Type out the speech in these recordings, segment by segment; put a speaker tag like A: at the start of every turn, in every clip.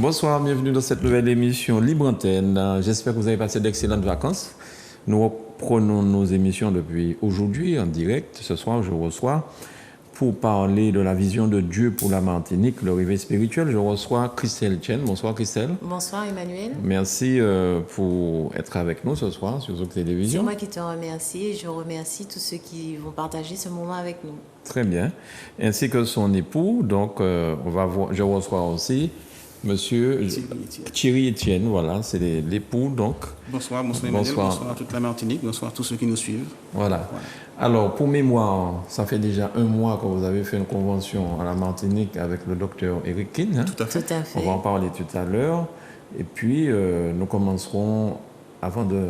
A: Bonsoir, bienvenue dans cette nouvelle émission Libre Antenne. J'espère que vous avez passé d'excellentes vacances. Nous reprenons nos émissions depuis aujourd'hui en direct. Ce soir, je reçois, pour parler de la vision de Dieu pour la Martinique, le réveil spirituel, je reçois Christelle Chen. Bonsoir Christelle.
B: Bonsoir Emmanuel.
A: Merci pour être avec nous ce soir sur Zouk Télévision.
B: C'est moi qui te remercie et je remercie tous ceux qui vont partager ce moment avec nous.
A: Très bien. Ainsi que son époux. Donc, je reçois aussi Monsieur Thierry Etienne, voilà, c'est l'époux, donc.
C: Bonsoir Emmanuel, bonsoir à toute la Martinique, bonsoir à tous ceux qui nous suivent.
A: Voilà. Alors, pour mémoire, ça fait déjà 1 mois que vous avez fait une convention à la Martinique avec le docteur Eric Kin. Hein?
C: Tout à fait.
B: Tout à fait.
A: On va en parler tout à l'heure. Et puis, nous commencerons, avant de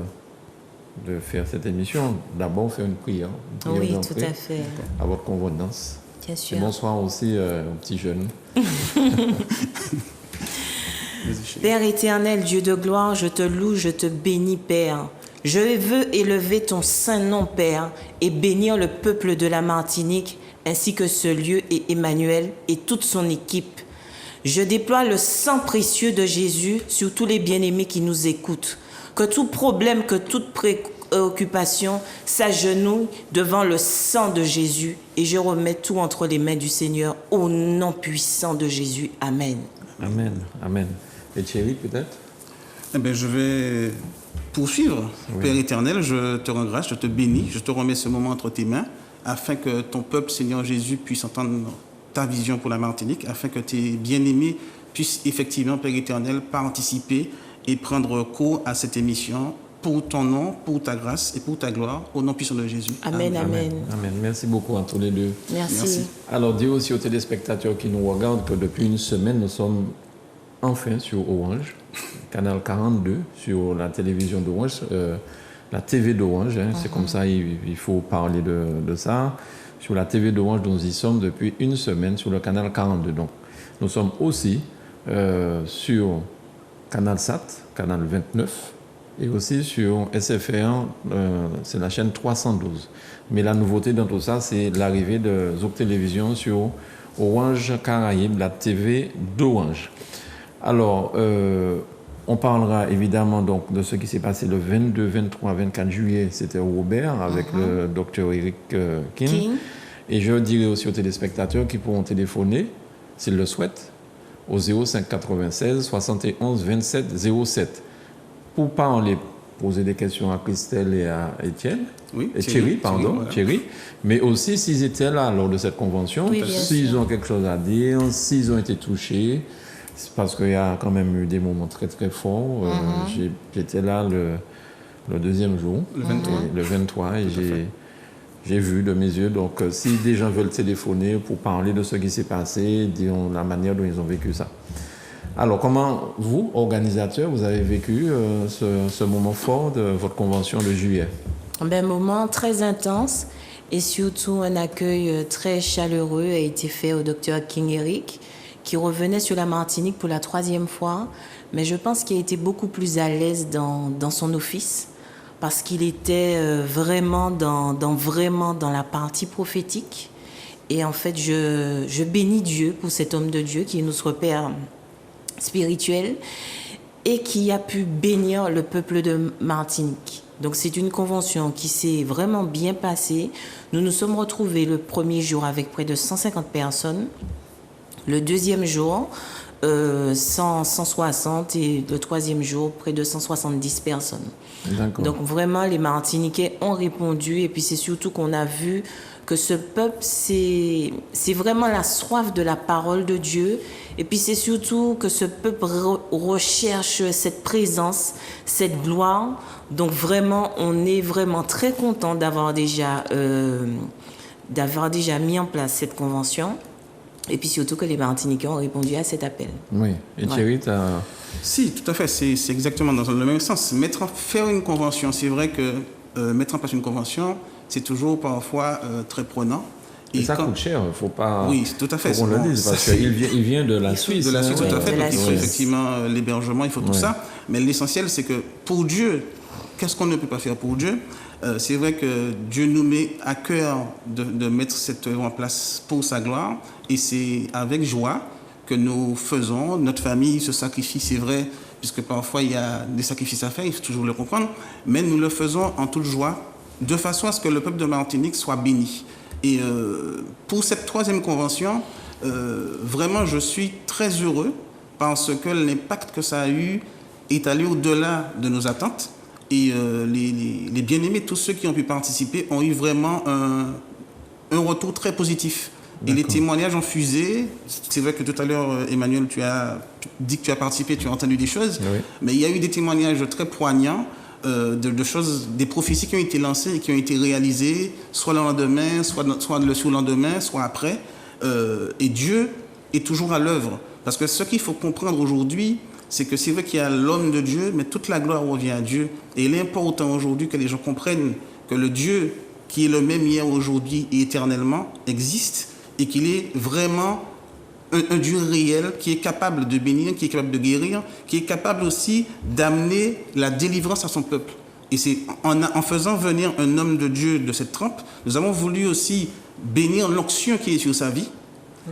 A: faire cette émission, d'abord faire une prière.
B: Oui, tout à fait.
A: À votre convenance.
B: Bien sûr.
A: Et bonsoir aussi aux petits jeunes.
B: Père éternel, Dieu de gloire, je te loue, je te bénis, Père. Je veux élever ton saint nom, Père, et bénir le peuple de la Martinique, ainsi que ce lieu et Emmanuel et toute son équipe. Je déploie le sang précieux de Jésus sur tous les bien-aimés qui nous écoutent. Que tout problème, que toute préoccupation s'agenouille devant le sang de Jésus, et je remets tout entre les mains du Seigneur, au nom puissant de Jésus. Amen.
A: Amen. Amen. Et Thierry, peut-être?
C: Eh bien, je vais poursuivre. Oui. Père éternel, je te rends grâce, je te bénis, je te remets ce moment entre tes mains, afin que ton peuple, Seigneur Jésus, puisse entendre ta vision pour la Martinique, afin que tes bien-aimés puissent effectivement, Père éternel, participer et prendre cours à cette émission pour ton nom, pour ta grâce et pour ta gloire, au nom puissant de Jésus.
B: Amen, amen.
A: Amen. Merci beaucoup à tous les deux.
B: Merci.
A: Alors, dis aussi aux téléspectateurs qui nous regardent que depuis une semaine, nous sommes enfin sur Orange, canal 42, sur la télévision d'Orange, la TV d'Orange, hein, c'est comme ça, il faut parler de ça. Sur la TV d'Orange, nous y sommes depuis une semaine sur le canal 42. Donc, nous sommes aussi sur Canal Sat, canal 29, et aussi sur SFR, c'est la chaîne 312. Mais la nouveauté dans tout ça, c'est l'arrivée de Zouk Télévision sur Orange Caraïbes, la TV d'Orange. Alors, on parlera évidemment donc de ce qui s'est passé le 22, 23, 24 juillet. C'était au Robert avec le docteur Eric King. Et je dirai aussi aux téléspectateurs qui pourront téléphoner, s'ils le souhaitent, au 05 96 71 27 07 pour parler, poser des questions à Christelle et à Étienne.
C: Oui,
A: Thierry, voilà. Thierry. Mais aussi s'ils étaient là lors de cette convention,
B: oui,
A: s'ils ont quelque chose à dire, s'ils ont été touchés. C'est parce qu'il y a quand même eu des moments très très forts. J'étais là le deuxième jour, le 23, et j'ai vu de mes yeux. Donc, si des gens veulent téléphoner pour parler de ce qui s'est passé, disons la manière dont ils ont vécu ça. Alors, comment vous, organisateurs, vous avez vécu ce moment fort de votre convention de juillet?
B: Un moment très intense et surtout un accueil très chaleureux a été fait au docteur King Eric, qui revenait sur la Martinique pour la 3e fois, mais je pense qu'il a été beaucoup plus à l'aise dans son office, parce qu'il était vraiment dans la partie prophétique. Et en fait, je bénis Dieu pour cet homme de Dieu qui est notre Père spirituel et qui a pu bénir le peuple de Martinique. Donc c'est une convention qui s'est vraiment bien passée. Nous nous sommes retrouvés le premier jour avec près de 150 personnes. Le deuxième jour, 160 et le troisième jour, près de 170 personnes.
A: D'accord.
B: Donc vraiment, les Martiniquais ont répondu et puis c'est surtout qu'on a vu que ce peuple, c'est vraiment la soif de la parole de Dieu et puis c'est surtout que ce peuple recherche cette présence, cette gloire. Donc vraiment, on est vraiment très content d'avoir déjà mis en place cette convention. Et puis surtout que les Martiniquais ont répondu à cet appel.
A: Oui. Et Thierry, tu as...
C: Si, tout à fait. C'est exactement dans le même sens. Faire une convention, c'est vrai que mettre en place une convention, c'est toujours parfois très prenant.
A: Et ça coûte cher, il ne faut pas...
C: Oui, tout à fait.
A: Faut qu'on le dise, parce qu'il vient de la Suisse.
C: De la Suisse, tout à fait. Donc il faut
B: Suisse.
C: effectivement l'hébergement, il faut tout ça. Mais l'essentiel, c'est que pour Dieu, qu'est-ce qu'on ne peut pas faire pour Dieu? C'est vrai que Dieu nous met à cœur de mettre cette œuvre en place pour sa gloire. Et c'est avec joie que nous faisons. Notre famille se sacrifie, c'est vrai, puisque parfois il y a des sacrifices à faire, il faut toujours le comprendre, mais nous le faisons en toute joie, de façon à ce que le peuple de Martinique soit béni. Et pour cette 3e convention, vraiment je suis très heureux parce que l'impact que ça a eu est allé au-delà de nos attentes. Et les bien-aimés, tous ceux qui ont pu participer, ont eu vraiment un retour très positif. Et les témoignages ont fusé. C'est vrai que tout à l'heure, Emmanuel, tu as dit que tu as participé, tu as entendu des choses. Oui. Mais il y a eu des témoignages très poignants de choses, des prophéties qui ont été lancées et qui ont été réalisées, soit le lendemain, soit le surlendemain, soit après. Et Dieu est toujours à l'œuvre. Parce que ce qu'il faut comprendre aujourd'hui, c'est que c'est vrai qu'il y a l'homme de Dieu, mais toute la gloire revient à Dieu. Et il est important aujourd'hui que les gens comprennent que le Dieu qui est le même hier, aujourd'hui et éternellement existe et qu'il est vraiment un Dieu réel qui est capable de bénir, qui est capable de guérir, qui est capable aussi d'amener la délivrance à son peuple. Et c'est en faisant venir un homme de Dieu de cette trempe, nous avons voulu aussi bénir l'onction qui est sur sa vie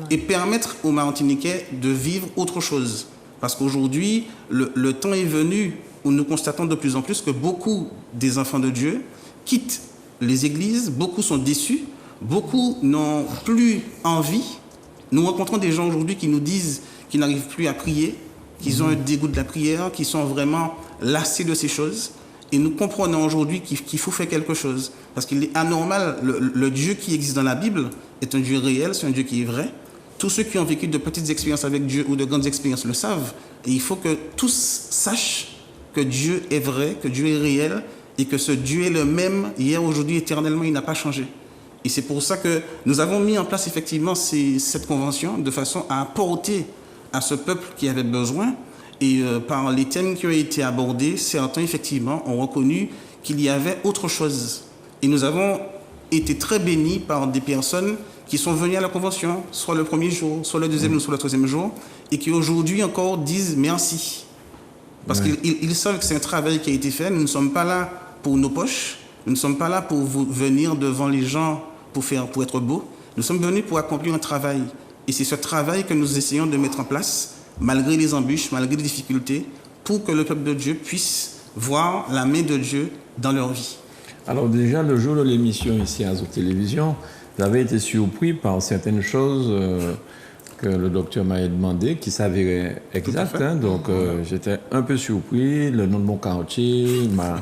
C: et permettre aux Martiniquais de vivre autre chose. Parce qu'aujourd'hui, le temps est venu où nous constatons de plus en plus que beaucoup des enfants de Dieu quittent les églises, beaucoup sont déçus, beaucoup n'ont plus envie. Nous rencontrons des gens aujourd'hui qui nous disent qu'ils n'arrivent plus à prier, qu'ils ont un dégoût de la prière, qu'ils sont vraiment lassés de ces choses. Et nous comprenons aujourd'hui qu'il faut faire quelque chose. Parce qu'il est anormal, le Dieu qui existe dans la Bible est un Dieu réel, c'est un Dieu qui est vrai. Tous ceux qui ont vécu de petites expériences avec Dieu ou de grandes expériences le savent. Et il faut que tous sachent que Dieu est vrai, que Dieu est réel et que ce Dieu est le même hier, aujourd'hui, éternellement, il n'a pas changé. Et c'est pour ça que nous avons mis en place effectivement cette convention de façon à apporter à ce peuple qui avait besoin. Et par les thèmes qui ont été abordés, certains effectivement ont reconnu qu'il y avait autre chose. Et nous avons été très bénis par des personnes qui sont venues à la convention, soit le premier jour, soit le deuxième, soit le troisième jour, et qui aujourd'hui encore disent merci. Parce qu'ils savent que c'est un travail qui a été fait. Nous ne sommes pas là pour nos poches, nous ne sommes pas là pour venir devant les gens pour être beaux. Nous sommes venus pour accomplir un travail. Et c'est ce travail que nous essayons de mettre en place, malgré les embûches, malgré les difficultés, pour que le peuple de Dieu puisse voir la main de Dieu dans leur vie.
A: Alors déjà, le jour de l'émission ici à Azur Télévision, j'avais été surpris par certaines choses que le docteur m'avait demandé, qui s'avéraient exactes. Donc j'étais un peu surpris, le nom de mon quartier, ma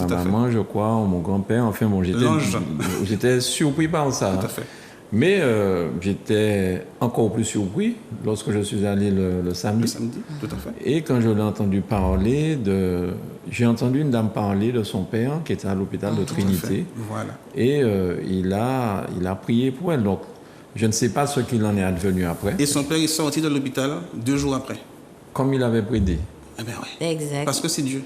A: maman, je crois, ou mon grand-père, enfin bon, j'étais surpris par ça.
C: Tout à fait.
A: Mais j'étais encore plus surpris lorsque je suis allé le samedi.
C: Le samedi, tout à fait.
A: Et quand je l'ai entendu parler j'ai entendu une dame parler de son père qui était à l'hôpital de Trinité.
C: Voilà.
A: Et il a prié pour elle. Donc, je ne sais pas ce qu'il en est advenu après.
C: Et son père est sorti de l'hôpital 2 jours après.
A: Comme il avait prédit.
C: Eh bien oui.
B: Exact.
C: Parce que c'est Dieu.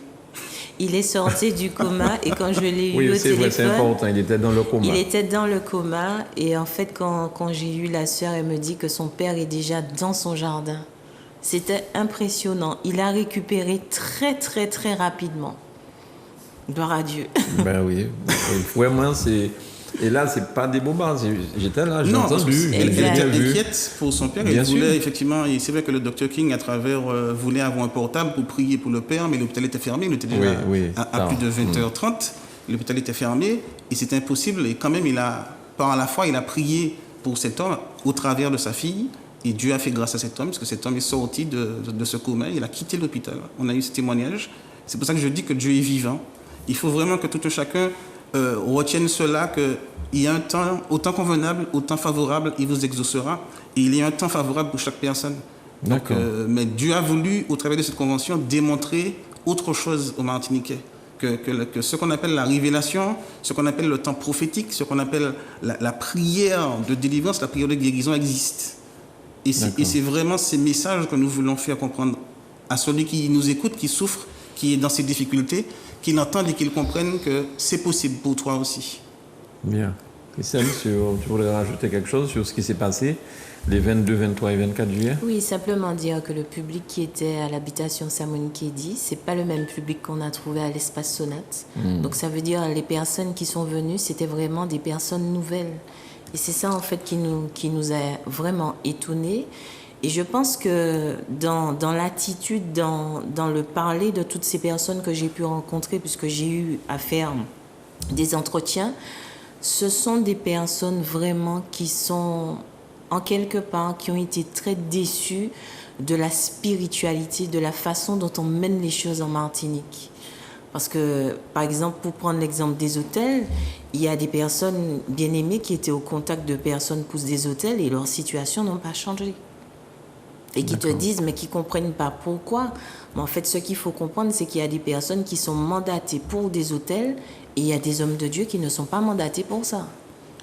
B: Il est sorti du coma et quand je l'ai eu au téléphone...
A: Oui, c'est vrai, c'est important, il était dans le coma.
B: Il était dans le coma et en fait, quand j'ai eu la sœur, elle me dit que son père est déjà dans son jardin. C'était impressionnant. Il a récupéré très, très, très rapidement. Gloire à Dieu.
A: Ben oui, vraiment, c'est... Et là, c'est pas des bobards. J'étais là, j'ai entendu,
C: elle
A: j'ai
C: était
A: vu.
C: inquiète pour son père.
A: Bien
C: Elle voulait
A: sûr.
C: effectivement, et c'est vrai que le Dr King, à travers, voulait avoir un portable pour prier pour le père, mais l'hôpital était fermé. Il était déjà à plus de 20h30. L'hôpital était fermé et c'était impossible. Et quand même, par la foi, il a prié pour cet homme au travers de sa fille. Et Dieu a fait grâce à cet homme, parce que cet homme est sorti de ce coma. Il a quitté l'hôpital. On a eu ce témoignage. C'est pour ça que je dis que Dieu est vivant. Il faut vraiment que tout un chacun retienne cela, qu'il y a un temps, au temps convenable, au temps favorable, il vous exaucera. Et il y a un temps favorable pour chaque personne. Donc, mais Dieu a voulu, au travers de cette convention, démontrer autre chose aux Martiniquais. Que ce qu'on appelle la révélation, ce qu'on appelle le temps prophétique, ce qu'on appelle la prière de délivrance, la prière de guérison existe. Et c'est vraiment ces messages que nous voulons faire comprendre à celui qui nous écoute, qui souffre, qui est dans ces difficultés, qu'il entende et qu'il comprenne que c'est possible pour toi aussi.
A: Bien. Christelle, tu voudrais rajouter quelque chose sur ce qui s'est passé les 22, 23 et 24 juillet?
B: Oui, simplement dire que le public qui était à l'habitation Samuel Kedi, c'est pas le même public qu'on a trouvé à l'espace Sonate. Donc ça veut dire les personnes qui sont venues, c'était vraiment des personnes nouvelles. Et c'est ça en fait qui nous a vraiment étonnés. Et je pense que dans l'attitude, dans le parler de toutes ces personnes que j'ai pu rencontrer, puisque j'ai eu à faire des entretiens, ce sont des personnes vraiment qui sont, en quelque part, qui ont été très déçues de la spiritualité, de la façon dont on mène les choses en Martinique. Parce que, par exemple, pour prendre l'exemple des hôtels, il y a des personnes bien aimées qui étaient au contact de personnes poussent des hôtels et leur situation n'a pas changé. Et qui te disent, mais qui ne comprennent pas pourquoi. Mais en fait, ce qu'il faut comprendre, c'est qu'il y a des personnes qui sont mandatées pour des hôtels et il y a des hommes de Dieu qui ne sont pas mandatés pour ça.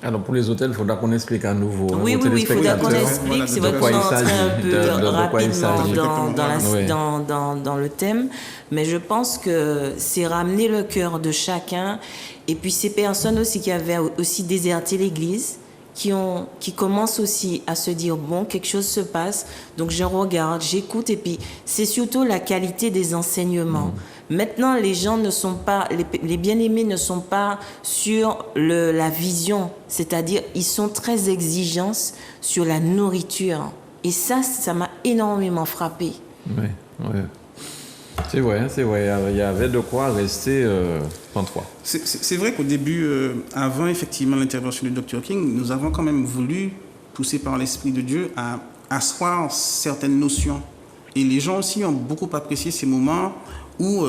A: Alors pour les hôtels, il faudra qu'on explique à nouveau.
B: Oui, il faudra qu'on explique. C'est vrai qu'on est entré un peu rapidement dans le thème. Mais je pense que c'est ramener le cœur de chacun. Et puis ces personnes aussi qui avaient aussi déserté l'Église, qui commencent aussi à se dire, bon, quelque chose se passe, donc je regarde, j'écoute, et puis c'est surtout la qualité des enseignements. Maintenant, les gens ne sont pas, les bien-aimés ne sont pas sur la vision, c'est-à-dire ils sont très exigeants sur la nourriture. Et ça m'a énormément frappé.
A: Oui. C'est vrai. Il y avait de quoi rester pantois.
C: C'est vrai qu'au début, avant effectivement l'intervention du Dr King, nous avons quand même voulu, poussés par l'Esprit de Dieu, à asseoir certaines notions. Et les gens aussi ont beaucoup apprécié ces moments où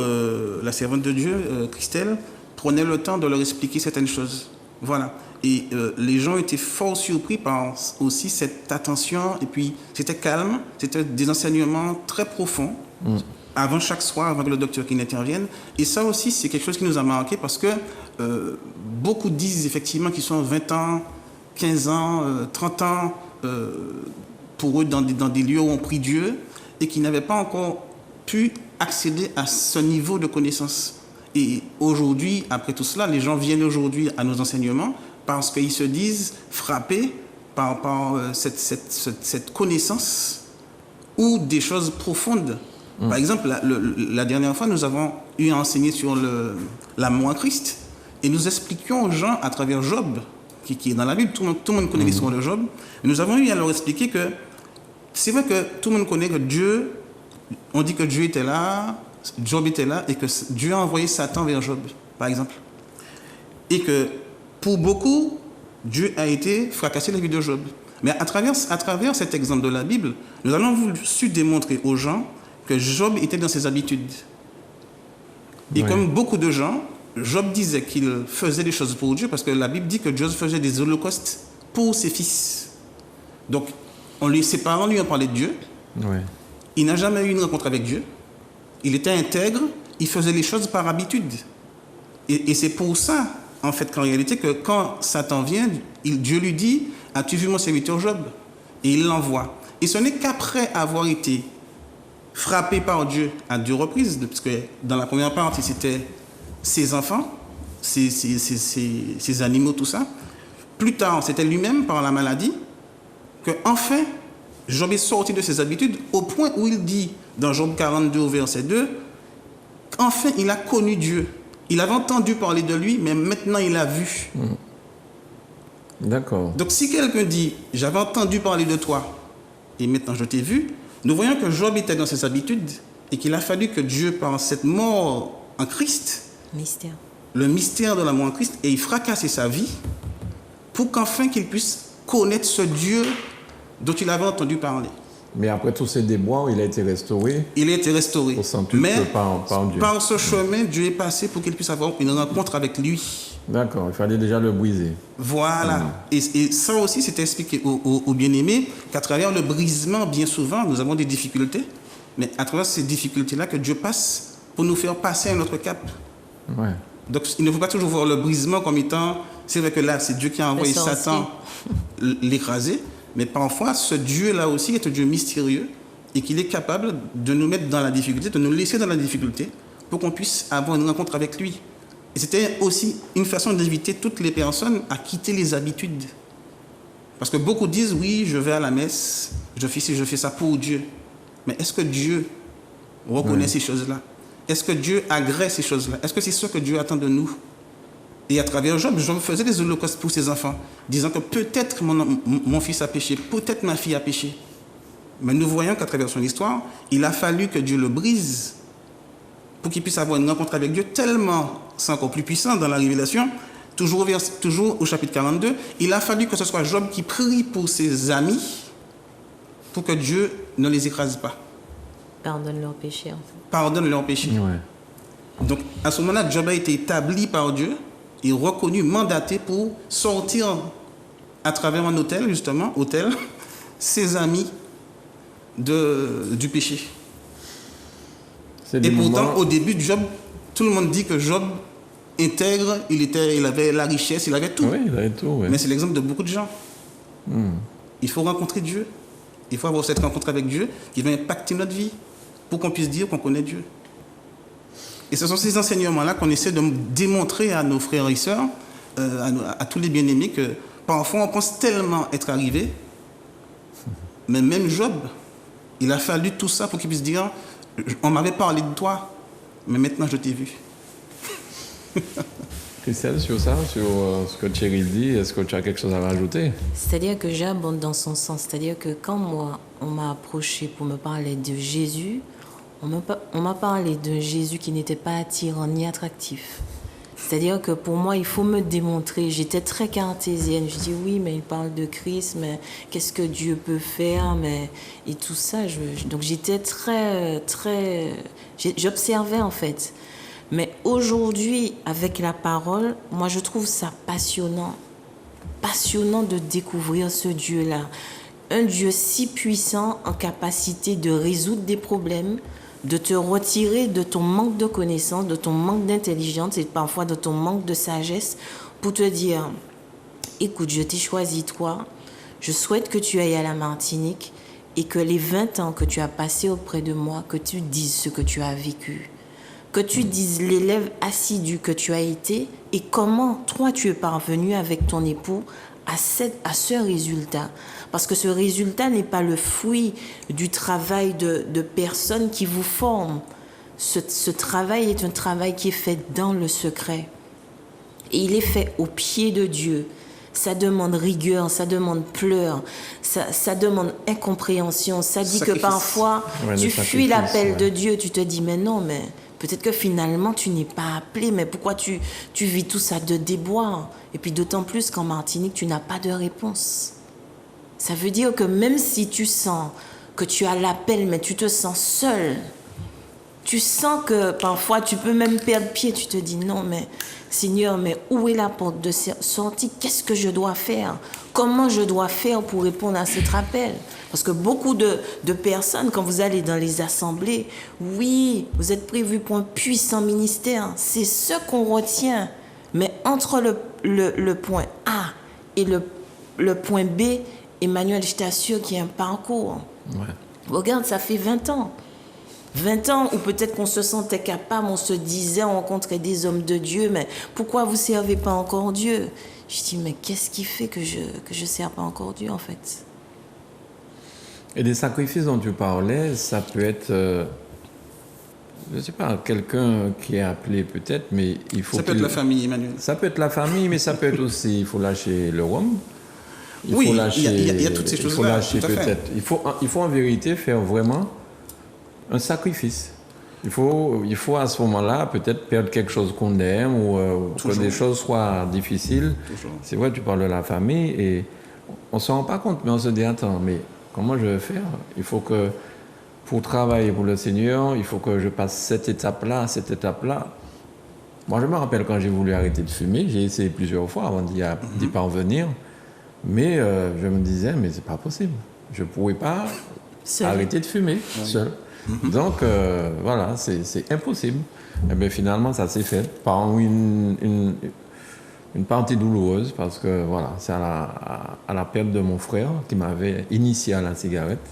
C: la servante de Dieu, Christelle, prenait le temps de leur expliquer certaines choses. Voilà. Et les gens étaient fort surpris par aussi cette attention. Et puis, c'était calme, c'était des enseignements très profonds. Avant chaque soir, avant que le Dr King intervienne. Et ça aussi, c'est quelque chose qui nous a marqué parce que beaucoup disent effectivement qu'ils sont 20 ans, 15 ans, 30 ans pour eux dans des lieux où on prie Dieu et qui n'avaient pas encore pu accéder à ce niveau de connaissance. Et aujourd'hui, après tout cela, les gens viennent aujourd'hui à nos enseignements parce qu'ils se disent frappés par cette connaissance ou des choses profondes. Par exemple, la dernière fois, nous avons eu à enseigner sur l'amour en Christ et nous expliquions aux gens à travers Job, qui est dans la Bible, tout le monde connaît l'histoire de Job, et nous avons eu à leur expliquer que c'est vrai que tout le monde connaît que Dieu, on dit que Dieu était là, Job était là et que Dieu a envoyé Satan vers Job, par exemple. Et que pour beaucoup, Dieu a été fracassé la vie de Job. Mais à travers cet exemple de la Bible, nous avons su démontrer aux gens que Job était dans ses habitudes. Et comme beaucoup de gens, Job disait qu'il faisait des choses pour Dieu parce que la Bible dit que Job faisait des holocaustes pour ses fils. Donc, ses parents lui ont parlé de Dieu. Il n'a jamais eu une rencontre avec Dieu. Il était intègre, il faisait les choses par habitude. Et c'est pour ça, en fait, qu'en réalité, que quand Satan vient, Dieu lui dit « As-tu vu mon serviteur Job ?» Et il l'envoie. Et ce n'est qu'après avoir été frappé par Dieu à 2 reprises, parce que dans la première partie, c'était ses enfants, ses animaux, tout ça. Plus tard, c'était lui-même par la maladie, que enfin, Job est sorti de ses habitudes au point où il dit, dans Job 42, verset 2, qu'enfin, il a connu Dieu. Il avait entendu parler de lui, mais maintenant, il a vu.
A: D'accord.
C: Donc, si quelqu'un dit, j'avais entendu parler de toi, et maintenant je t'ai vu, nous voyons que Job était dans ses habitudes et qu'il a fallu que Dieu, par cette mort en Christ, le mystère de la mort en Christ, ait fracassé sa vie pour qu'enfin qu'il puisse connaître ce Dieu dont il avait entendu parler.
A: Mais après tous ces déboires, il a été restauré.
C: Il a été restauré.
A: Mais par Dieu.
C: Par ce chemin, Dieu est passé pour qu'il puisse avoir une rencontre avec lui.
A: D'accord, il fallait déjà le briser.
C: Voilà. Et ça aussi, c'est expliqué aux bien-aimés qu'à travers le brisement, bien souvent, nous avons des difficultés. Mais à travers ces difficultés-là, que Dieu passe pour nous faire passer à un autre cap. Donc, il ne faut pas toujours voir le brisement comme étant... C'est vrai que là, c'est Dieu qui a envoyé Satan l'écraser. Mais parfois, ce Dieu-là aussi est un Dieu mystérieux et qu'il est capable de nous mettre dans la difficulté, de nous laisser dans la difficulté pour qu'on puisse avoir une rencontre avec lui. Et c'était aussi une façon d'inviter toutes les personnes à quitter les habitudes. Parce que beaucoup disent, oui, je vais à la messe, je fais ça pour Dieu. Mais est-ce que Dieu reconnaît ces choses-là? Est-ce que Dieu agrée ces choses-là? Est-ce que c'est ce que Dieu attend de nous? Et à travers Job faisait des holocaustes pour ses enfants, disant que peut-être mon fils a péché, peut-être ma fille a péché. Mais nous voyons qu'à travers son histoire, il a fallu que Dieu le brise pour qu'il puisse avoir une rencontre avec Dieu tellement, c'est encore plus puissant dans la révélation, toujours au chapitre 42, il a fallu que ce soit Job qui prie pour ses amis pour que Dieu ne les écrase pas.
B: Pardonne leurs péchés, en fait.
C: Pardonne leurs péchés.
A: Ouais.
C: Donc, à ce moment-là, Job a été établi par Dieu et reconnu, mandaté pour sortir à travers un hôtel, justement, ses amis du péché. Et pourtant, au début de Job, tout le monde dit que Job intègre, il avait la richesse, il avait tout.
A: Oui, il avait tout, oui.
C: Mais c'est l'exemple de beaucoup de gens. Il faut rencontrer Dieu. Il faut avoir cette rencontre avec Dieu qui va impacter notre vie pour qu'on puisse dire qu'on connaît Dieu. Et ce sont ces enseignements-là qu'on essaie de démontrer à nos frères et sœurs, à tous les bien-aimés, que parfois on pense tellement être arrivé, mais même Job, il a fallu tout ça pour qu'il puisse dire, on m'avait parlé de toi, mais maintenant je t'ai vu.
A: Christelle, sur ça, sur ce que Thierry dit, est-ce que tu as quelque chose à rajouter?
B: C'est-à-dire que j'abonde dans son sens. C'est-à-dire que quand moi, on m'a approché pour me parler de Jésus, on m'a parlé de Jésus qui n'était pas attirant ni attractif. C'est-à-dire que pour moi, il faut me démontrer. J'étais très cartésienne. Je dis oui, mais il parle de Christ, mais qu'est-ce que Dieu peut faire, et tout ça. Donc j'étais j'observais en fait. Mais aujourd'hui, avec la parole, moi je trouve ça passionnant. Passionnant de découvrir ce Dieu-là. Un Dieu si puissant en capacité de résoudre des problèmes, de te retirer de ton manque de connaissance, de ton manque d'intelligence et parfois de ton manque de sagesse pour te dire, écoute, je t'ai choisi toi, je souhaite que tu ailles à la Martinique et que les 20 ans que tu as passés auprès de moi, que tu dises ce que tu as vécu, que tu dises l'élève assidu que tu as été et comment toi tu es parvenu avec ton époux à ce résultat. Parce que ce résultat n'est pas le fruit du travail de personnes qui vous forment. Ce travail est un travail qui est fait dans le secret. Et il est fait au pied de Dieu. Ça demande rigueur, ça demande pleurs, ça demande incompréhension. Ça dit que parfois, tu fuis l'appel de Dieu. Tu te dis, mais non, mais peut-être que finalement, tu n'es pas appelé. Mais pourquoi tu vis tout ça de déboire? Et puis d'autant plus qu'en Martinique, tu n'as pas de réponse. Ça veut dire que même si tu sens que tu as l'appel, mais tu te sens seul, tu sens que parfois tu peux même perdre pied, tu te dis non, mais Seigneur, mais où est la porte de sortie? Qu'est-ce que je dois faire? Comment je dois faire pour répondre à cet appel? Parce que beaucoup de personnes, quand vous allez dans les assemblées, oui, vous êtes prévus pour un puissant ministère, c'est ce qu'on retient. Mais entre le point A et le point B, Emmanuel, je t'assure qu'il y a un parcours.
A: Ouais.
B: Regarde, ça fait 20 ans. 20 ans où peut-être qu'on se sentait capable, on se disait, on rencontrait des hommes de Dieu, mais pourquoi vous ne servez pas encore Dieu? Je dis, mais qu'est-ce qui fait que je ne sers pas encore Dieu, en fait?
A: Et des sacrifices dont tu parlais, ça peut être, je ne sais pas, quelqu'un qui est appelé peut-être, mais il faut...
C: Ça peut être la famille, Emmanuel.
A: Ça peut être la famille, mais ça peut être aussi, il faut lâcher le rhum.
C: Il y a toutes ces choses-là.
A: Il faut lâcher peut-être. Il faut en vérité faire vraiment un sacrifice. Il faut à ce moment-là peut-être perdre quelque chose qu'on aime ou que des choses soient difficiles.
C: Toujours.
A: C'est vrai, tu parles de la famille et on ne s'en rend pas compte, mais on se dit, attends, mais comment je vais faire? Il faut que, pour travailler pour le Seigneur, il faut que je passe cette étape-là. Moi, je me rappelle quand j'ai voulu arrêter de fumer, j'ai essayé plusieurs fois avant d'y parvenir. Mais je me disais, mais c'est pas possible. Je ne pourrais pas arrêter de fumer seul. Donc, voilà, c'est impossible. Et bien, finalement, ça s'est fait par une partie douloureuse parce que, voilà, c'est à la perte de mon frère qui m'avait initié à la cigarette.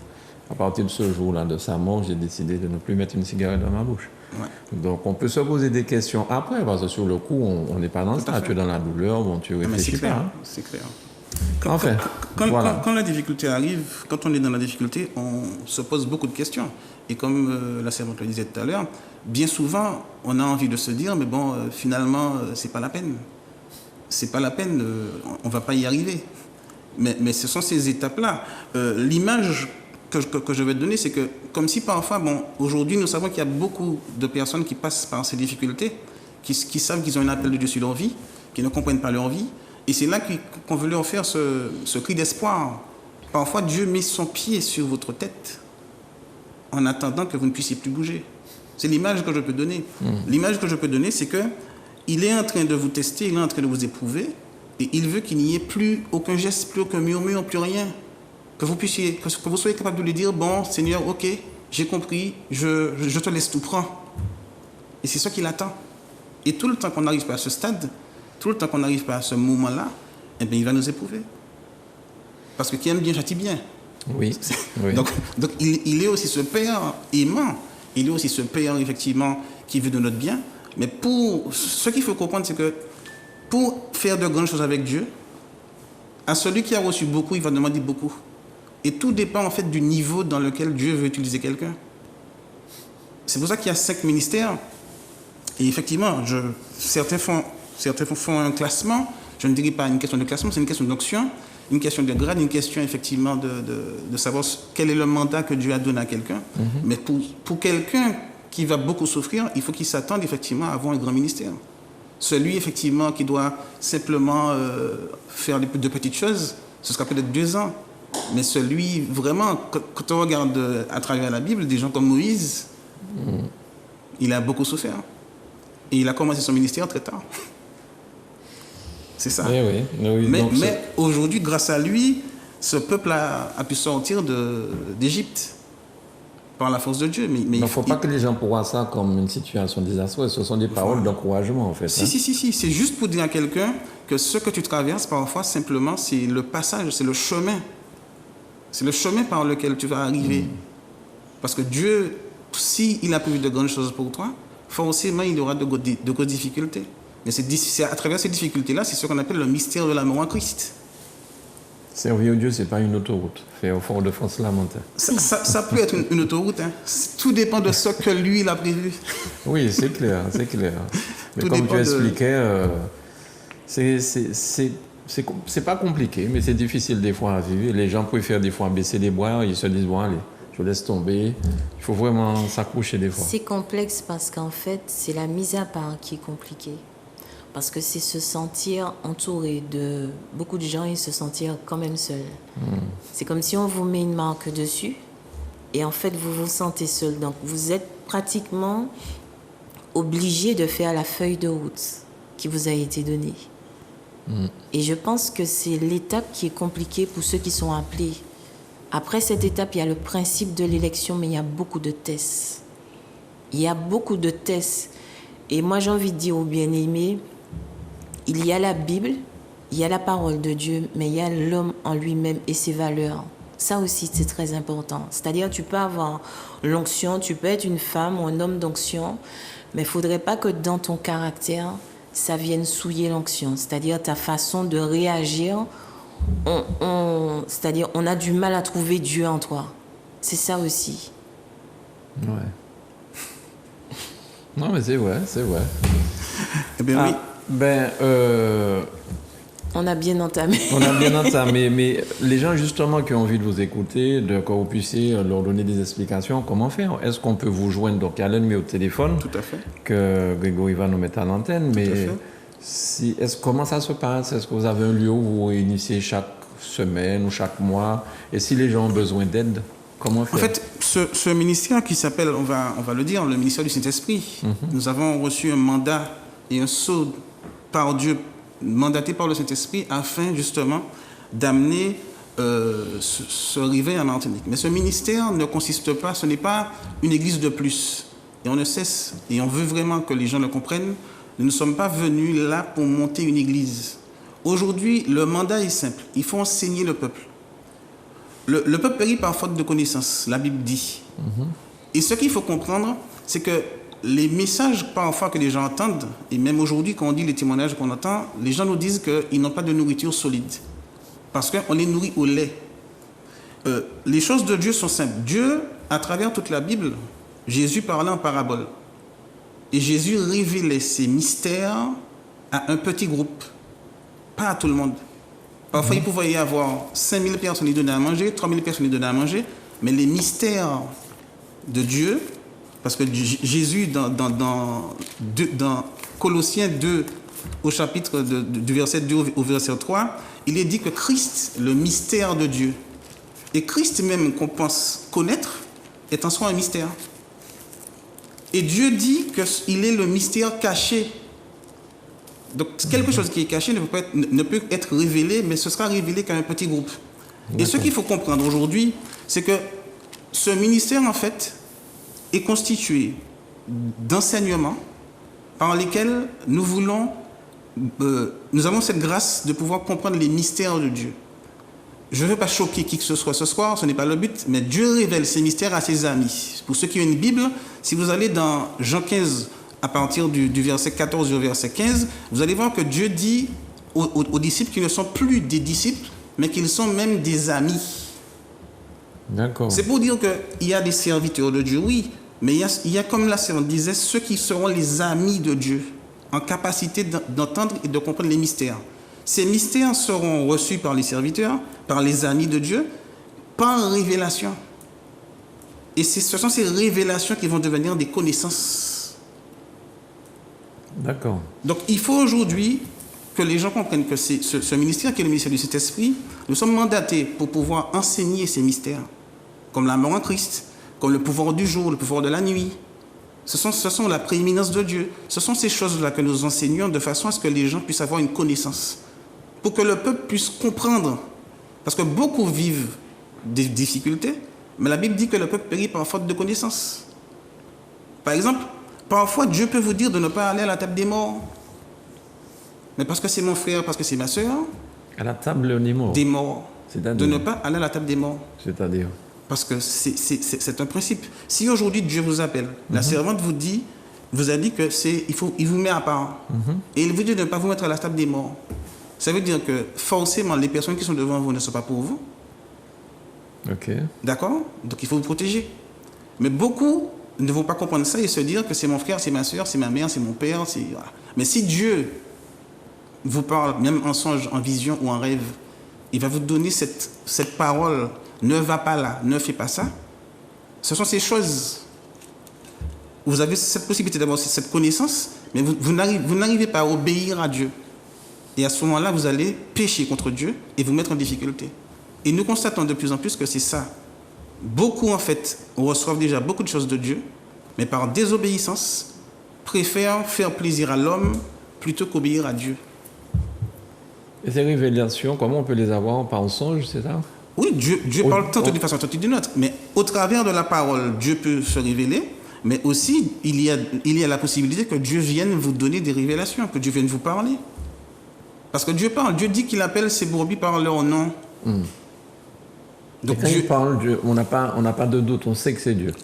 A: À partir de ce jour-là, de sa mort, j'ai décidé de ne plus mettre une cigarette dans ma bouche. Ouais. Donc, on peut se poser des questions après, parce que sur le coup, on n'est pas dans ça. Tu es dans la douleur, bon, tu réfléchis pas.
C: C'est clair.
A: Quand
C: la difficulté arrive, quand on est dans la difficulté, on se pose beaucoup de questions. Et comme la servante le disait tout à l'heure, bien souvent, on a envie de se dire, mais bon, finalement, c'est pas la peine. C'est pas la peine, on va pas y arriver. Mais ce sont ces étapes-là. L'image que je vais te donner, c'est que comme si parfois, aujourd'hui, nous savons qu'il y a beaucoup de personnes qui passent par ces difficultés, qui savent qu'ils ont un appel de Dieu sur leur vie, qui ne comprennent pas leur vie. Et c'est là qu'on veut leur faire ce cri d'espoir. Parfois, Dieu met son pied sur votre tête en attendant que vous ne puissiez plus bouger. C'est l'image que je peux donner. L'image que je peux donner, c'est qu'il est en train de vous tester, il est en train de vous éprouver, et il veut qu'il n'y ait plus aucun geste, plus aucun murmure, plus rien. Que vous soyez capable de lui dire, bon, Seigneur, ok, j'ai compris, je te laisse tout, prends. Et c'est ça qu'il attend. Et tout le temps qu'on n'arrive pas à ce stade, tout le temps qu'on n'arrive pas à ce moment-là, eh bien, il va nous éprouver. Parce que qui aime bien châtie bien.
A: Oui. Oui.
C: Donc il est aussi ce Père aimant. Il est aussi ce Père, effectivement, qui veut de notre bien. Mais ce qu'il faut comprendre, c'est que pour faire de grandes choses avec Dieu, à celui qui a reçu beaucoup, il va demander beaucoup. Et tout dépend, en fait, du niveau dans lequel Dieu veut utiliser quelqu'un. C'est pour ça qu'il y a 5 ministères. Et effectivement, certains font un classement. Je ne dirais pas une question de classement, c'est une question d'onction, une question de grade, une question, effectivement, de savoir quel est le mandat que Dieu a donné à quelqu'un. Mais pour quelqu'un qui va beaucoup souffrir, il faut qu'il s'attende, effectivement, à avoir un grand ministère. Celui, effectivement, qui doit simplement faire de petites choses, ce sera peut-être 2 ans. Mais celui, vraiment, quand on regarde à travers la Bible, des gens comme Moïse, il a beaucoup souffert. Et il a commencé son ministère très tard. C'est ça.
A: Oui.
C: Mais aujourd'hui, grâce à lui, ce peuple a pu sortir d'Égypte par la force de Dieu. Mais
A: il ne faut pas que les gens voient ça comme une situation désastreuse. Ce sont des paroles d'encouragement, en fait.
C: Si. C'est juste pour dire à quelqu'un que ce que tu traverses, parfois, simplement, c'est le passage, c'est le chemin. C'est le chemin par lequel tu vas arriver. Parce que Dieu, s'il a prévu de grandes choses pour toi, forcément, il y aura de grosses difficultés. Mais c'est à travers ces difficultés-là, c'est ce qu'on appelle le mystère de l'amour en Christ.
A: Servir Dieu, ce n'est pas une autoroute. Faire au fort de France lamentaire.
C: Ça peut être une autoroute. Hein. Tout dépend de ce que lui, il a prévu.
A: Oui, c'est clair. Mais tout comme tu expliquais, c'est pas compliqué, mais c'est difficile des fois à vivre. Les gens préfèrent des fois baisser les bras, ils se disent, bon, allez, je laisse tomber. Il faut vraiment s'accrocher des fois.
B: C'est complexe parce qu'en fait, c'est la mise à part qui est compliquée. Parce que c'est se sentir entouré de beaucoup de gens et se sentir quand même seul. C'est comme si on vous met une marque dessus et en fait, vous vous sentez seul. Donc, vous êtes pratiquement obligé de faire la feuille de route qui vous a été donnée. Et je pense que c'est l'étape qui est compliquée pour ceux qui sont appelés. Après cette étape, il y a le principe de l'élection, mais il y a beaucoup de tests. Il y a beaucoup de tests. Et moi, j'ai envie de dire aux bien-aimés, il y a la Bible, il y a la parole de Dieu, mais il y a l'homme en lui-même et ses valeurs. Ça aussi, c'est très important. C'est-à-dire, tu peux avoir l'onction, tu peux être une femme ou un homme d'onction, mais il ne faudrait pas que dans ton caractère, ça vienne souiller l'onction. C'est-à-dire, ta façon de réagir, c'est-à-dire, on a du mal à trouver Dieu en toi. C'est ça aussi.
A: Ouais. Non, mais c'est vrai.
C: Eh bien, oui.
B: On a bien entamé.
A: Mais les gens justement qui ont envie de vous écouter, que vous puissiez leur donner des explications, comment faire? Est-ce qu'on peut vous joindre? Donc il y a le numéro de téléphone.
C: Tout à fait.
A: Que Grégory va nous mettre à l'antenne. Mais comment ça se passe? Est-ce que vous avez un lieu où vous réunissez chaque semaine ou chaque mois? Et si les gens ont besoin d'aide, comment faire?
C: En fait, ce ministère qui s'appelle, on va le dire, le ministère du Saint-Esprit, nous avons reçu un mandat et un sceau par Dieu, mandaté par le Saint-Esprit, afin justement d'amener ce réveil en Martinique. Mais ce ministère ne consiste pas, ce n'est pas une église de plus. Et on ne cesse, et on veut vraiment que les gens le comprennent, nous ne sommes pas venus là pour monter une église. Aujourd'hui, le mandat est simple, il faut enseigner le peuple. Le peuple périt par faute de connaissance, la Bible dit. Et ce qu'il faut comprendre, c'est que les messages parfois que les gens entendent, et même aujourd'hui quand on dit les témoignages qu'on entend, les gens nous disent qu'ils n'ont pas de nourriture solide. Parce qu'on les nourrit au lait. Les choses de Dieu sont simples. Dieu, à travers toute la Bible, Jésus parlait en parabole. Et Jésus révélait ses mystères à un petit groupe, pas à tout le monde. Parfois, il pouvait y avoir 5000 personnes qui donnaient à manger, 3000 personnes qui donnaient à manger, mais les mystères de Dieu, parce que Jésus, dans Colossiens 2, au chapitre du verset 2 au verset 3, il est dit que Christ, le mystère de Dieu, et Christ même qu'on pense connaître, est en soi un mystère. Et Dieu dit qu'il est le mystère caché. Donc quelque chose qui est caché ne peut être révélé, mais ce sera révélé qu'à un petit groupe. Et ce qu'il faut comprendre aujourd'hui, c'est que ce ministère, en fait, est constitué d'enseignements par lesquels nous avons cette grâce de pouvoir comprendre les mystères de Dieu. Je ne veux pas choquer qui que ce soit ce soir, ce n'est pas le but, mais Dieu révèle ses mystères à ses amis. Pour ceux qui ont une Bible, si vous allez dans Jean 15, à partir du verset 14 au verset 15, vous allez voir que Dieu dit aux disciples qu'ils ne sont plus des disciples, mais qu'ils sont même des amis.
A: D'accord.
C: C'est pour dire qu'il y a des serviteurs de Dieu, oui, mais il y a comme la servante disait, ceux qui seront les amis de Dieu, en capacité d'entendre et de comprendre les mystères. Ces mystères seront reçus par les serviteurs, par les amis de Dieu, par révélation. Et ce sont ces révélations qui vont devenir des connaissances.
A: D'accord.
C: Donc il faut aujourd'hui que les gens comprennent que ce ministère qui est le ministère du Saint-Esprit, nous sommes mandatés pour pouvoir enseigner ces mystères, comme la mort en Christ, comme le pouvoir du jour, le pouvoir de la nuit. Ce sont la prééminence de Dieu. Ce sont ces choses-là que nous enseignons de façon à ce que les gens puissent avoir une connaissance. Pour que le peuple puisse comprendre. Parce que beaucoup vivent des difficultés, mais la Bible dit que le peuple périt par faute de connaissance. Par exemple, parfois Dieu peut vous dire de ne pas aller à la table des morts. Mais parce que c'est mon frère, parce que c'est ma soeur.
A: À la table des morts.
C: Des morts.
A: C'est-à-dire?
C: De ne pas aller à la table des morts.
A: C'est-à-dire?
C: Parce que c'est un principe. Si aujourd'hui Dieu vous appelle, la servante vous a dit que il vous met à part. Et il vous dit de ne pas vous mettre à la table des morts. Ça veut dire que forcément les personnes qui sont devant vous ne sont pas pour vous.
A: Ok.
C: D'accord? Donc il faut vous protéger. Mais beaucoup ne vont pas comprendre ça et se dire que c'est mon frère, c'est ma soeur, c'est ma mère, c'est mon père. Voilà. Mais si Dieu vous parle, même en songe, en vision ou en rêve, il va vous donner cette parole. Ne va pas là, ne fais pas ça. Ce sont ces choses. Vous avez cette possibilité d'avoir cette connaissance, mais vous n'arrivez pas à obéir à Dieu. Et à ce moment-là, vous allez pécher contre Dieu et vous mettre en difficulté. Et nous constatons de plus en plus que c'est ça. Beaucoup, en fait, reçoivent déjà beaucoup de choses de Dieu, mais par désobéissance, préfèrent faire plaisir à l'homme plutôt qu'obéir à Dieu.
A: Et ces révélations, comment on peut les avoir par songe, c'est ça?
C: Oui, Dieu parle tantôt d'une façon, tantôt d'une autre. Mais au travers de la parole, Dieu peut se révéler. Mais aussi, il y a la possibilité que Dieu vienne vous donner des révélations, que Dieu vienne vous parler. Parce que Dieu parle. Dieu dit qu'il appelle ses brebis par leur nom.
A: Donc, quand il parle, on n'a pas de doute, on sait que c'est Dieu.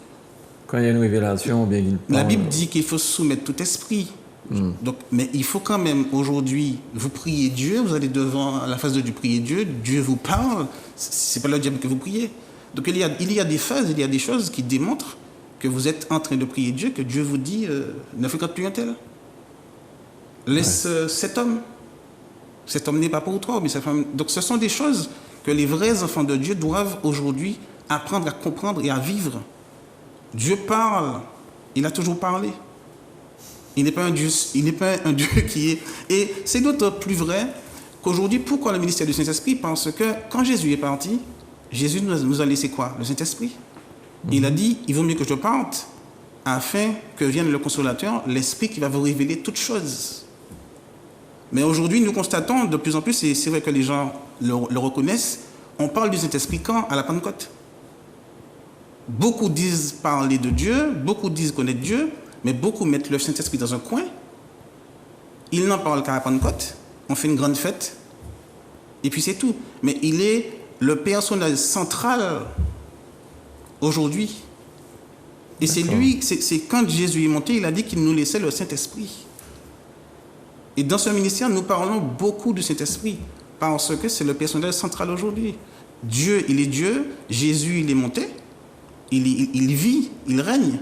A: Quand il y a une révélation, bien il parle.
C: La Bible dit qu'il faut soumettre tout esprit. Donc, mais il faut quand même aujourd'hui, vous priez Dieu, vous allez devant la face de Dieu prier Dieu, Dieu vous parle, c'est pas le diable que vous priez. Donc il y a des phases, il y a des choses qui démontrent que vous êtes en train de prier Dieu, que Dieu vous dit ne fréquente plus un tel. Laisse cet homme. Cet homme n'est pas pour toi, mais sa femme. Donc ce sont des choses que les vrais enfants de Dieu doivent aujourd'hui apprendre à comprendre et à vivre. Dieu parle, il a toujours parlé. Il n'est pas un Dieu qui est... Et c'est d'autant plus vrai qu'aujourd'hui, pourquoi le ministère du Saint-Esprit? Parce que quand Jésus est parti, Jésus nous a laissé quoi? Le Saint-Esprit. Il a dit, il vaut mieux que je parte afin que vienne le Consolateur, l'Esprit qui va vous révéler toutes choses. Mais aujourd'hui, nous constatons de plus en plus, et c'est vrai que les gens le reconnaissent, on parle du Saint-Esprit quand? À la Pentecôte. Beaucoup disent parler de Dieu, beaucoup disent connaître Dieu, mais beaucoup mettent le Saint-Esprit dans un coin. Ils n'en parlent qu'à la Pentecôte. On fait une grande fête. Et puis c'est tout. Mais il est le personnage central aujourd'hui. Et c'est lui, c'est quand Jésus est monté, il a dit qu'il nous laissait le Saint-Esprit. Et dans ce ministère, nous parlons beaucoup du Saint-Esprit. Parce que c'est le personnage central aujourd'hui. Dieu, il est Dieu. Jésus, il est monté. Il vit, il règne.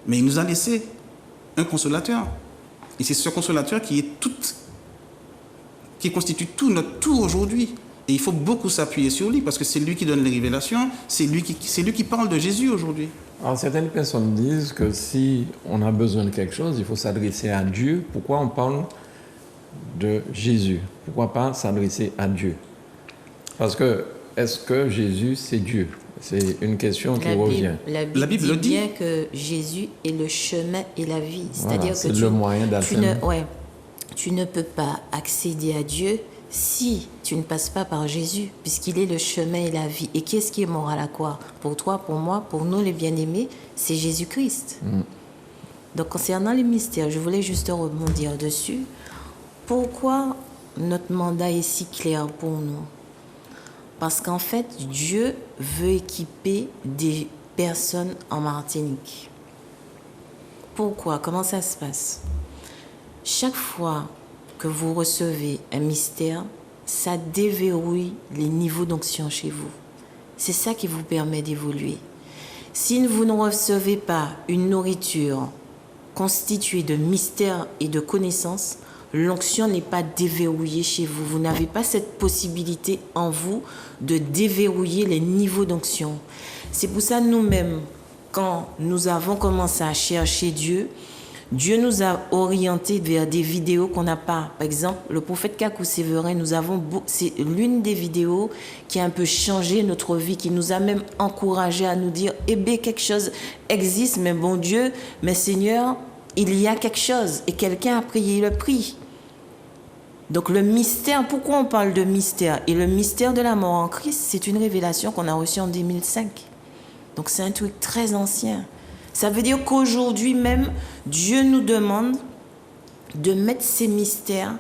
C: Mais il nous a laissé un consolateur. Et c'est ce consolateur qui constitue tout notre tout aujourd'hui. Et il faut beaucoup s'appuyer sur lui parce que c'est lui qui donne les révélations, c'est lui qui parle de Jésus aujourd'hui.
A: Alors, certaines personnes disent que si on a besoin de quelque chose, il faut s'adresser à Dieu. Pourquoi on parle de Jésus? Pourquoi pas s'adresser à Dieu? Parce que, est-ce que Jésus, c'est Dieu? C'est une question qui revient.
B: La Bible dit bien que Jésus est le chemin et la vie. C'est-à-dire
A: c'est le moyen d'atteindre.
B: Tu ne peux pas accéder à Dieu si tu ne passes pas par Jésus, puisqu'il est le chemin et la vie. Et qu'est-ce qui est mort à la croix? Pour toi, pour moi, pour nous les bien-aimés, c'est Jésus-Christ. Donc concernant les mystères, je voulais juste rebondir dessus. Pourquoi notre mandat est si clair pour nous? Parce qu'en fait, Dieu veut équiper des personnes en Martinique. Pourquoi? Comment ça se passe? Chaque fois que vous recevez un mystère, ça déverrouille les niveaux d'onction chez vous. C'est ça qui vous permet d'évoluer. Si vous ne recevez pas une nourriture constituée de mystères et de connaissances, l'onction n'est pas déverrouillée chez vous. Vous n'avez pas cette possibilité en vous de déverrouiller les niveaux d'onction. C'est pour ça nous-mêmes, quand nous avons commencé à chercher Dieu, Dieu nous a orientés vers des vidéos qu'on n'a pas. Par exemple, le prophète Kakou Séverin, c'est l'une des vidéos qui a un peu changé notre vie, qui nous a même encouragés à nous dire, eh bien, quelque chose existe, mais bon Dieu, mais Seigneur, il y a quelque chose. Et quelqu'un a payé le prix. Donc le mystère, pourquoi on parle de mystère? Et le mystère de la mort en Christ, c'est une révélation qu'on a reçue en 2005. Donc c'est un truc très ancien. Ça veut dire qu'aujourd'hui même, Dieu nous demande de mettre ces mystères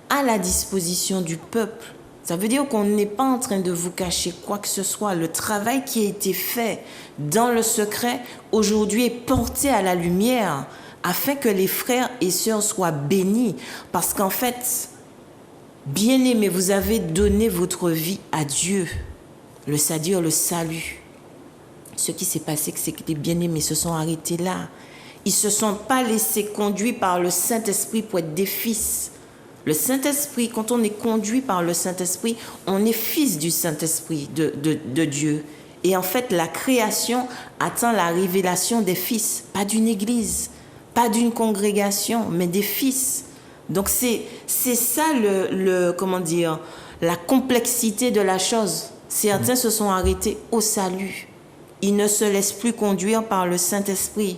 B: à la disposition du peuple. Ça veut dire qu'on n'est pas en train de vous cacher quoi que ce soit. Le travail qui a été fait dans le secret, aujourd'hui est porté à la lumière afin que les frères et sœurs soient bénis. Parce qu'en fait, bien-aimés, vous avez donné votre vie à Dieu, c'est-à-dire le salut. Ce qui s'est passé, c'est que les bien-aimés se sont arrêtés là. Ils ne se sont pas laissés conduire par le Saint-Esprit pour être des fils. Le Saint-Esprit, quand on est conduit par le Saint-Esprit, on est fils du Saint-Esprit, de Dieu. Et en fait, la création attend la révélation des fils, pas d'une église, pas d'une congrégation, mais des fils. Donc c'est ça la complexité de la chose. Certains se sont arrêtés au salut. Ils ne se laissent plus conduire par le Saint-Esprit.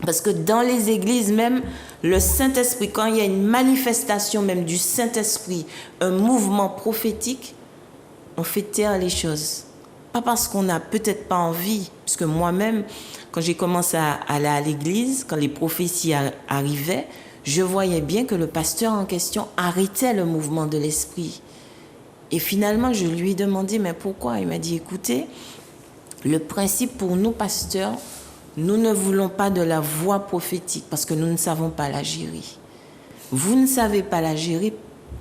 B: Parce que dans les églises même, le Saint-Esprit, quand il y a une manifestation même du Saint-Esprit, un mouvement prophétique, on fait taire les choses. Pas parce qu'on n'a peut-être pas envie, parce que moi-même, quand j'ai commencé à aller à l'église, quand les prophéties arrivaient, je voyais bien que le pasteur en question arrêtait le mouvement de l'Esprit. Et finalement, je lui ai demandé, mais pourquoi? Il m'a dit, écoutez, le principe pour nous, pasteurs, nous ne voulons pas de la voix prophétique parce que nous ne savons pas la gérer. Vous ne savez pas la gérer,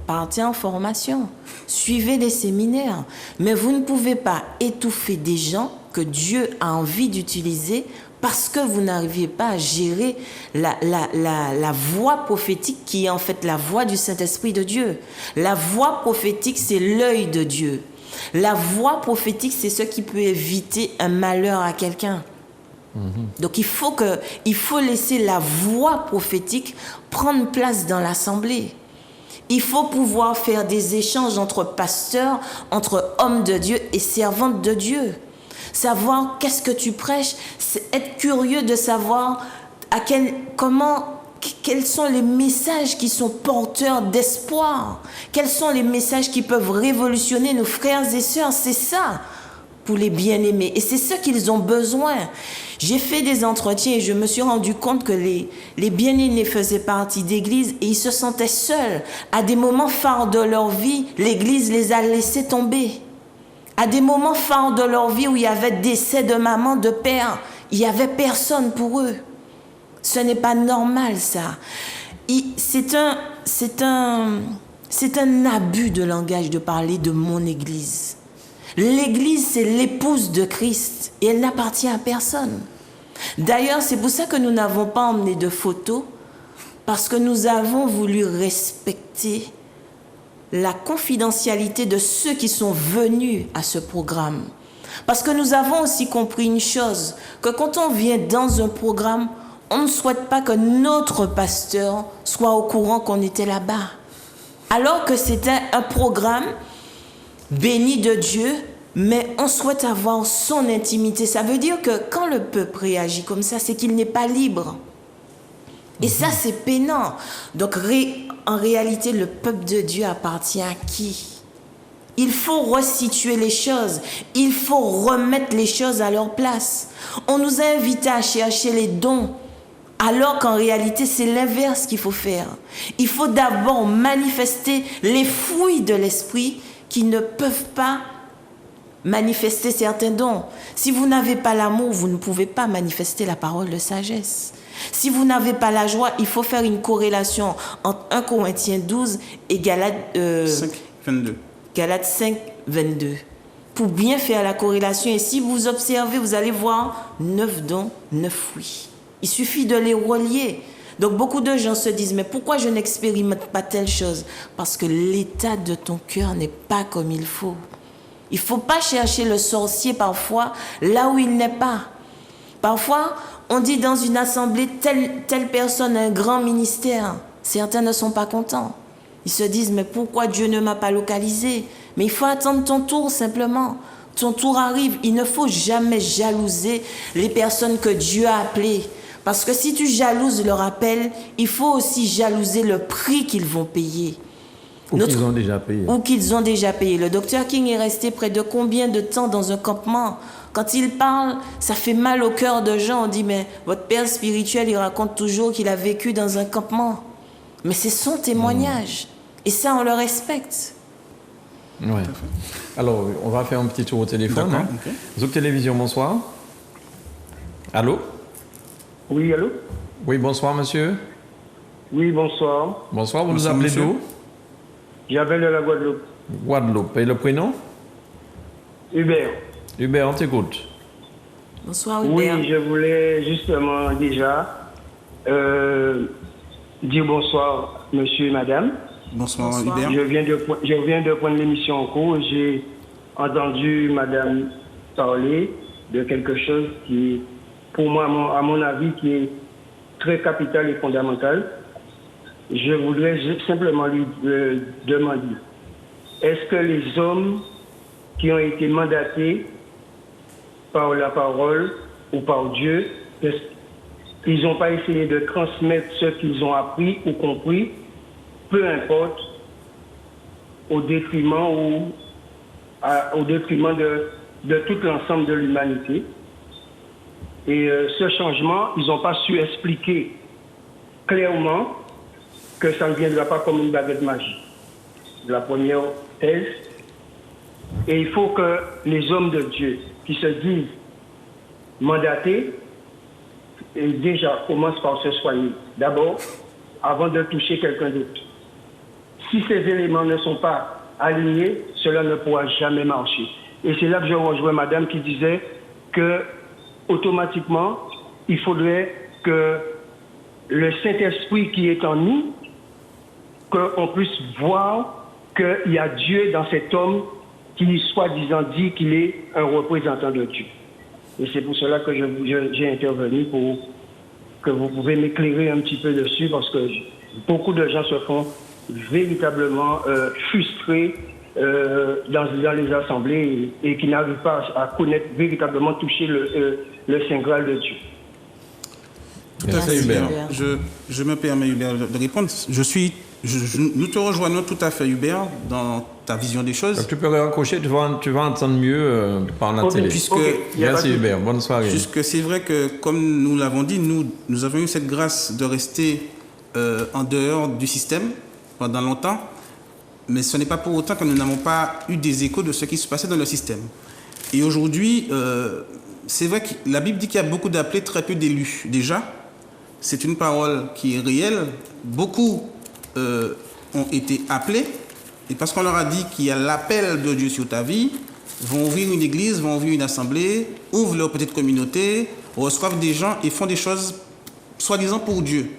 B: partez en formation, suivez des séminaires, mais vous ne pouvez pas étouffer des gens que Dieu a envie d'utiliser parce que vous n'arrivez pas à gérer la voix prophétique qui est en fait la voix du Saint-Esprit de Dieu. La voix prophétique, c'est l'œil de Dieu. La voix prophétique, c'est ce qui peut éviter un malheur à quelqu'un. Donc il faut laisser la voix prophétique prendre place dans l'assemblée. Il faut pouvoir faire des échanges entre pasteurs, entre hommes de Dieu et servantes de Dieu. Savoir qu'est-ce que tu prêches, c'est être curieux de savoir quels sont les messages qui sont porteurs d'espoir, quels sont les messages qui peuvent révolutionner nos frères et sœurs. C'est ça pour les bien-aimés et c'est ce qu'ils ont besoin. J'ai fait des entretiens et je me suis rendu compte que les bien-aimés faisaient partie d'églises et ils se sentaient seuls. À des moments phares de leur vie, l'église les a laissés tomber. À des moments phares de leur vie où il y avait décès de maman, de père, il n'y avait personne pour eux. Ce n'est pas normal, ça. C'est un abus de langage de parler de mon église. L'église, c'est l'épouse de Christ et elle n'appartient à personne. D'ailleurs, c'est pour ça que nous n'avons pas emmené de photos, parce que nous avons voulu respecter la confidentialité de ceux qui sont venus à ce programme. Parce que nous avons aussi compris une chose, que quand on vient dans un programme, on ne souhaite pas que notre pasteur soit au courant qu'on était là-bas. Alors que c'était un programme béni de Dieu, mais on souhaite avoir son intimité. Ça veut dire que quand le peuple réagit comme ça, c'est qu'il n'est pas libre. Et ça, c'est peinant. Donc, en réalité, le peuple de Dieu appartient à qui? Il faut resituer les choses. Il faut remettre les choses à leur place. On nous a invités à chercher les dons, alors qu'en réalité, c'est l'inverse qu'il faut faire. Il faut d'abord manifester les fruits de l'esprit qui ne peuvent pas manifester certains dons. Si vous n'avez pas l'amour, vous ne pouvez pas manifester la parole de sagesse. Si vous n'avez pas la joie, il faut faire une corrélation entre 1 Corinthiens 12 et Galates 5, 22. Pour bien faire la corrélation, et si vous observez, vous allez voir 9 dons, 9 fruits. Il suffit de les relier. Donc beaucoup de gens se disent, mais pourquoi je n'expérimente pas telle chose? Parce que l'état de ton cœur n'est pas comme il faut. Il ne faut pas chercher le sorcier parfois là où il n'est pas. Parfois, on dit dans une assemblée, telle personne a un grand ministère. Certains ne sont pas contents. Ils se disent, mais pourquoi Dieu ne m'a pas localisé? Mais il faut attendre ton tour simplement. Ton tour arrive. Il ne faut jamais jalouser les personnes que Dieu a appelées. Parce que si tu jalouses leur appel, il faut aussi jalouser le prix qu'ils vont payer.
A: Ou qu'ils ont déjà payé.
B: Ou qu'ils ont déjà payé. Le docteur King est resté près de combien de temps dans un campement? Quand il parle, ça fait mal au cœur de gens. On dit, mais votre père spirituel, il raconte toujours qu'il a vécu dans un campement. Mais c'est son témoignage. Et ça, on le respecte.
A: Oui. Alors, on va faire un petit tour au téléphone. Hein. Okay. Zouk Télévision, bonsoir. Allô?
D: Oui, allô?
A: Oui, bonsoir, monsieur.
D: Oui, bonsoir.
A: Bonsoir, vous nous appelez d'où?
D: J'appelle de la Guadeloupe.
A: Guadeloupe. Et le prénom?
D: Hubert.
A: Hubert, on t'écoute.
B: Bonsoir, Hubert.
D: Oui, je voulais justement déjà dire bonsoir, monsieur et madame.
C: Bonsoir, Hubert.
D: Je viens de prendre l'émission en cours. J'ai entendu madame parler de quelque chose qui, pour moi, à mon avis, qui est très capital et fondamental. Je voudrais simplement lui demander, est-ce que les hommes qui ont été mandatés par la parole ou par Dieu, ils n'ont pas essayé de transmettre ce qu'ils ont appris ou compris, peu importe, au détriment de tout l'ensemble de l'humanité. Et ce changement, ils n'ont pas su expliquer clairement que ça ne viendra pas comme une baguette magique. La première thèse. Et il faut que les hommes de Dieu qui se disent mandatés, et déjà commencent par se soigner. D'abord, avant de toucher quelqu'un d'autre. Si ces éléments ne sont pas alignés, cela ne pourra jamais marcher. Et c'est là que je rejoins madame qui disait que automatiquement, il faudrait que le Saint-Esprit qui est en nous, qu'on puisse voir qu'il y a Dieu dans cet homme qui, soi-disant, dit qu'il est un représentant de Dieu. Et c'est pour cela que j'ai intervenu, pour que vous pouvez m'éclairer un petit peu dessus, parce que beaucoup de gens se font véritablement frustrés dans les assemblées et qui n'arrivent pas à connaître, véritablement toucher le Saint Graal de Dieu.
C: Tout à fait, Hubert. Je me permets, Hubert, de répondre. Nous te rejoignons tout à fait, Hubert, dans ta vision des choses.
A: Donc, tu peux raccrocher, tu vas entendre mieux par la télé. Merci, Hubert. Bonne soirée.
C: Puisque c'est vrai que, comme nous l'avons dit, nous avons eu cette grâce de rester en dehors du système pendant longtemps, mais ce n'est pas pour autant que nous n'avons pas eu des échos de ce qui se passait dans le système. Et aujourd'hui, c'est vrai que la Bible dit qu'il y a beaucoup d'appelés, très peu d'élus. Déjà, c'est une parole qui est réelle. Beaucoup ont été appelés, et parce qu'on leur a dit qu'il y a l'appel de Dieu sur ta vie, vont ouvrir une église, vont ouvrir une assemblée, ouvrent leur petite communauté, reçoivent des gens et font des choses soi-disant pour Dieu.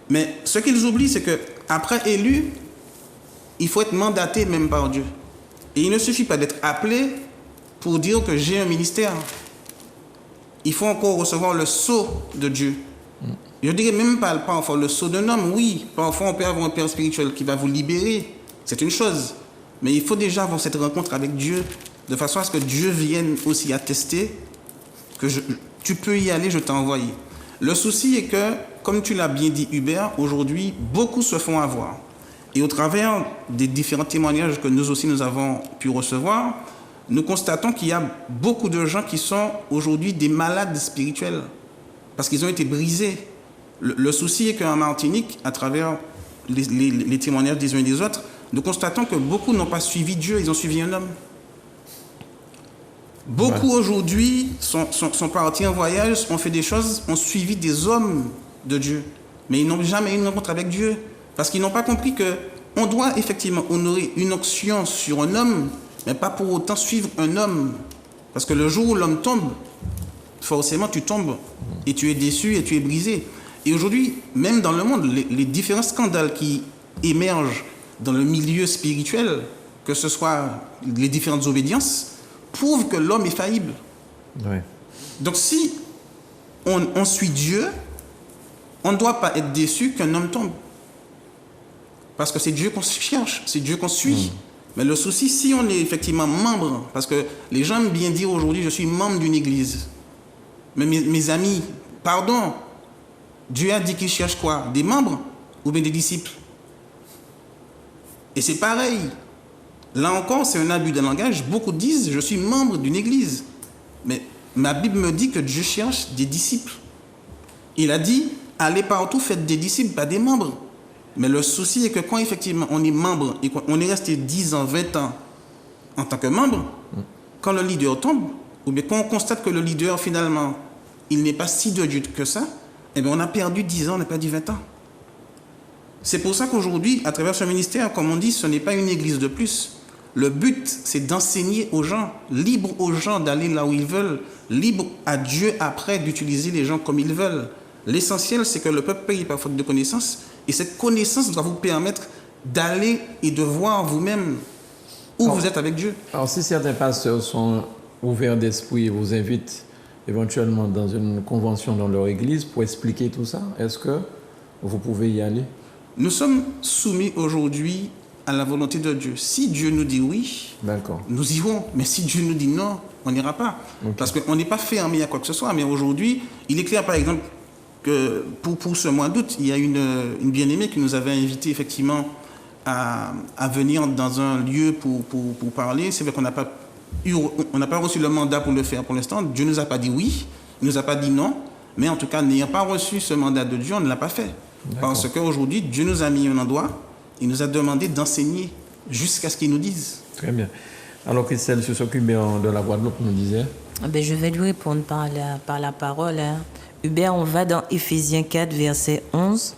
C: Mais ce qu'ils oublient, c'est qu'après élus, il faut être mandaté même par Dieu. Et il ne suffit pas d'être appelé pour dire que j'ai un ministère. Il faut encore recevoir le sceau de Dieu. Je dirais même pas parfois le sceau d'un homme. Oui, parfois on peut avoir un père spirituel qui va vous libérer. C'est une chose. Mais il faut déjà avoir cette rencontre avec Dieu, de façon à ce que Dieu vienne aussi attester que tu peux y aller, je t'ai envoyé. Le souci est que, comme tu l'as bien dit Hubert, aujourd'hui, beaucoup se font avoir. Et au travers des différents témoignages que nous aussi nous avons pu recevoir, nous constatons qu'il y a beaucoup de gens qui sont aujourd'hui des malades spirituels, parce qu'ils ont été brisés. Le souci est qu'en Martinique, à travers les témoignages des uns et des autres, nous constatons que beaucoup n'ont pas suivi Dieu, ils ont suivi un homme. Beaucoup aujourd'hui sont partis en voyage, ont fait des choses, ont suivi des hommes de Dieu, mais ils n'ont jamais eu une rencontre avec Dieu, parce qu'ils n'ont pas compris qu'on doit effectivement honorer une onction sur un homme, mais pas pour autant suivre un homme. Parce que le jour où l'homme tombe, forcément tu tombes, et tu es déçu, et tu es brisé. Et aujourd'hui, même dans le monde, les différents scandales qui émergent dans le milieu spirituel, que ce soit les différentes obédiences, prouvent que l'homme est faillible.
A: Ouais.
C: Donc si on suit Dieu, on ne doit pas être déçu qu'un homme tombe. Parce que c'est Dieu qu'on cherche, c'est Dieu qu'on suit. Mais le souci, si on est effectivement membre, parce que les gens aiment bien dire aujourd'hui, je suis membre d'une église. Mais mes amis, pardon, Dieu a dit qu'il cherche quoi? Des membres ou bien des disciples? Et c'est pareil. Là encore, c'est un abus de langage. Beaucoup disent, je suis membre d'une église. Mais ma Bible me dit que Dieu cherche des disciples. Il a dit, allez partout, faites des disciples, pas des membres. Mais le souci est que quand effectivement on est membre et qu'on est resté 10 ans, 20 ans en tant que membre, quand le leader tombe, ou bien quand on constate que le leader finalement, il n'est pas si de Dieu que ça, eh bien on a perdu 10 ans, on a perdu 20 ans. C'est pour ça qu'aujourd'hui, à travers ce ministère, comme on dit, ce n'est pas une église de plus. Le but, c'est d'enseigner aux gens, libre aux gens d'aller là où ils veulent, libre à Dieu après d'utiliser les gens comme ils veulent. L'essentiel, c'est que le peuple paye par faute de connaissance, et cette connaissance doit vous permettre d'aller et de voir vous-même où vous êtes avec Dieu.
A: Alors, si certains pasteurs sont ouverts d'esprit et vous invitent éventuellement dans une convention dans leur église pour expliquer tout ça, est-ce que vous pouvez y aller?
C: Nous sommes soumis aujourd'hui à la volonté de Dieu. Si Dieu nous dit oui, nous irons. Mais si Dieu nous dit non, on n'ira pas. Okay. Parce qu'on n'est pas fermé à quoi que ce soit. Mais aujourd'hui, il est clair, par exemple, que pour ce mois d'août, il y a une bien-aimée qui nous avait invité effectivement à venir dans un lieu pour parler. C'est vrai qu'on n'a pas reçu le mandat pour le faire pour l'instant. Dieu ne nous a pas dit oui, il ne nous a pas dit non. Mais en tout cas, n'ayant pas reçu ce mandat de Dieu, on ne l'a pas fait. Parce qu'aujourd'hui, Dieu nous a mis un endroit, il nous a demandé d'enseigner jusqu'à ce qu'il nous dise.
A: Très bien. Alors, Christelle, sur ce qu'Hubert de la Guadeloupe nous disait?
B: Je vais lui répondre par la parole. Hubert, on va dans Éphésiens 4, verset 11.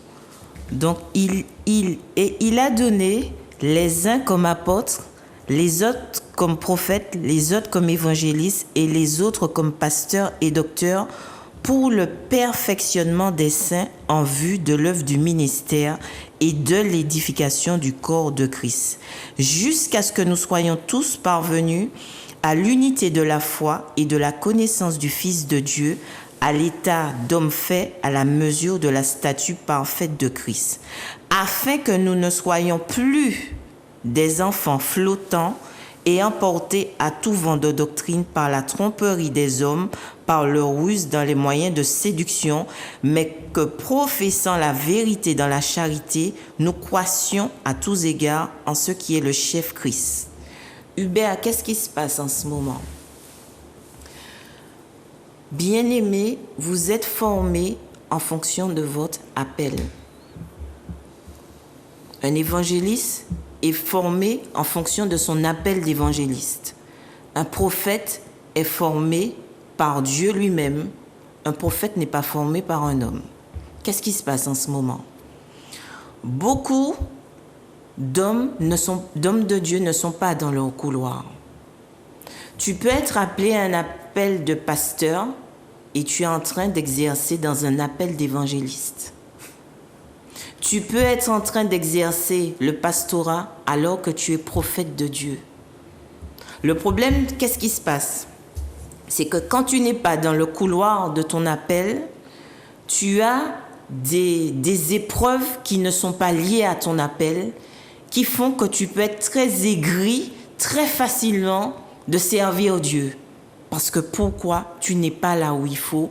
B: Donc, il a donné les uns comme apôtres, les autres comme prophètes, les autres comme évangélistes et les autres comme pasteurs et docteurs pour le perfectionnement des saints en vue de l'œuvre du ministère et de l'édification du corps de Christ, jusqu'à ce que nous soyons tous parvenus à l'unité de la foi et de la connaissance du Fils de Dieu, à l'état d'homme fait à la mesure de la stature parfaite de Christ, afin que nous ne soyons plus des enfants flottants et emportés à tout vent de doctrine par la tromperie des hommes, par leur ruse dans les moyens de séduction, mais que professant la vérité dans la charité, nous croissions à tous égards en ce qui est le chef Christ. Hubert, qu'est-ce qui se passe en ce moment? Bien-aimés, vous êtes formés en fonction de votre appel. Un évangéliste est formé en fonction de son appel d'évangéliste. Un prophète est formé par Dieu lui-même. Un prophète n'est pas formé par un homme. Qu'est-ce qui se passe en ce moment? Beaucoup d'hommes de Dieu ne sont pas dans leur couloir. Tu peux être appelé à un appel de pasteur et tu es en train d'exercer dans un appel d'évangéliste. Tu peux être en train d'exercer le pastorat alors que tu es prophète de Dieu. Le problème, qu'est-ce qui se passe? C'est que quand tu n'es pas dans le couloir de ton appel, tu as des épreuves qui ne sont pas liées à ton appel, qui font que tu peux être très aigri, très facilement de servir Dieu. Parce que pourquoi? Tu n'es pas là où il faut.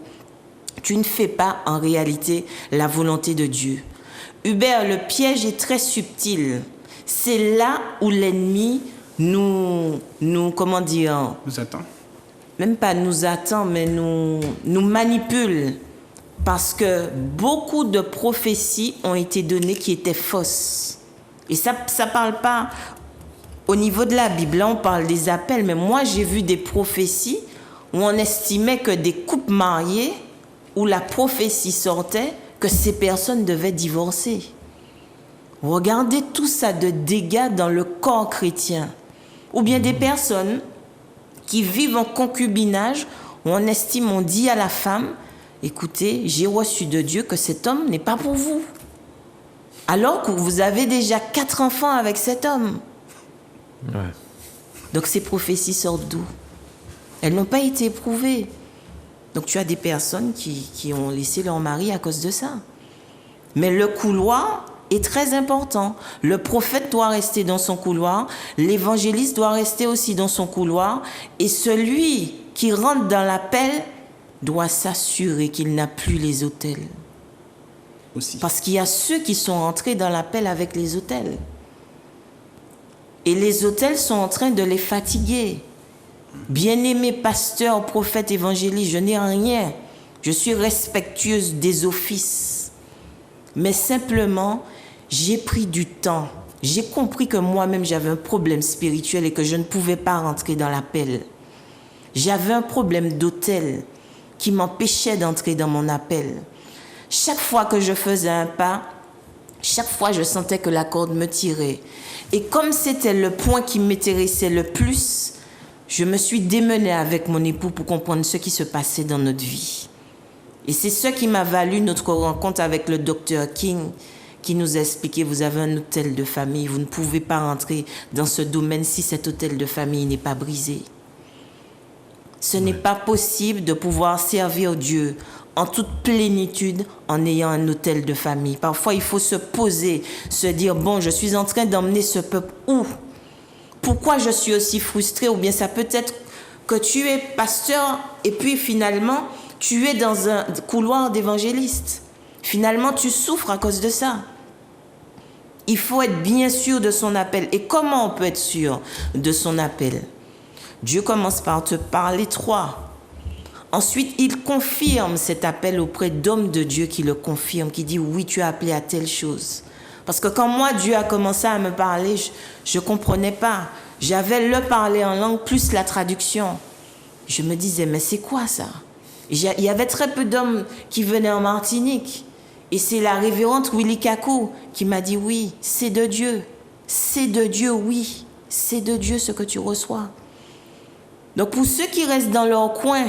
B: Tu ne fais pas en réalité la volonté de Dieu. Hubert, le piège est très subtil. C'est là où l'ennemi comment dire,
C: Nous attend.
B: même pas nous attend, mais nous manipule. Parce que beaucoup de prophéties ont été données qui étaient fausses. Et ça parle pas au niveau de la Bible. Là, on parle des appels. Mais moi, j'ai vu des prophéties où on estimait que des couples mariés, où la prophétie sortait, que ces personnes devaient divorcer. Regardez tout ça de dégâts dans le corps chrétien. Ou bien des personnes qui vivent en concubinage, où on estime, on dit à la femme, écoutez, j'ai reçu de Dieu que cet homme n'est pas pour vous. Alors que vous avez déjà 4 enfants avec cet homme.
A: Ouais.
B: Donc ces prophéties sortent d'où? Elles n'ont pas été éprouvées. Donc tu as des personnes qui ont laissé leur mari à cause de ça. Mais le couloir est très important. Le prophète doit rester dans son couloir, l'évangéliste doit rester aussi dans son couloir, et celui qui rentre dans l'appel doit s'assurer qu'il n'a plus les autels.
C: Aussi.
B: Parce qu'il y a ceux qui sont entrés dans l'appel avec les autels. Et les autels sont en train de les fatiguer. Bien-aimé pasteur, prophète, évangéliste, je n'ai rien. Je suis respectueuse des offices. Mais simplement, j'ai pris du temps. J'ai compris que moi-même, j'avais un problème spirituel et que je ne pouvais pas rentrer dans l'appel. J'avais un problème d'autel qui m'empêchait d'entrer dans mon appel. Chaque fois que je faisais un pas, chaque fois, je sentais que la corde me tirait. Et comme c'était le point qui m'intéressait le plus, je me suis démenée avec mon époux pour comprendre ce qui se passait dans notre vie. Et c'est ce qui m'a valu notre rencontre avec le docteur King, qui nous a expliqué, vous avez un hôtel de famille, vous ne pouvez pas rentrer dans ce domaine si cet hôtel de famille n'est pas brisé. Ce n'est pas possible de pouvoir servir Dieu en toute plénitude en ayant un hôtel de famille. Parfois, il faut se poser, se dire, bon, je suis en train d'emmener ce peuple où? Pourquoi je suis aussi frustrée? Ou bien ça peut être que tu es pasteur et puis finalement, tu es dans un couloir d'évangéliste. Finalement, tu souffres à cause de ça. Il faut être bien sûr de son appel. Et comment on peut être sûr de son appel? Dieu commence par te parler 3. Ensuite, il confirme cet appel auprès d'hommes de Dieu qui le confirment, qui dit oui, tu es appelé à telle chose. Parce que quand moi, Dieu a commencé à me parler, je ne comprenais pas. J'avais le parler en langue plus la traduction. Je me disais, mais c'est quoi ça? Il y avait très peu d'hommes qui venaient en Martinique. Et c'est la révérende Willy Kakou qui m'a dit, oui, c'est de Dieu. C'est de Dieu, oui. C'est de Dieu ce que tu reçois. Donc pour ceux qui restent dans leur coin,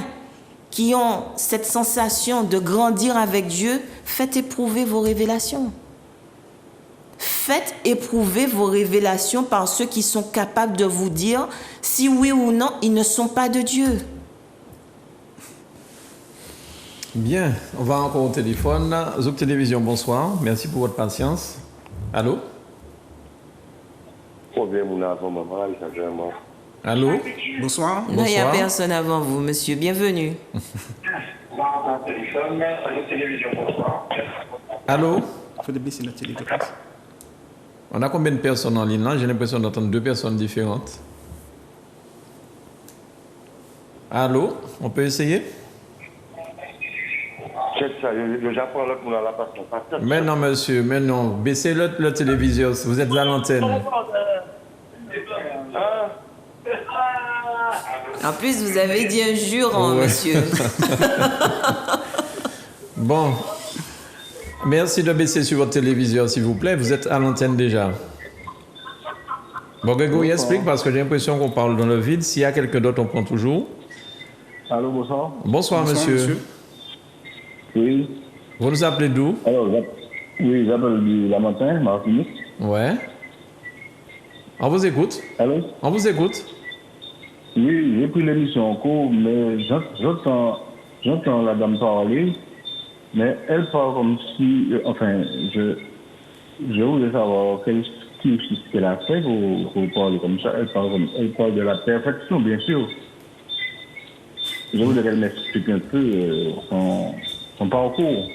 B: qui ont cette sensation de grandir avec Dieu, faites éprouver vos révélations. Faites éprouver vos révélations par ceux qui sont capables de vous dire si oui ou non, ils ne sont pas de Dieu.
A: Bien, on va encore au téléphone. Zouk Télévision, bonsoir. Merci pour votre patience. Allô? Allô?
C: Bonsoir.
B: Non, il n'y a
A: Bonsoir.
B: personne avant vous, monsieur. Bienvenue.
A: Allô?
C: Il faut baisser la télé, je pense.
A: On a combien de personnes en ligne là? J'ai l'impression d'entendre 2 personnes différentes. Allô? On peut essayer? Mais non, monsieur, mais non. Baissez le téléviseur, vous êtes à l'antenne.
B: En plus, vous avez dit un jurant,
A: Ouais.
B: monsieur.
A: Bon. Merci de baisser sur votre téléviseur, s'il vous plaît. Vous êtes à l'antenne déjà. Bon, Grégory, explique parce que j'ai l'impression qu'on parle dans le vide. S'il y a quelqu'un d'autre, on prend toujours.
E: Allô, bonsoir.
A: Bonsoir, monsieur.
E: Oui.
A: Vous nous appelez d'où?
E: Alors, Oui, j'appelle du Lamentin, Martinique.
A: Ouais. On vous écoute.
E: Allô?
A: On vous écoute.
E: Oui, j'ai pris l'émission en cours, mais j'entends la dame parler, mais elle parle comme si, enfin, je voulais savoir quel cursus qu'elle a fait pour parler comme ça. Elle parle de la perfection, bien sûr. Je voulais qu'elle m'explique un peu son parcours,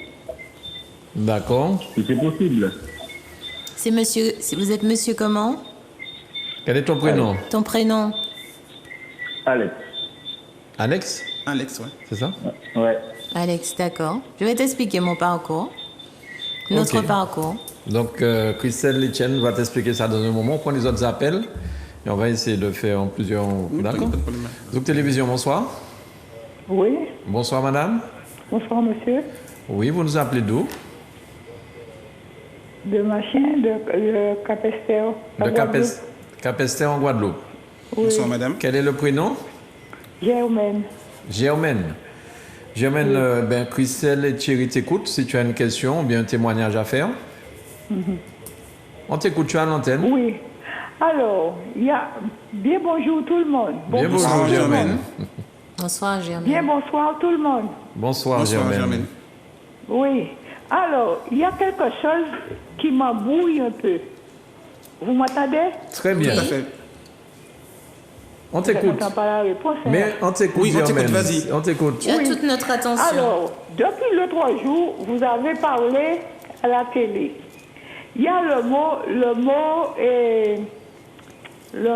A: D'accord.
E: si c'est possible.
B: Vous êtes monsieur comment?
A: Quel est ton prénom?
B: Ton prénom?
E: Alex.
A: Alex,
C: Alex, ouais.
A: c'est ça?
E: Ouais.
B: Alex, d'accord. Je vais t'expliquer mon parcours. Notre
A: Ok.
B: parcours.
A: Donc, Christelle Etienne va t'expliquer ça dans un moment. On prend les autres appels et on va essayer de le faire en plusieurs. D'accord?
C: Pas de problème.
A: Zouk Télévision, bonsoir.
F: Oui,
A: Bonsoir, madame.
F: bonsoir monsieur.
A: Oui, vous nous appelez d'où?
F: De machin, de Capestero.
A: De Capester en Guadeloupe.
F: Oui,
C: Bonsoir, madame.
A: Quel est le prénom?
F: Germaine.
A: Germaine. Germaine, ben, Christelle et Thierry t'écoutent si tu as une question ou bien un témoignage à faire. On t'écoute, tu as l'antenne.
F: Oui. Alors, il y a... Bien bonjour tout le monde.
A: Bien
C: Bonsoir,
A: bonjour, Germaine.
C: Germaine.
B: Bonsoir, Germaine.
F: Bien bonsoir tout le monde.
A: Bonsoir,
C: Bonsoir,
A: Germaine.
C: Germaine.
F: Oui. Alors, il y a quelque chose qui m'embrouille un peu. Vous m'entendez?
A: Très bien.
C: Tout à fait.
A: On
F: Je
A: t'écoute.
F: n'entends pas la réponse. hein.
A: Mais on t'écoute,
C: Oui, on t'écoute,
A: Germaine.
C: vas-y.
A: On t'écoute.
B: Tu as
F: Oui.
B: toute notre attention.
F: Alors, depuis le 3 jours, vous avez parlé à la télé. Il y a le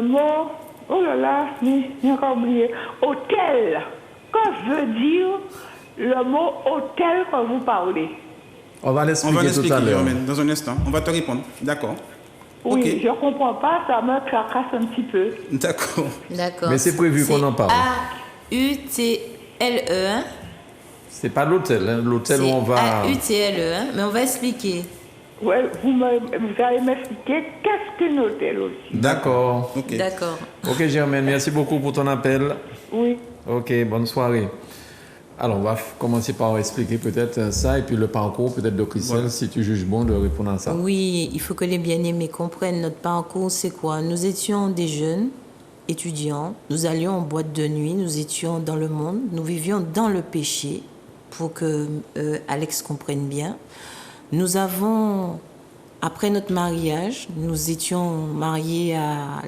F: mot, oh là là, j'ai encore oublié, hôtel. Que veut dire le mot hôtel quand vous parlez?
A: On va
C: On va
A: l'expliquer tout
C: l'expliquer,
A: à l'heure.
C: Germaine, dans un instant. On va te répondre. D'accord.
F: Oui,
C: Ok.
F: je ne comprends pas, ça me tracasse un petit peu.
C: D'accord.
B: D'accord.
A: Mais c'est prévu qu'on en parle.
B: A-U-T-L-E, hein?
A: C'est pas l'hôtel, hein. L'hôtel où on va.
B: A-U-T-L-E, hein? Mais on va expliquer.
F: Ouais, vous allez m'expliquer qu'est-ce qu'un hôtel aussi.
A: D'accord.
C: Ok.
B: D'accord.
A: Ok, Germaine, merci beaucoup pour ton appel.
F: Oui.
A: Ok, bonne soirée. Alors, on va commencer par expliquer peut-être ça et puis le parcours peut-être de Christelle,
C: Voilà.
A: si tu juges bon de répondre à ça.
B: Oui, il faut que les bien-aimés comprennent notre parcours, c'est quoi? Nous étions des jeunes étudiants, nous allions en boîte de nuit, nous étions dans le monde, nous vivions dans le péché, pour que Alex comprenne bien. Nous avons, après notre mariage, nous étions mariés à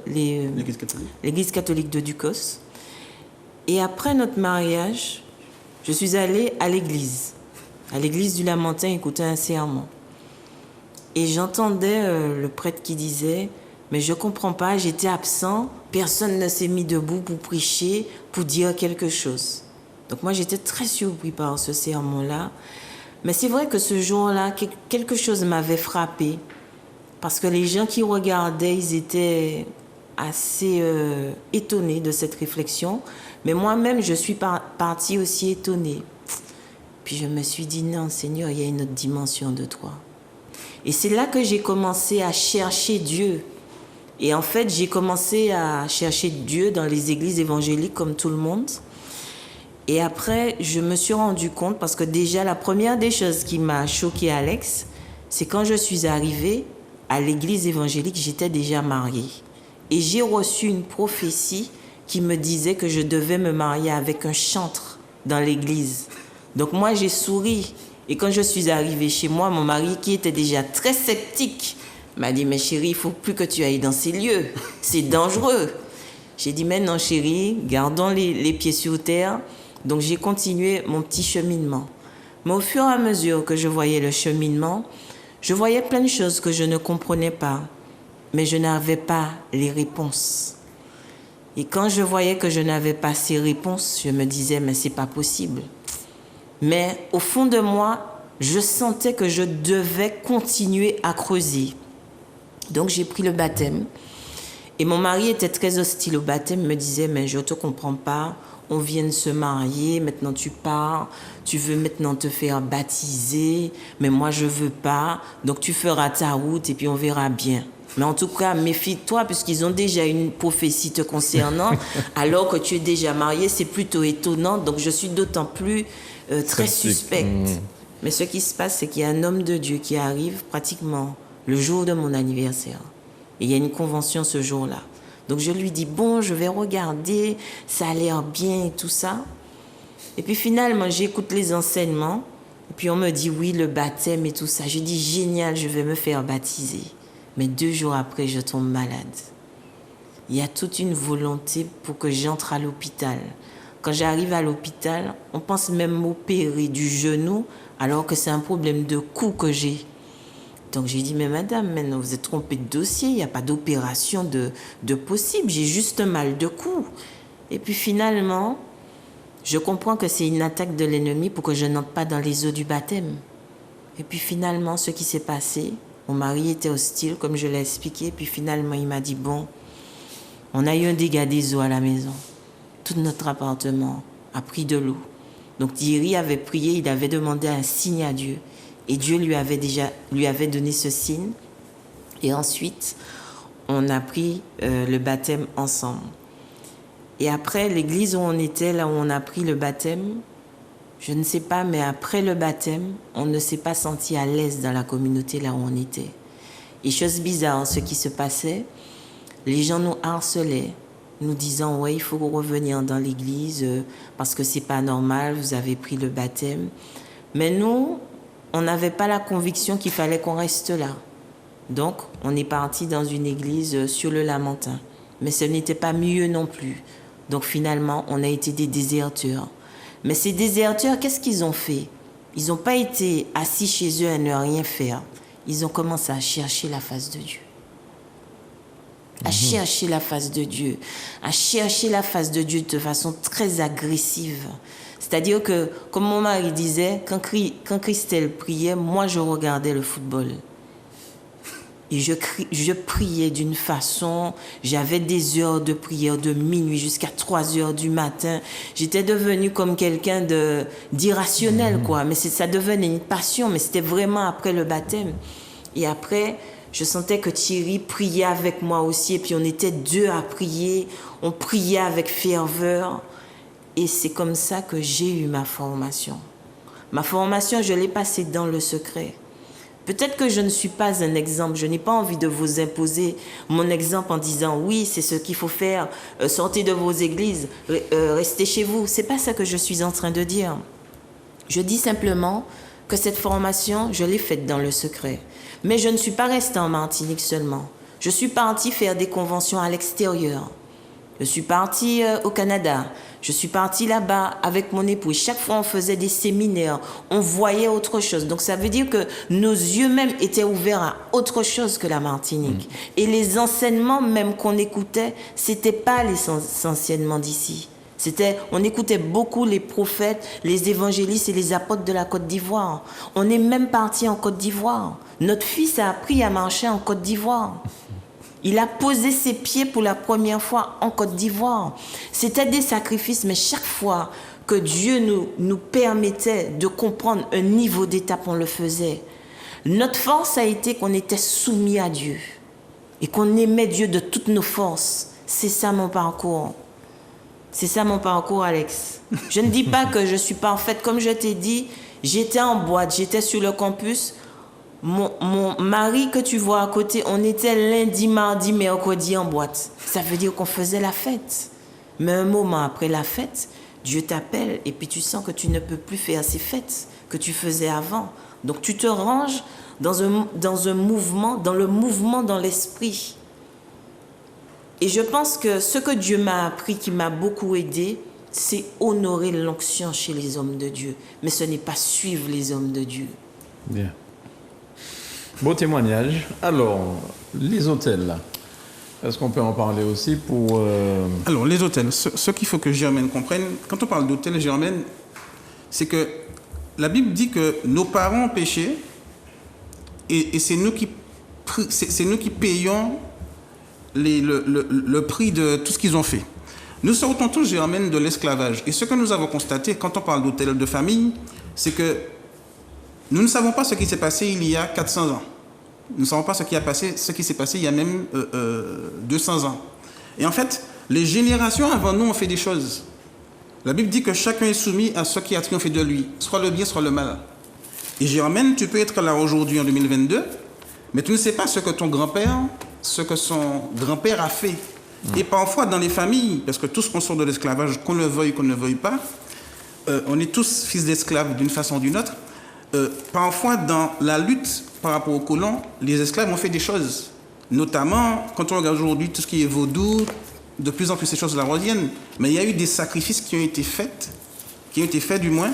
C: L'Église catholique.
B: l'église catholique de Ducos. Et après notre mariage, je suis allée à l'église du Lamentin, écouter un sermon. Et j'entendais le prêtre qui disait, mais je comprends pas, j'étais absent, personne ne s'est mis debout pour prêcher, pour dire quelque chose. Donc moi, j'étais très surpris par ce sermon-là. Mais c'est vrai que ce jour-là, quelque chose m'avait frappé. Parce que les gens qui regardaient, ils étaient assez étonnés de cette réflexion. Mais moi-même, je suis partie aussi étonnée. Puis je me suis dit, non, Seigneur, il y a une autre dimension de toi. Et c'est là que j'ai commencé à chercher Dieu. Et en fait, j'ai commencé à chercher Dieu dans les églises évangéliques comme tout le monde. Et après, je me suis rendu compte, parce que déjà, la première des choses qui m'a choqué, Alex, c'est quand je suis arrivée à l'église évangélique, j'étais déjà mariée. Et j'ai reçu une prophétie qui me disait que je devais me marier avec un chantre dans l'église. Donc moi, j'ai souri. Et quand je suis arrivée chez moi, mon mari, qui était déjà très sceptique, m'a dit, mais chérie, il ne faut plus que tu ailles dans ces lieux. C'est dangereux. J'ai dit, mais non, chérie, gardons les pieds sur terre. Donc j'ai continué mon petit cheminement. Mais au fur et à mesure que je voyais le cheminement, je voyais plein de choses que je ne comprenais pas. Mais je n'avais pas les réponses. Et quand je voyais que je n'avais pas ces réponses, je me disais, mais c'est pas possible. Mais au fond de moi, je sentais que je devais continuer à creuser. Donc j'ai pris le baptême. Et mon mari était très hostile au baptême, me disait, mais je ne te comprends pas, on vient de se marier, maintenant tu pars, tu veux maintenant te faire baptiser, mais moi je ne veux pas, donc tu feras ta route et puis on verra bien. Mais en tout cas, méfie-toi, puisqu'ils ont déjà une prophétie te concernant, alors que tu es déjà marié, c'est plutôt étonnant, donc je suis d'autant plus très
A: Sceptique.
B: suspecte. Mais ce qui se passe, c'est qu'il y a un homme de Dieu qui arrive pratiquement le jour de mon anniversaire. Et il y a une convention ce jour-là. Donc je lui dis, bon, je vais regarder, ça a l'air bien et tout ça. Et puis finalement, j'écoute les enseignements. Et puis on me dit, oui, le baptême et tout ça. Je dis, génial, je vais me faire baptiser. Mais 2 jours après, je tombe malade. Il y a toute une volonté pour que j'entre à l'hôpital. Quand j'arrive à l'hôpital, on pense même m'opérer du genou, alors que c'est un problème de cou que j'ai. Donc j'ai dit, mais madame, maintenant vous êtes trompée de dossier, il n'y a pas d'opération de possible, j'ai juste un mal de cou. Et puis finalement, je comprends que c'est une attaque de l'ennemi pour que je n'entre pas dans les eaux du baptême. Et puis finalement, ce qui s'est passé, mon mari était hostile, comme je l'ai expliqué, puis finalement il m'a dit, bon, on a eu un dégât des eaux à la maison. Tout notre appartement a pris de l'eau. Donc Thierry avait prié, il avait demandé un signe à Dieu. Et Dieu lui avait donné ce signe. Et ensuite, on a pris le baptême ensemble. Et après, l'église où on était, là où on a pris le baptême, je ne sais pas, mais après le baptême, on ne s'est pas senti à l'aise dans la communauté là où on était. Et chose bizarre, ce qui se passait, les gens nous harcelaient, nous disant, ouais, il faut revenir dans l'église parce que c'est pas normal, vous avez pris le baptême. Mais nous, on n'avait pas la conviction qu'il fallait qu'on reste là. Donc, on est parti dans une église sur le Lamentin. Mais ce n'était pas mieux non plus. Donc, finalement, on a été des déserteurs. Mais ces déserteurs, qu'est-ce qu'ils ont fait? Ils n'ont pas été assis chez eux à ne rien faire. Ils ont commencé à chercher la face de Dieu. À chercher la face de Dieu. À chercher la face de Dieu de façon très agressive. C'est-à-dire que, comme mon mari disait, quand Christelle priait, moi je regardais le football. Et je priais d'une façon, j'avais des heures de prière de minuit jusqu'à 3 heures du matin. J'étais devenue comme quelqu'un d'irrationnel, quoi. Mais ça devenait une passion, mais c'était vraiment après le baptême. Et après, je sentais que Thierry priait avec moi aussi, et puis on était 2 à prier, on priait avec ferveur. Et c'est comme ça que j'ai eu ma formation. Ma formation, je l'ai passée dans le secret. Peut-être que je ne suis pas un exemple. Je n'ai pas envie de vous imposer mon exemple en disant « Oui, c'est ce qu'il faut faire. Sortez de vos églises. Restez chez vous. » Ce n'est pas ça que je suis en train de dire. Je dis simplement que cette formation, je l'ai faite dans le secret. Mais je ne suis pas restée en Martinique seulement. Je suis partie faire des conventions à l'extérieur. Je suis partie au Canada. Je suis partie là-bas avec mon époux. Chaque fois, on faisait des séminaires. On voyait autre chose. Donc, ça veut dire que nos yeux même étaient ouverts à autre chose que la Martinique. Et les enseignements même qu'on écoutait, c'était pas les enseignements d'ici. On écoutait beaucoup les prophètes, les évangélistes et les apôtres de la Côte d'Ivoire. On est même parti en Côte d'Ivoire. Notre fils a appris à marcher en Côte d'Ivoire. Il a posé ses pieds pour la première fois en Côte d'Ivoire. C'était des sacrifices, mais chaque fois que Dieu nous permettait de comprendre un niveau d'étape, on le faisait. Notre force a été qu'on était soumis à Dieu et qu'on aimait Dieu de toutes nos forces. C'est ça mon parcours. C'est ça mon parcours, Alex. Je ne dis pas que je suis parfaite. Comme je t'ai dit, j'étais en boîte, j'étais sur le campus. Mon mari que tu vois à côté, on était lundi, mardi, mercredi en boîte. Ça veut dire qu'on faisait la fête. Mais un moment après la fête, Dieu t'appelle et puis tu sens que tu ne peux plus faire ces fêtes que tu faisais avant. Donc tu te ranges dans un mouvement, dans le mouvement dans l'esprit. Et je pense que ce que Dieu m'a appris, qui m'a beaucoup aidé, c'est honorer l'onction chez les hommes de Dieu. Mais ce n'est pas suivre les hommes de Dieu.
A: Bien. Beau témoignage. Alors, les hôtels, là, est-ce qu'on peut en parler aussi pour...
C: Alors, les hôtels, ce qu'il faut que Germaine comprenne, quand on parle d'hôtel, Germaine, c'est que la Bible dit que nos parents ont péché et c'est nous qui payons le prix de tout ce qu'ils ont fait. Nous sortons tous, Germaine, de l'esclavage. Et ce que nous avons constaté quand on parle d'hôtel de famille, c'est que nous ne savons pas ce qui s'est passé il y a 400 ans. Nous ne savons pas ce qui s'est passé il y a même 200 ans. Et en fait, les générations avant nous ont fait des choses. La Bible dit que chacun est soumis à ce qui a triomphé de lui, soit le bien, soit le mal. Et Germaine, tu peux être là aujourd'hui en 2022, mais tu ne sais pas ce que ton grand-père, ce que son grand-père a fait. Et parfois dans les familles, parce que tous on sort de l'esclavage, qu'on le veuille pas, on est tous fils d'esclaves d'une façon ou d'une autre. Parfois dans la lutte par rapport aux colons, les esclaves ont fait des choses. Notamment, quand on regarde aujourd'hui tout ce qui est vaudou, de plus en plus ces choses-là reviennent. Mais il y a eu des sacrifices qui ont été faits du moins,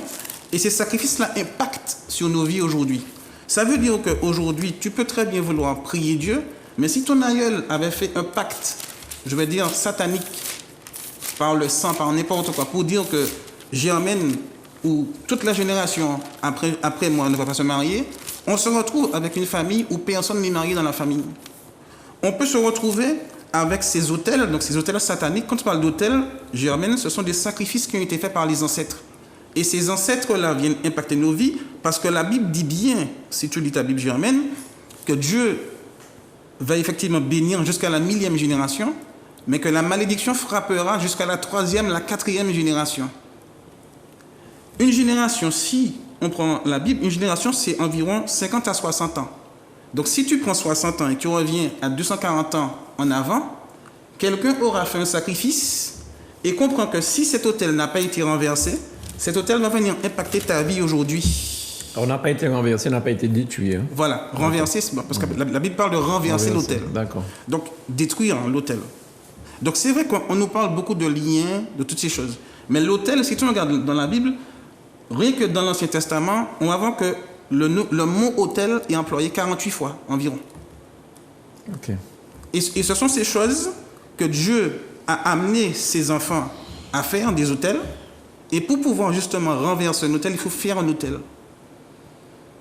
C: et ces sacrifices-là impactent sur nos vies aujourd'hui. Ça veut dire qu'aujourd'hui, tu peux très bien vouloir prier Dieu, mais si ton aïeul avait fait un pacte, je vais dire satanique, par le sang, par n'importe quoi, pour dire que Germaine ou toute la génération après moi ne va pas se marier, on se retrouve avec une famille où personne n'est marié dans la famille. On peut se retrouver avec ces autels, donc ces autels sataniques. Quand on parle d'autels, Germaine, ce sont des sacrifices qui ont été faits par les ancêtres. Et ces ancêtres-là viennent impacter nos vies parce que la Bible dit bien, si tu lis ta Bible Germaine, que Dieu va effectivement bénir jusqu'à la 1000e génération, mais que la malédiction frappera jusqu'à la 3e, la 4e génération. Une génération, si on prend la Bible, une génération, c'est environ 50 à 60 ans. Donc si tu prends 60 ans et tu reviens à 240 ans en avant, quelqu'un aura fait un sacrifice et comprend que si cet autel n'a pas été renversé, cet autel va venir impacter ta vie aujourd'hui.
A: On n'a pas été renversé, n'a pas été détruit. Hein.
C: Voilà, renverser, parce que la Bible parle de renverser l'autel.
A: D'accord.
C: Donc détruire l'autel. Donc c'est vrai qu'on nous parle beaucoup de liens, de toutes ces choses. Mais l'autel, si tu regardes dans la Bible, rien que dans l'Ancien Testament, on va voir que le mot autel est employé 48 fois environ.
A: Ok.
C: Et ce sont ces choses que Dieu a amené ses enfants à faire, des autels. Et pour pouvoir justement renverser un autel, il faut faire un autel.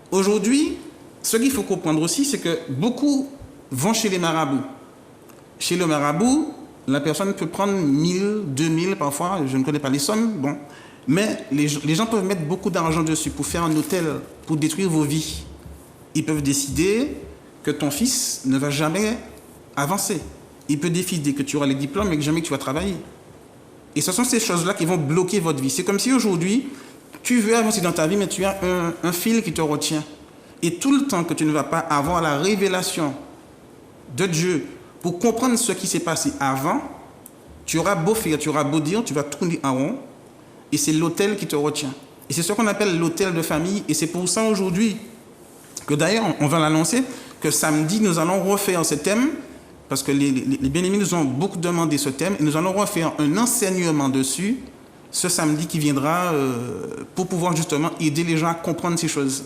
C: Aujourd'hui, ce qu'il faut comprendre aussi, c'est que beaucoup vont chez les marabouts. Chez le marabout, la personne peut prendre 1000, 2000 parfois, je ne connais pas les sommes, bon. Mais les gens peuvent mettre beaucoup d'argent dessus pour faire un autel, pour détruire vos vies. Ils peuvent décider que ton fils ne va jamais avancer. Il peut décider que tu auras les diplômes mais que jamais tu vas travailler. Et ce sont ces choses-là qui vont bloquer votre vie. C'est comme si aujourd'hui, tu veux avancer dans ta vie, mais tu as un fil qui te retient. Et tout le temps que tu ne vas pas avoir la révélation de Dieu pour comprendre ce qui s'est passé avant, tu auras beau faire, tu auras beau dire, tu vas tourner en rond. Et c'est l'autel qui te retient. Et c'est ce qu'on appelle l'autel de famille. Et c'est pour ça aujourd'hui que d'ailleurs, on va l'annoncer, que samedi, nous allons refaire ce thème, parce que les bien-aimés nous ont beaucoup demandé ce thème, et nous allons refaire un enseignement dessus ce samedi qui viendra pour pouvoir justement aider les gens à comprendre ces choses.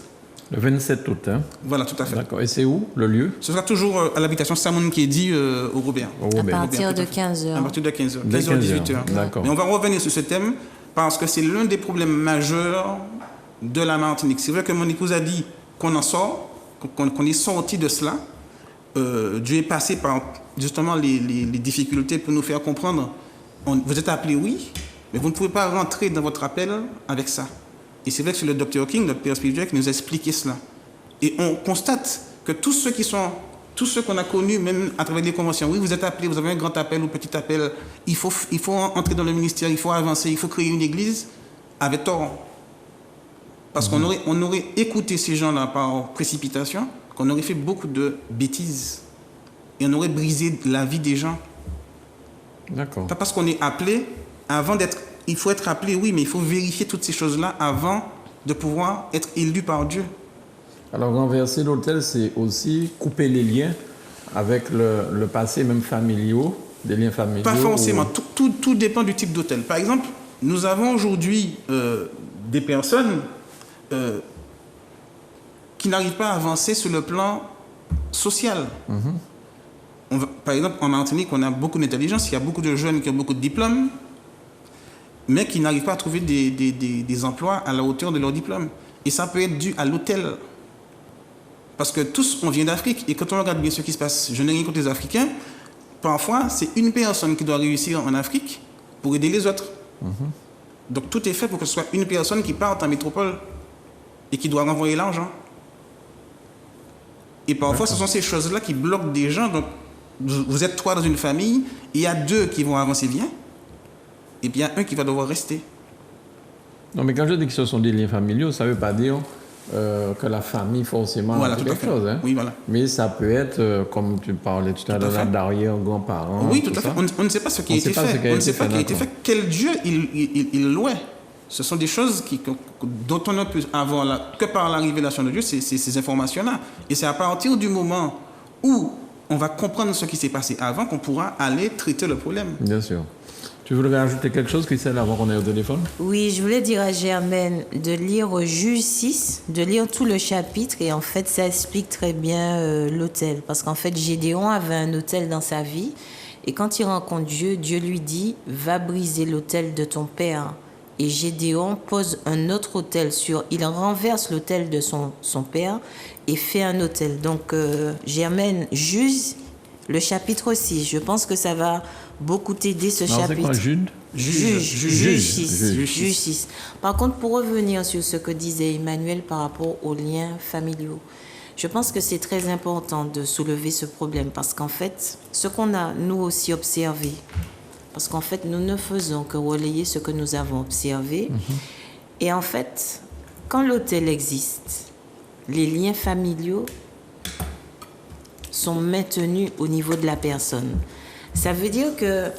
A: Le 27 août, hein?
C: Voilà, tout à fait.
A: D'accord. Et c'est où, le lieu?
C: Ce sera toujours à l'habitation Samoun qui est dit au Robert.
B: À partir de 15h.
C: À partir de 15h.
A: 15h,
C: 18h.
A: D'accord.
C: Mais on va revenir sur ce thème parce que c'est l'un des problèmes majeurs de la Martinique. C'est vrai que mon épouse a dit qu'on en sort, qu'on est sorti de cela. Dieu est passé par justement les difficultés pour nous faire comprendre. Vous êtes appelés, oui, mais vous ne pouvez pas rentrer dans votre appel avec ça. Et c'est vrai que c'est le Dr King, notre père spirituel, qui nous a expliqué cela. Et on constate que tous ceux qu'on a connus, même à travers des conventions, oui, vous êtes appelés, vous avez un grand appel ou petit appel, il faut entrer dans le ministère, il faut avancer, il faut créer une église, avaient tort. Parce qu'on aurait écouté ces gens-là par précipitation, qu'on aurait fait beaucoup de bêtises. Et on aurait brisé la vie des gens.
A: D'accord.
C: Pas parce qu'on est appelé, avant d'être... Il faut être appelé, oui, mais il faut vérifier toutes ces choses-là avant de pouvoir être élu par Dieu.
A: Alors, renverser l'autel, c'est aussi couper les liens avec le passé, même familiaux, des liens familiaux.
C: Pas forcément. Tout dépend du type d'autel. Par exemple, nous avons aujourd'hui des personnes qui n'arrivent pas à avancer sur le plan social. Par exemple, en Martinique, on a beaucoup d'intelligence, il y a beaucoup de jeunes qui ont beaucoup de diplômes, mais qui n'arrivent pas à trouver des emplois à la hauteur de leur diplôme. Et ça peut être dû à l'autel. Parce que tous, on vient d'Afrique, et quand on regarde bien ce qui se passe, je n'ai rien contre les Africains, parfois, c'est une personne qui doit réussir en Afrique pour aider les autres. Donc tout est fait pour que ce soit une personne qui parte en métropole et qui doit renvoyer l'argent. Et parfois, ce sont ces choses-là qui bloquent des gens. Donc, vous êtes 3 dans une famille, il y a 2 qui vont avancer bien, et puis il y a un qui va devoir rester.
A: Non, mais quand je dis que ce sont des liens familiaux, ça ne veut pas dire que la famille forcément
C: Voilà,
A: a fait
C: tout à
A: quelque
C: fait.
A: chose. Hein.
C: Oui, voilà.
A: Mais ça peut être, comme tu parlais tout à
C: Tout à
A: l'heure,
C: fait.
A: d'arrière-grands-parents.
C: Oui, tout à
A: ça.
C: fait. On ne sait pas ce qui a
A: On
C: été
A: sait pas
C: fait.
A: ce qui a
C: On ne
A: été
C: sait pas
A: fait,
C: ce qui a été
A: d'accord.
C: fait. Quel Dieu il louait. Ce sont des choses dont on ne peut avoir que par la révélation de Dieu, ces informations-là. Et c'est à partir du moment où on va comprendre ce qui s'est passé avant qu'on pourra aller traiter le problème.
A: Bien sûr. Tu voudrais ajouter quelque chose, Christelle, avant qu'on ait au téléphone?
B: Oui, je voulais dire à Germaine de lire Juge 6, de lire tout le chapitre et en fait ça explique très bien l'autel. Parce qu'en fait Gédéon avait un autel dans sa vie et quand il rencontre Dieu, Dieu lui dit « Va briser l'autel de ton père ». Et Gédéon pose un autre autel il renverse l'autel de son père et fait un autel. Donc Germaine, Juge, le chapitre 6, je pense que ça va beaucoup t'aider ce
A: Non, c'est
B: chapitre.
A: quoi, Jude?
B: Juge 6. Par contre, pour revenir sur ce que disait Emmanuel par rapport aux liens familiaux, je pense que c'est très important de soulever ce problème parce qu'en fait, ce qu'on a nous aussi observé, parce qu'en fait, nous ne faisons que relayer ce que nous avons observé. Et en fait, quand l'autel existe, les liens familiaux sont maintenus au niveau de la personne. Ça veut dire que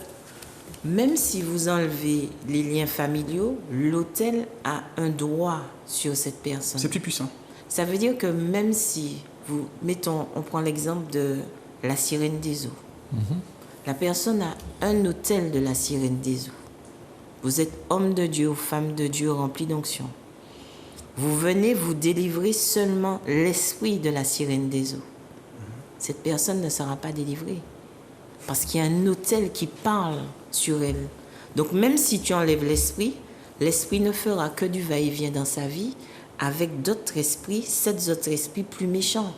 B: même si vous enlevez les liens familiaux, l'autel a un droit sur cette personne.
C: C'est plus puissant.
B: Ça veut dire que même si on prend l'exemple de la sirène des eaux. La personne a un autel de la sirène des eaux. Vous êtes homme de Dieu ou femme de Dieu rempli d'onction. Vous venez vous délivrer seulement l'esprit de la sirène des eaux. Cette personne ne sera pas délivrée. Parce qu'il y a un autel qui parle sur elle. Donc même si tu enlèves l'esprit ne fera que du va-et-vient dans sa vie avec d'autres esprits, 7 autres esprits plus méchants.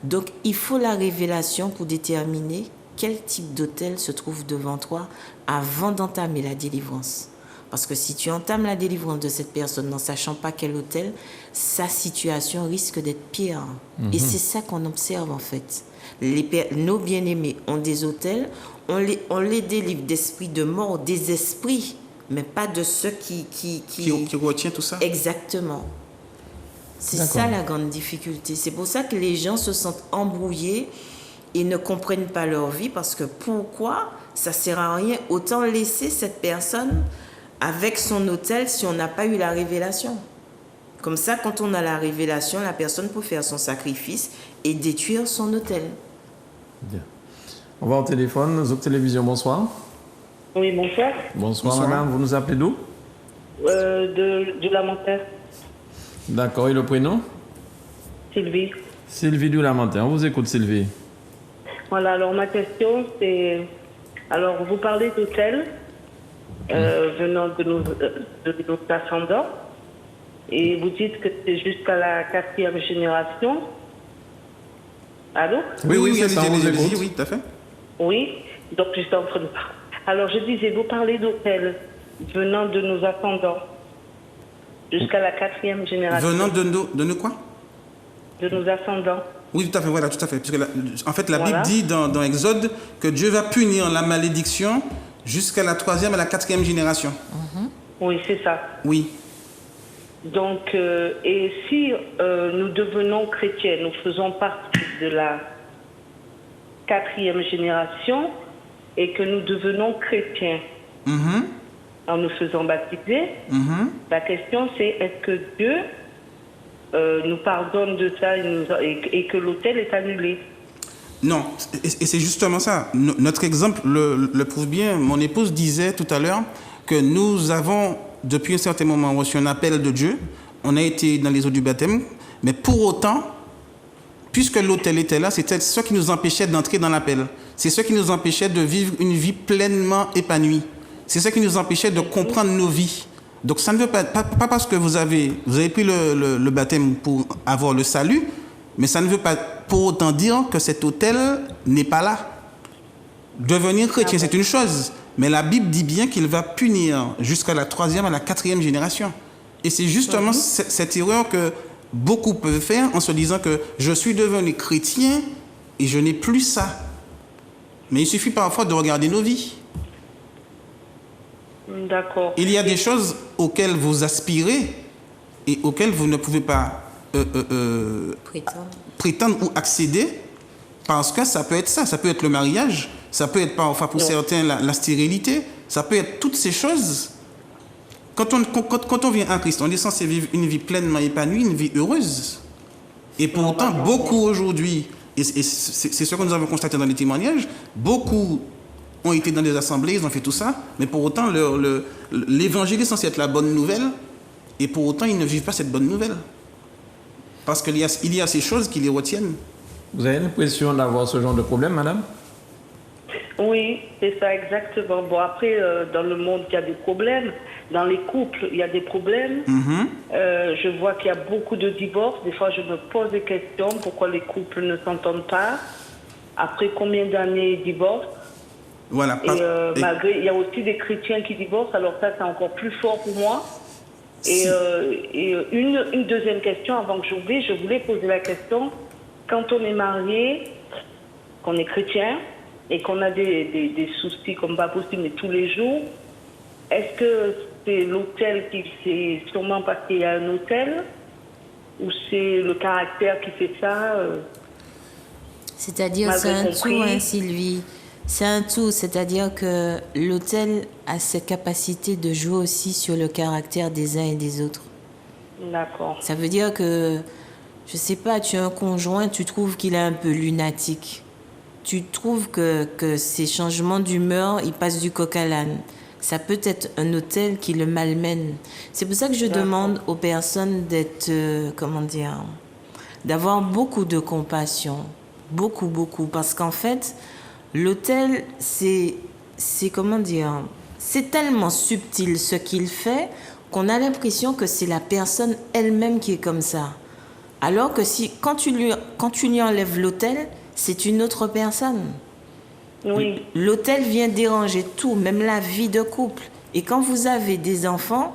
B: Donc il faut la révélation pour déterminer quel type d'autel se trouve devant toi avant d'entamer la délivrance. Parce que si tu entames la délivrance de cette personne ne sachant pas quel autel, sa situation risque d'être pire. Et c'est ça qu'on observe en fait. Nos bien-aimés ont des autels, on les délivre d'esprits de mort, des esprits, mais pas de ceux qui
C: retient tout ça.
B: Exactement. C'est ça la grande difficulté. C'est pour ça que les gens se sentent embrouillés et ne comprennent pas leur vie parce que pourquoi ça sert à rien. Autant laisser cette personne avec son autel si on n'a pas eu la révélation. Comme ça, quand on a la révélation, la personne peut faire son sacrifice et détruire son autel.
A: Bien. On va au téléphone. Zouk Télévision, bonsoir.
G: Oui, bonsoir.
A: Bonsoir, madame. Vous nous appelez d'où?
G: De la Montagne.
A: D'accord. Et le prénom?
G: Sylvie.
A: Sylvie du Lamentin. On vous écoute, Sylvie.
G: Voilà, alors ma question, c'est... Alors, vous parlez d'hôtel venant de nos ascendants. Et vous dites que c'est jusqu'à la 4e génération. Allô?
A: Oui, c'est ça, on vous écoute.
C: Oui, tout à fait.
G: Oui, donc je suis en train de parler. Alors je disais, vous parlez d'hôtel venant de nos ascendants jusqu'à la 4e génération.
C: Venant de nous quoi?
G: De nos ascendants.
C: Oui, tout à fait, voilà, tout à fait. Parce que en fait, la
G: Voilà.
C: Bible dit dans Exode que Dieu va punir la malédiction jusqu'à la 3e et la 4e génération.
G: Oui, c'est ça.
C: Oui.
G: Donc, et si nous devenons chrétiens, nous faisons partie de la 4e génération et que nous devenons chrétiens en nous faisant baptiser, la question c'est est-ce que Dieu nous pardonne de ça et que l'autel est annulé?
C: Non, et c'est justement ça. Notre exemple le prouve bien. Mon épouse disait tout à l'heure que nous avons, depuis un certain moment, reçu un appel de Dieu. On a été dans les eaux du baptême, mais pour autant, puisque l'autel était là, c'était ce qui nous empêchait d'entrer dans l'appel. C'est ce qui nous empêchait de vivre une vie pleinement épanouie. C'est ce qui nous empêchait de comprendre nos vies. Donc ça ne veut pas parce que vous avez pris le baptême pour avoir le salut, mais ça ne veut pas pour autant dire que cet autel n'est pas là. Devenir chrétien, c'est une chose, mais la Bible dit bien qu'il va punir jusqu'à la 3e et la 4e génération. Et c'est justement cette erreur que beaucoup peuvent faire en se disant que je suis devenu chrétien et je n'ai plus ça. Mais il suffit parfois de regarder nos vies.
G: D'accord.
C: Il y a des choses auxquelles vous aspirez et auxquelles vous ne pouvez pas prétendre ou accéder, parce que ça peut être ça peut être le mariage, ça peut être parfois pour certains la stérilité, ça peut être toutes ces choses. Quand on vient à Christ, on est censé vivre une vie pleinement épanouie, une vie heureuse. Et pourtant, beaucoup aujourd'hui, et c'est ce que nous avons constaté dans les témoignages, beaucoup ont été dans des assemblées, ils ont fait tout ça, mais pour autant, l'évangile est censé être la bonne nouvelle, et pour autant, ils ne vivent pas cette bonne nouvelle. Parce qu'il y a ces choses qui les retiennent.
A: Vous avez l'impression d'avoir ce genre de problème, madame?
G: Oui, c'est ça exactement. Bon, après, dans le monde, il y a des problèmes. Dans les couples, il y a des problèmes. Je vois qu'il y a beaucoup de divorces. Des fois, je me pose des questions. Pourquoi les couples ne s'entendent pas? Après combien d'années ils divorcent?
C: Voilà.
G: Et malgré, il y a aussi des chrétiens qui divorcent. Alors ça, c'est encore plus fort pour moi. Et une deuxième question, avant que j'oublie, je voulais poser la question. Quand on est marié, qu'on est chrétien, et qu'on a des soucis comme pas possible, mais tous les jours, est-ce que c'est l'autel qui c'est sûrement parce qu'il y a un autel, ou c'est le caractère qui fait ça
B: C'est-à-dire, c'est un tout, hein, Sylvie. C'est un tout, c'est-à-dire que l'autel a cette capacité de jouer aussi sur le caractère des uns et des autres.
G: D'accord.
B: Ça veut dire que, je sais pas, tu as un conjoint, tu trouves qu'il est un peu lunatique. Tu trouves que ces changements d'humeur, il passe du coq à l'âne. Ça peut être un autel qui le malmène. C'est pour ça que je demande aux personnes d'être, d'avoir beaucoup de compassion. Beaucoup, beaucoup. Parce qu'en fait, l'autel, c'est tellement subtil ce qu'il fait qu'on a l'impression que c'est la personne elle-même qui est comme ça. Alors que quand tu lui enlèves l'autel, c'est une autre personne.
G: Oui.
B: L'autel vient déranger tout, même la vie de couple. Et quand vous avez des enfants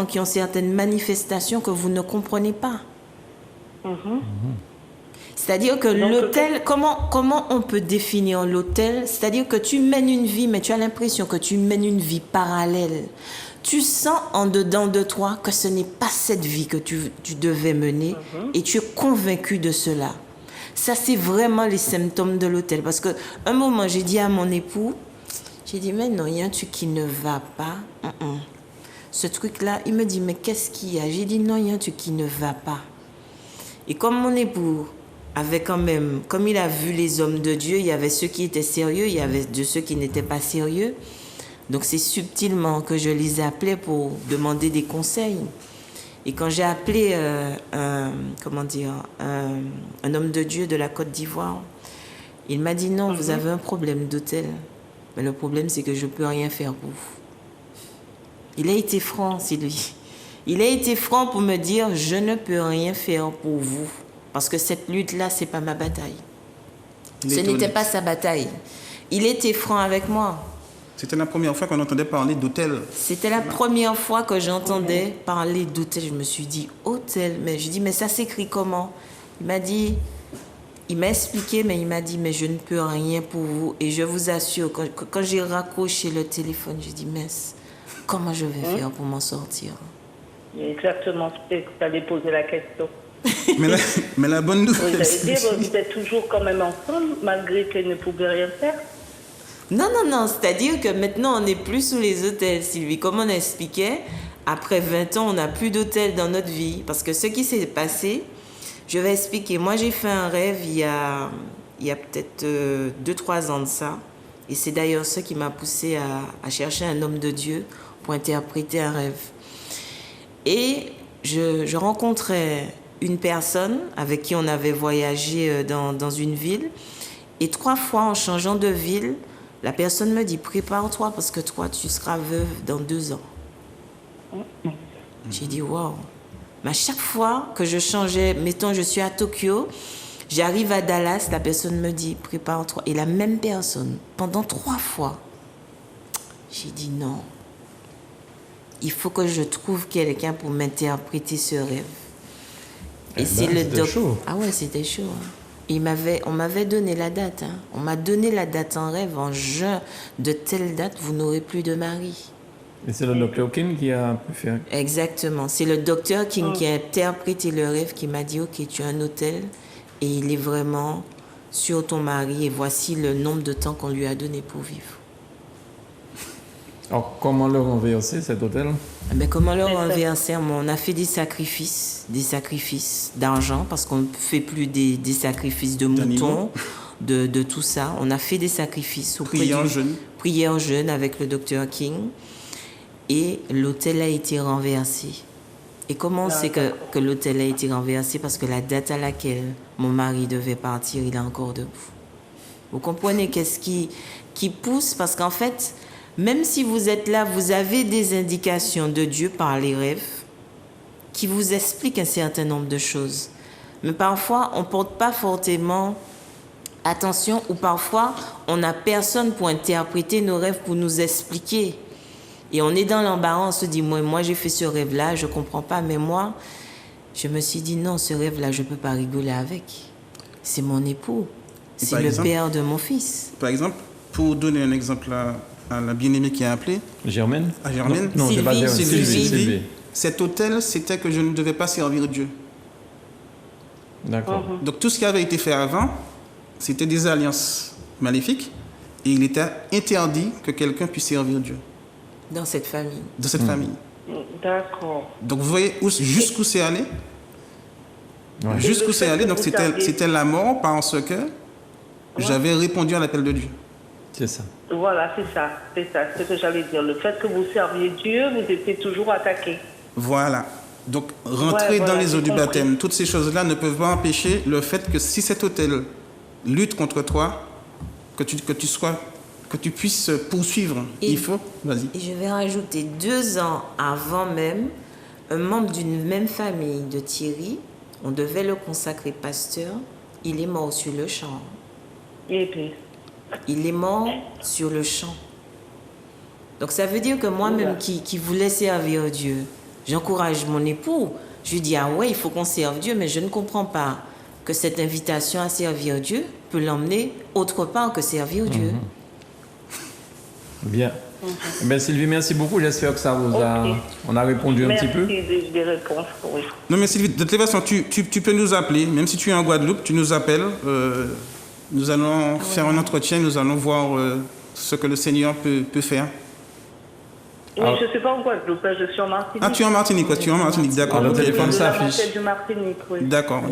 B: qui ont certaines manifestations que vous ne comprenez pas. C'est-à-dire que l'autel, comment on peut définir l'autel? C'est-à-dire que tu mènes une vie, mais tu as l'impression que tu mènes une vie parallèle. Tu sens en dedans de toi que ce n'est pas cette vie que tu devais mener et tu es convaincu de cela. Ça, c'est vraiment les symptômes de l'autel. Parce qu'à un moment, j'ai dit à mon époux, j'ai dit, mais non, il y a un truc qui ne va pas. Ce truc-là, il me dit, mais qu'est-ce qu'il y a? J'ai dit, non, il y a un truc qui ne va pas. Et comme mon époux avait quand même, comme il a vu les hommes de Dieu, il y avait ceux qui étaient sérieux, il y avait de ceux qui n'étaient pas sérieux. Donc c'est subtilement que je les appelais pour demander des conseils. Et quand j'ai appelé un homme de Dieu de la Côte d'Ivoire, il m'a dit non, vous avez un problème d'autel. Mais le problème, c'est que je ne peux rien faire pour vous. Il a été franc, c'est lui. Il a été franc pour me dire, je ne peux rien faire pour vous. Parce que cette lutte-là, ce n'est pas ma bataille. Ce n'était pas sa bataille. Il était franc avec moi.
C: C'était la première fois qu'on entendait parler d'hôtel.
B: C'était la première fois que j'entendais parler d'hôtel. Je me suis dit, hôtel. Mais je dis, mais ça s'écrit comment? Il m'a expliqué, mais il m'a dit, mais je ne peux rien pour vous. Et je vous assure, quand j'ai raccroché le téléphone, j'ai dit, mais comment je vais faire pour m'en sortir?
G: Exactement, c'est que tu allais poser la question.
C: mais la bonne nouvelle,
G: vous êtes toujours quand même ensemble, malgré qu'elle ne pouvait rien faire?
B: Non, c'est-à-dire que maintenant, on n'est plus sous les hôtels, Sylvie. Comme on expliquait, après 20 ans, on n'a plus d'hôtel dans notre vie. Parce que ce qui s'est passé, je vais expliquer. Moi, j'ai fait un rêve il y a peut-être 2-3 ans de ça. Et c'est d'ailleurs ce qui m'a poussé à chercher un homme de Dieu pour interpréter un rêve. Et je rencontrais une personne avec qui on avait voyagé dans une ville. Et 3 fois, en changeant de ville, la personne me dit, prépare-toi parce que toi, tu seras veuve dans 2 ans. J'ai dit, waouh. Mais à chaque fois que je changeais, mettons, je suis à Tokyo, j'arrive à Dallas, la personne me dit, prépare-toi. Et la même personne, pendant 3 fois, j'ai dit non. Il faut que je trouve quelqu'un pour m'interpréter ce rêve. Et c'est le docteur. Ah ouais, c'était chaud. Hein. On m'avait donné la date. Hein. On m'a donné la date en rêve. En juin, de telle date, vous n'aurez plus de mari.
A: Et c'est le docteur King qui a pu faire.
B: Exactement. C'est le docteur King qui a interprété le rêve, qui m'a dit, OK, tu as un hôtel et il est vraiment sur ton mari et voici le nombre de temps qu'on lui a donné pour vivre.
A: Alors, comment le renverser, cet hôtel?
B: Mais comment le renverser? On a fait des sacrifices d'argent parce qu'on ne fait plus des sacrifices de moutons, de tout ça. On a fait des sacrifices prière en jeûne avec le docteur King et l'hôtel a été renversé. Et comment on sait que l'hôtel a été renversé? Parce que la date à laquelle mon mari devait partir, il est encore debout. Vous comprenez qu'est-ce qui pousse? Parce qu'en fait, même si vous êtes là, vous avez des indications de Dieu par les rêves qui vous expliquent un certain nombre de choses. Mais parfois, on ne porte pas fortement attention ou parfois, on n'a personne pour interpréter nos rêves, pour nous expliquer. Et on est dans l'embarras, on se dit, moi j'ai fait ce rêve-là, je ne comprends pas. Mais moi, je me suis dit, non, ce rêve-là, je ne peux pas rigoler avec. C'est mon époux. C'est le père de mon fils.
C: Par exemple, pour donner un exemple à la bien-aimée qui a appelé.
A: Germaine?
C: À Germaine?
A: Non, c'est pas Germaine.
C: Sylvie. Cet hôtel, c'était que je ne devais pas servir Dieu.
A: D'accord.
C: Donc tout ce qui avait été fait avant, c'était des alliances maléfiques. Et il était interdit que quelqu'un puisse servir Dieu.
B: Dans cette famille.
C: Dans cette famille.
G: D'accord.
C: Donc vous voyez jusqu'où c'est allé?
A: Ouais.
C: Jusqu'où c'est allé. Donc c'était la mort parce que j'avais répondu à l'appel de Dieu.
A: C'est ça.
G: Voilà, c'est ça. C'est ce que j'allais dire. Le fait que vous serviez Dieu, vous étiez toujours attaqué.
C: Voilà. Donc rentrer dans les eaux du baptême, toutes ces choses-là ne peuvent pas empêcher le fait que si cet hôtel lutte contre toi, que tu puisses poursuivre. Il faut. Vas-y.
B: Et je vais rajouter 2 ans avant même, un membre d'une même famille de Thierry, on devait le consacrer pasteur, il est mort sur le champ.
G: Et puis.
B: Il est mort sur le champ. Donc ça veut dire que moi-même qui voulais servir Dieu, j'encourage mon époux. Je lui dis, ah ouais, il faut qu'on serve Dieu, mais je ne comprends pas que cette invitation à servir Dieu peut l'emmener autre part que servir Dieu.
A: Bien. Ben, Sylvie, merci beaucoup. J'espère que ça vous a... On a répondu un petit peu.
G: Merci des réponses, oui.
C: Non, mais Sylvie, de toute façon, tu peux nous appeler. Même si tu es en Guadeloupe, tu nous appelles. Nous allons faire un entretien. Nous allons voir ce que le Seigneur peut faire.
G: Oui, je ne suis pas en Guadeloupe, je suis en Martinique.
C: Ah, tu es en Martinique, quoi. Tu es en Martinique, d'accord.
A: Le téléphone s'affiche.
G: Du Martinique, oui.
C: D'accord.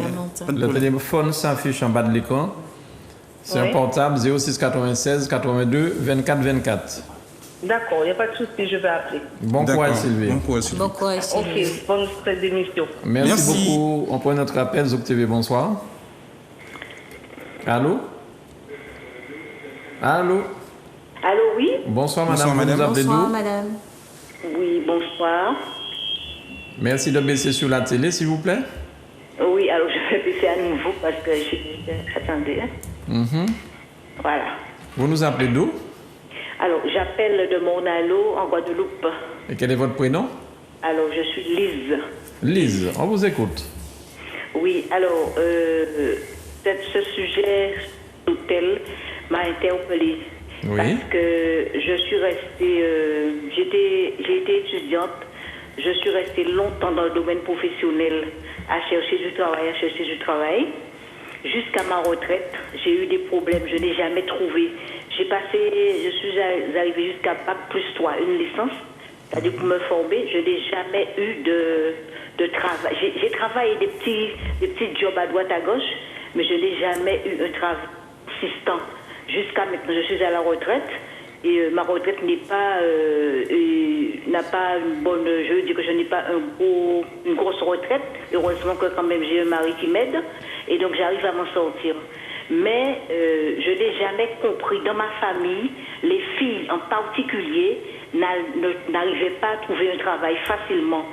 A: Le téléphone s'affiche en bas de l'écran. C'est un portable 06 96 82 24 24.
G: D'accord, il n'y a pas de souci, je vais appeler.
A: Bon courage, Sylvie.
B: Bon courage, Sylvie.
G: Ok, bonne fête d'émission.
A: Merci beaucoup. On prend notre appel. Zouk TV, bonsoir. Allô? Allô?
H: Allô, oui?
A: Bonsoir, madame. Bonsoir, madame.
B: Bonsoir, madame.
H: Oui, bonsoir.
A: Merci de baisser sur la télé, s'il vous plaît.
H: Oui, alors je vais baisser à nouveau parce que attendez. Voilà.
A: Vous nous appelez d'où?
H: Alors, j'appelle de Morne-à-l'Eau, en Guadeloupe.
A: Et quel est votre prénom?
H: Alors, je suis Lise.
A: Lise, on vous écoute.
H: Oui, alors, ce sujet d'hôtel m'a interpellée.
A: Oui.
H: Parce que je suis restée, j'ai été étudiante, je suis restée longtemps dans le domaine professionnel à chercher du travail. Jusqu'à ma retraite, j'ai eu des problèmes, je n'ai jamais trouvé. Je suis arrivée jusqu'à Bac plus 3, une licence, c'est-à-dire pour me former, je n'ai jamais eu de travail. J'ai travaillé des petits jobs à droite à gauche, mais je n'ai jamais eu un travail consistant. Jusqu'à maintenant, je suis à la retraite et ma retraite n'a pas une bonne. Je veux dire que je n'ai pas une grosse retraite. Heureusement que quand même j'ai un mari qui m'aide et donc j'arrive à m'en sortir. Mais je n'ai jamais compris dans ma famille, les filles en particulier n'arrivaient pas à trouver un travail facilement.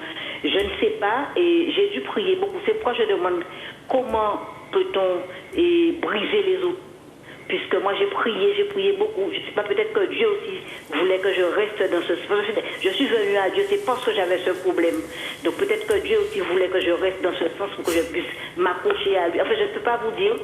H: Je ne sais pas et j'ai dû prier beaucoup. C'est pourquoi je demande comment peut-on briser les autres. Puisque moi j'ai prié beaucoup. Je ne sais pas, peut-être que Dieu aussi voulait que je reste dans ce sens. Je suis venue à Dieu, c'est parce que j'avais ce problème. Donc peut-être que Dieu aussi voulait que je reste dans ce sens pour que je puisse m'accrocher à lui. Enfin, je ne peux pas vous dire.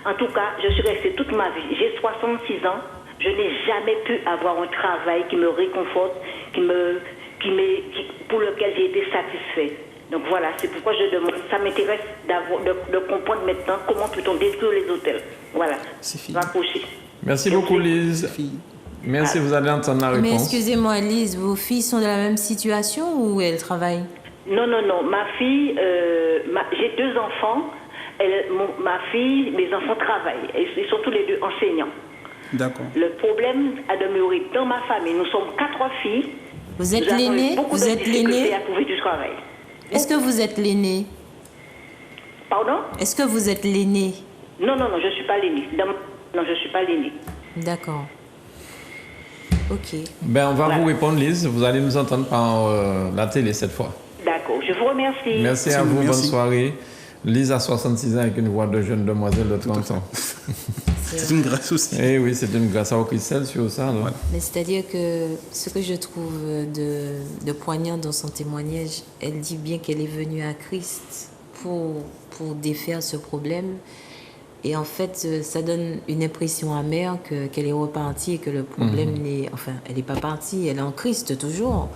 H: En tout cas, je suis restée toute ma vie. J'ai 66 ans. Je n'ai jamais pu avoir un travail qui me réconforte, qui me pour lequel j'ai été satisfait. Donc voilà, c'est pourquoi je demande. Ça m'intéresse de comprendre maintenant comment peut-on détruire les hôtels. Voilà.
C: C'est fini.
H: Rapprocher.
A: Merci beaucoup, Lise. Merci, vous allez entendre la réponse.
B: Mais excusez-moi, Lise, vos filles sont dans la même situation ou elles travaillent?
H: Non. Ma fille, j'ai 2 enfants. Ma fille, mes enfants travaillent. Ils sont tous les 2 enseignants.
C: D'accord.
H: Le problème a demeuré dans ma famille. Nous sommes 4 filles.
B: Vous êtes l'aîné? Vous êtes l'aîné?
H: À trouver du travail.
B: Est-ce que vous êtes l'aîné?
H: Pardon?
B: Est-ce que vous êtes l'aîné?
H: Non, je ne suis pas l'aîné. Non, je ne suis pas l'aîné.
B: D'accord. Ok.
A: On va vous répondre, Lise. Vous allez nous entendre par la télé cette fois.
H: D'accord, je vous remercie.
A: Merci à vous, bonne soirée. Lise a 66 ans avec une voix de jeune demoiselle de 30 ans.
C: C'est une grâce aussi.
A: Eh oui, c'est une grâce à Christelle sur ça.
C: Voilà.
B: Mais c'est-à-dire que ce que je trouve de poignant dans son témoignage, elle dit bien qu'elle est venue à Christ pour défaire ce problème. Et en fait, ça donne une impression amère qu'elle est repartie et que le problème n'est... Enfin, elle n'est pas partie, elle est en Christ toujours.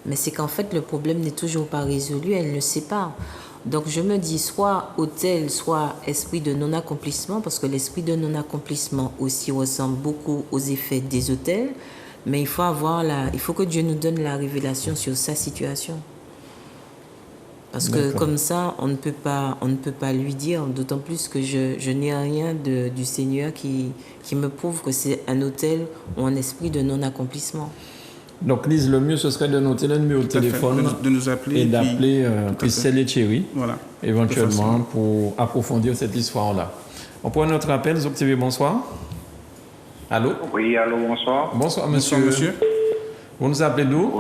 B: Mais c'est qu'en fait, le problème n'est toujours pas résolu, elle ne sait pas. Donc je me dis soit autel, soit esprit de non-accomplissement, parce que l'esprit de non-accomplissement aussi ressemble beaucoup aux effets des autels, mais il faut que Dieu nous donne la révélation sur sa situation. Parce que comme ça, on ne peut pas lui dire, d'autant plus que je n'ai rien du Seigneur qui me prouve que c'est un autel ou un esprit de non-accomplissement.
A: Donc, Lise, le mieux, ce serait de noter le numéro de téléphone
C: de nous appeler
A: et d'appeler Christelle et Thierry,
C: voilà,
A: éventuellement, pour approfondir cette histoire-là. On prend notre appel. Zoctv, bonsoir. Allô?
I: Oui, allô, bonsoir.
A: Bonsoir, monsieur.
C: Bonsoir, monsieur.
A: Vous nous appelez d'où?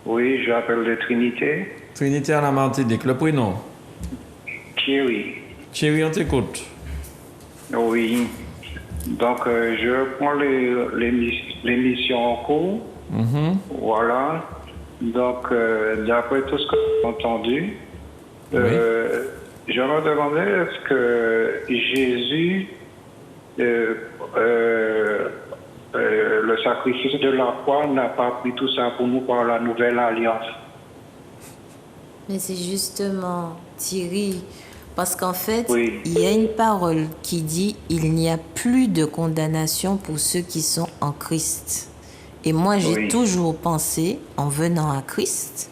I: Oui, j'appelle de Trinité.
A: Trinité à la Martinique. Le prénom?
I: Thierry.
A: Thierry, on t'écoute.
I: Oui. Donc, je prends l'émission en cours. Voilà. Donc, d'après tout ce que j'ai entendu, je me demandais est-ce que Jésus, le sacrifice de la croix, n'a pas pris tout ça pour nous par la nouvelle alliance?
B: Mais c'est justement, Thierry, parce qu'en fait,
I: oui,
B: il y a une parole qui dit « Il n'y a plus de condamnation pour ceux qui sont en Christ ». Et moi, j'ai toujours pensé, en venant à Christ,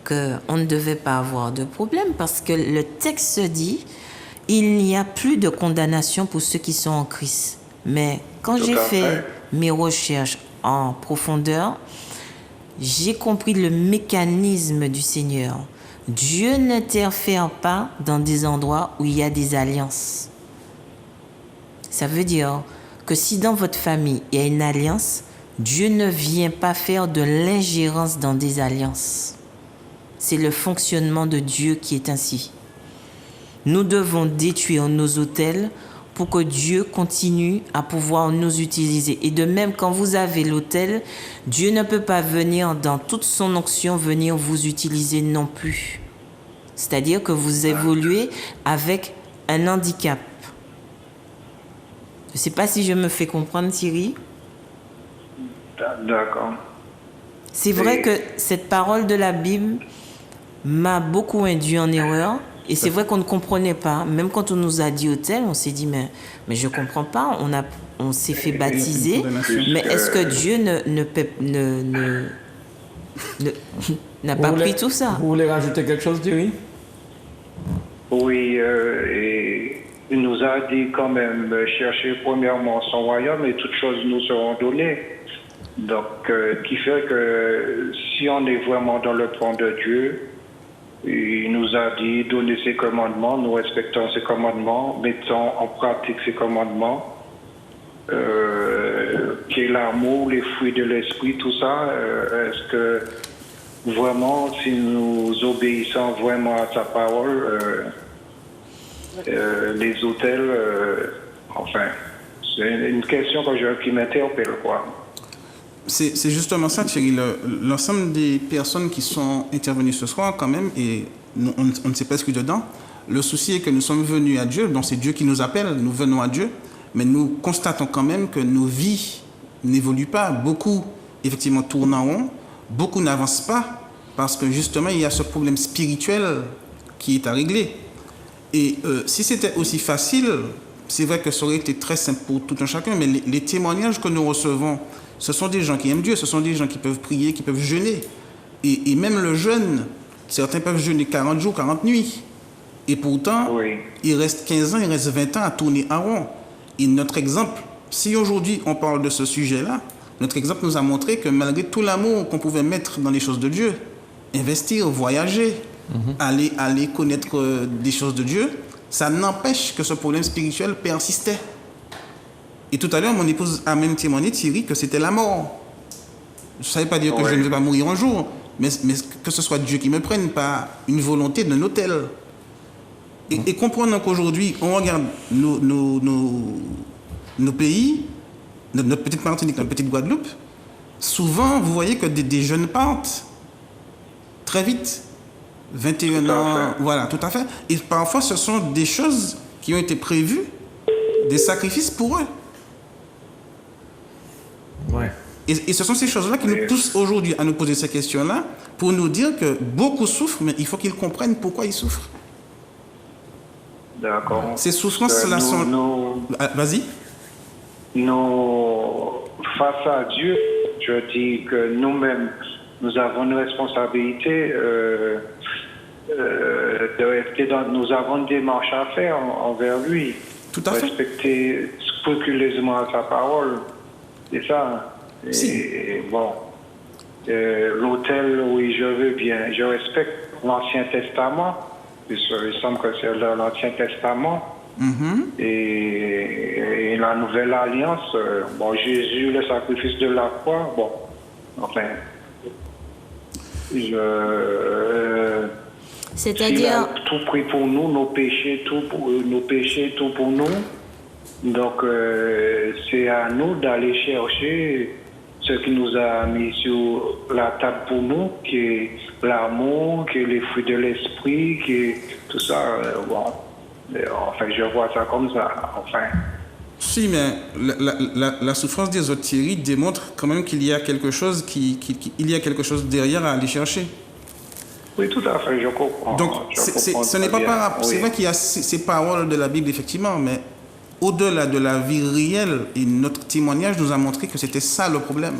B: qu'on ne devait pas avoir de problème parce que le texte dit « Il n'y a plus de condamnation pour ceux qui sont en Christ ». Mais quand j'ai fait mes recherches en profondeur, j'ai compris le mécanisme du Seigneur. Dieu n'interfère pas dans des endroits où il y a des alliances. Ça veut dire que si dans votre famille, il y a une alliance, Dieu ne vient pas faire de l'ingérence dans des alliances. C'est le fonctionnement de Dieu qui est ainsi. Nous devons détruire nos autels pour que Dieu continue à pouvoir nous utiliser. Et de même, quand vous avez l'autel, Dieu ne peut pas venir dans toute son onction, venir vous utiliser non plus. C'est-à-dire que vous évoluez avec un handicap. Je ne sais pas si je me fais comprendre, Thierry.
I: D'accord.
B: C'est vrai que cette parole de la Bible m'a beaucoup induit en erreur. Et c'est vrai qu'on ne comprenait pas. Même quand on nous a dit autel, on s'est dit, mais je ne comprends pas. On s'est fait baptiser. Mais est-ce que Dieu n'a pas pris tout ça?
A: Vous voulez rajouter quelque chose, Thierry?
I: Oui, et il nous a dit quand même, chercher premièrement son royaume et toutes choses nous seront données. Donc, qui fait que si on est vraiment dans le plan de Dieu, il nous a dit, donnez ses commandements, nous respectons ses commandements, mettons en pratique ses commandements, qui est l'amour, les fruits de l'esprit, tout ça. Est-ce que vraiment, si nous obéissons vraiment à sa parole, les autels, enfin, c'est une question qui m'interpelle, quoi.
C: C'est justement ça, Thierry. L'ensemble des personnes qui sont intervenues ce soir, quand même, et on ne sait pas ce qu'il y a dedans. Le souci est que nous sommes venus à Dieu, donc c'est Dieu qui nous appelle, nous venons à Dieu, mais nous constatons quand même que nos vies n'évoluent pas. Beaucoup, effectivement, tournent en rond. beaucoup n'avancent pas parce que justement, il y a ce problème spirituel qui est à régler. Et si c'était aussi facile, c'est vrai que ça aurait été très simple pour tout un chacun, mais les témoignages que nous recevons, ce sont des gens qui aiment Dieu, ce sont des gens qui peuvent prier, qui peuvent jeûner. Et même le jeûne, certains peuvent jeûner 40 jours, 40 nuits. Et pourtant, il reste 15 ans, il reste 20 ans à tourner en rond. Et notre exemple, si aujourd'hui on parle de ce sujet-là, notre exemple nous a montré que malgré tout l'amour qu'on pouvait mettre dans les choses de Dieu, investir, voyager, aller connaître des choses de Dieu, ça n'empêche que ce problème spirituel persistait. Et tout à l'heure, mon épouse a même témoigné, Thierry, que c'était la mort. Ça ne veut pas dire que je ne vais pas mourir un jour, mais que ce soit Dieu qui me prenne, pas une volonté d'un autel. Et comprenons qu'aujourd'hui, on regarde nos pays, notre petite Martinique, notre petite Guadeloupe, souvent, vous voyez que des jeunes partent très vite. 21 ans, voilà, tout à fait. Et parfois, ce sont des choses qui ont été prévues, des sacrifices pour eux.
A: Ouais.
C: Et ce sont ces choses-là qui nous poussent aujourd'hui à nous poser ces questions-là pour nous dire que beaucoup souffrent, mais il faut qu'ils comprennent pourquoi ils souffrent.
I: D'accord.
C: Ces souffrances-là sont... Vas-y.
I: Face à Dieu, je dis que nous-mêmes, nous avons une responsabilité nous avons une démarche à faire envers lui.
C: Tout à fait.
I: Respecter scrupuleusement sa parole. C'est ça. Et bon, l'autel, oui, je veux bien. Je respecte l'Ancien Testament. Il semble que c'est l'Ancien Testament. Et la Nouvelle Alliance, bon, Jésus, le sacrifice de la croix, bon, enfin,
B: c'est-à-dire,
I: il a tout pris pour nous, nos péchés, tout pour nous. Donc, c'est à nous d'aller chercher ce qui nous a mis sur la table pour nous, qui est l'amour, qui est les fruits de l'esprit, qui est tout ça. Bon, enfin, je vois ça comme ça. Enfin.
C: Si, mais la souffrance des autres, Thierry, démontre quand même qu'il y a quelque chose il y a quelque chose derrière à aller chercher.
I: Oui, tout à fait, je comprends.
C: Donc, ce n'est pas par rapport. C'est vrai qu'il y a ces paroles de la Bible, effectivement, mais au-delà de la vie réelle, et notre témoignage nous a montré que c'était ça le problème.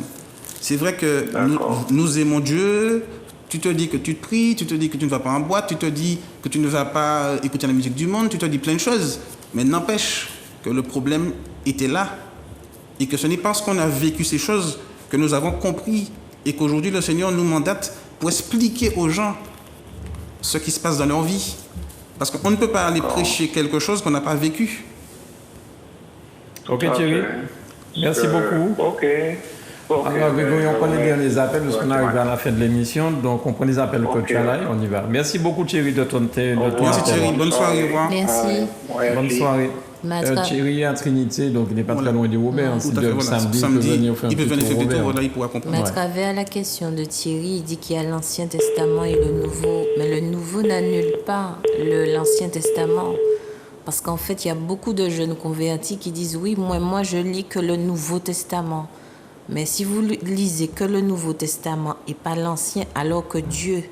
C: C'est vrai que nous aimons Dieu, tu te dis que tu te pries, tu te dis que tu ne vas pas en boîte, tu te dis que tu ne vas pas écouter la musique du monde, tu te dis plein de choses. Mais n'empêche que le problème était là. Et que ce n'est parce qu'on a vécu ces choses que nous avons compris. Et qu'aujourd'hui, le Seigneur nous mandate pour expliquer aux gens ce qui se passe dans leur vie. Parce qu'on ne peut pas aller prêcher quelque chose qu'on n'a pas vécu.
A: Ok, Thierry. Merci beaucoup.
I: Ok.
A: Alors, Grégory, on prend les derniers appels parce qu'on arrive à la fin de l'émission. Donc, on prend les appels que tu as là et on y va. Merci beaucoup, Thierry, de ton
C: Merci, Thierry. Bonne soirée. Au revoir.
B: merci.
A: Bonne soirée. Thierry à Trinité, donc il n'est pas très loin de Robert.
C: Tout à fait, voilà. Samedi, il peut venir faire des tours, il pourra comprendre.
B: Mais à travers la question de Thierry, il dit qu'il y a l'Ancien Testament et le Nouveau. Mais le Nouveau n'annule pas l'Ancien Testament. Parce qu'en fait, il y a beaucoup de jeunes convertis qui disent « Oui, moi je lis que le Nouveau Testament. » Mais si vous lisez que le Nouveau Testament et pas l'Ancien, alors que Dieu,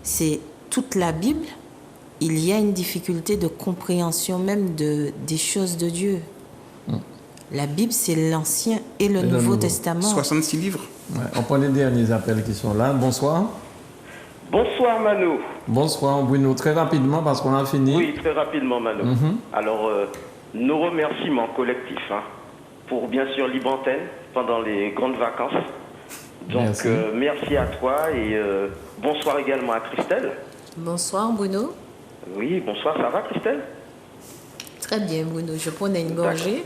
B: c'est toute la Bible, il y a une difficulté de compréhension même des choses de Dieu. La Bible, c'est l'Ancien et le Nouveau Testament.
C: 66 livres.
A: Ouais, on prend les derniers appels qui sont là. Bonsoir.
J: Bonsoir Manu.
A: Bonsoir Bruno. Très rapidement parce qu'on a fini.
J: Oui, très rapidement Manu. Alors, nos remerciements collectifs pour bien sûr Libre Antenne pendant les grandes vacances. Donc, merci à toi et bonsoir également à Christelle.
B: Bonsoir Bruno.
J: Oui, bonsoir, ça va Christelle?
B: Très bien Bruno, je prenais une gorgée.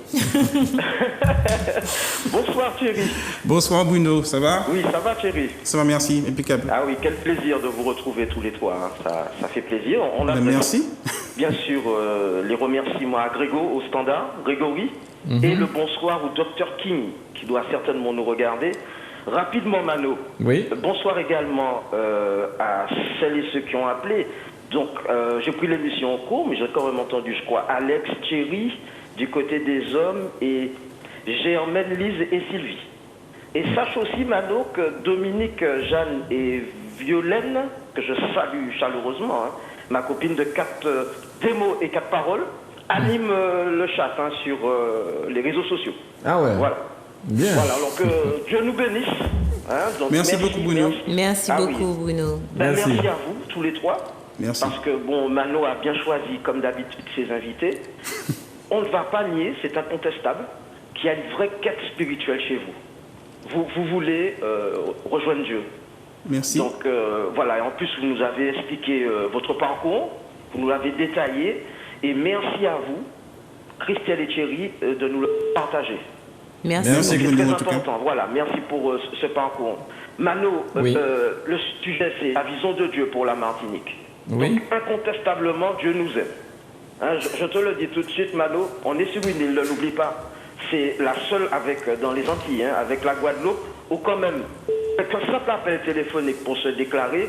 J: Bonsoir Thierry.
C: Bonsoir Bruno, ça va?
J: Oui, ça va Thierry.
C: Ça va, merci, impeccable.
J: Ah oui, quel plaisir de vous retrouver tous les trois, ça fait plaisir. On a
C: merci.
J: Bien sûr, les remerciements à au standard, Grégory, et le bonsoir au Dr King, qui doit certainement nous regarder. Rapidement Mano.
A: Oui.
J: Bonsoir également à celles et ceux qui ont appelé. Donc, j'ai pris l'émission en cours, mais j'ai quand même entendu, je crois, Alex, Thierry, du côté des hommes, et Germaine, Lise et Sylvie. Et sache aussi, Mano, que Dominique, Jeanne et Violaine, que je salue chaleureusement, ma copine de 4 démos et 4 paroles, anime le chat sur les réseaux sociaux.
A: Ah ouais.
J: Voilà.
A: Bien.
J: Voilà, alors que Dieu nous bénisse. Donc
C: merci beaucoup, Bruno.
B: Merci beaucoup, Bruno.
J: Merci à vous, tous les 3.
C: Merci.
J: Parce que, bon, Mano a bien choisi, comme d'habitude, ses invités. On ne va pas nier, c'est incontestable, qu'il y a une vraie quête spirituelle chez vous. Vous voulez rejoindre Dieu.
C: Merci.
J: Donc, voilà, et en plus, vous nous avez expliqué votre parcours, vous nous l'avez détaillé, et merci à vous, Christelle et Thierry, de nous le partager.
B: Merci.
C: Merci,
J: C'est
C: Bruno,
J: très
C: en tout cas.
J: important. Voilà, merci pour ce parcours. Mano,
A: Oui.
J: le sujet, c'est la vision de Dieu pour la Martinique.
A: Oui.
J: Donc, incontestablement, Dieu nous aime. Hein, je te le dis tout de suite, Mano, on est sur une île, ne l'oublie pas. C'est la seule dans les Antilles, avec la Guadeloupe, où quand même, avec un simple appel téléphonique pour se déclarer,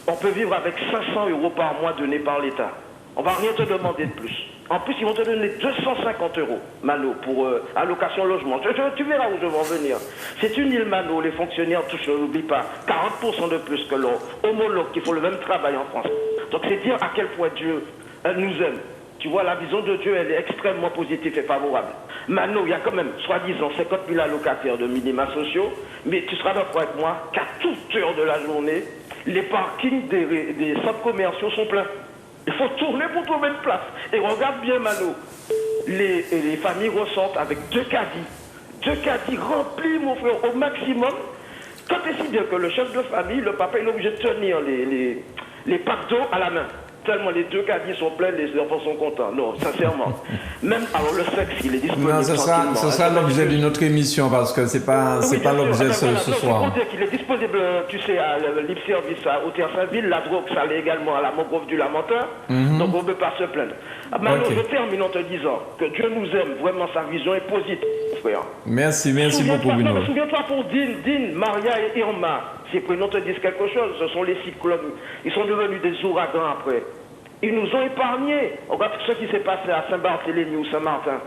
J: on peut vivre avec 500 € par mois donnés par l'État. On va rien te demander de plus. En plus, ils vont te donner 250 €, Mano, pour allocation logement. Tu verras où je vais en venir. C'est une île, Mano, les fonctionnaires touchent, ne l'oublie pas, 40% de plus que leur homologue qui font le même travail en France. Donc c'est dire à quel point Dieu nous aime. Tu vois, la vision de Dieu, elle est extrêmement positive et favorable. Mano, il y a quand même, soi-disant, 50 000 allocataires de minima sociaux, mais tu seras d'accord avec moi qu'à toute heure de la journée, les parkings des centres commerciaux sont pleins. Il faut tourner pour trouver une place. Et regarde bien, Mano, les familles ressortent avec 2 caddies. 2 caddies remplis, mon frère, au maximum. Quand tu sais bien que le chef de famille, le papa, il est obligé de tenir les packs d'eau à la main. Tellement les 2 caddies sont pleins, les enfants sont contents. Non, sincèrement. Même, alors le sexe, il est disponible.
A: Non, ce sera l'objet d'une autre émission parce que c'est pas l'objet ce soir.
J: Je veux dire qu'il est disponible, tu sais, à Libre Service, au Théâtre Saint-Ville, la drogue, ça l'est également à la Mangrove du Lamentin. Donc on ne peut pas se plaindre. Maintenant, je termine en te disant que Dieu nous aime, vraiment sa vision est positive, frère.
A: Merci beaucoup, Bruno.
J: Souviens-toi pour Dean, Maria et Irma, ces prénoms te disent quelque chose, ce sont les cyclones. Ils sont devenus des ouragans après. Ils nous ont épargnés. Regarde ce qui s'est passé à Saint-Barthélemy ou Saint-Martin.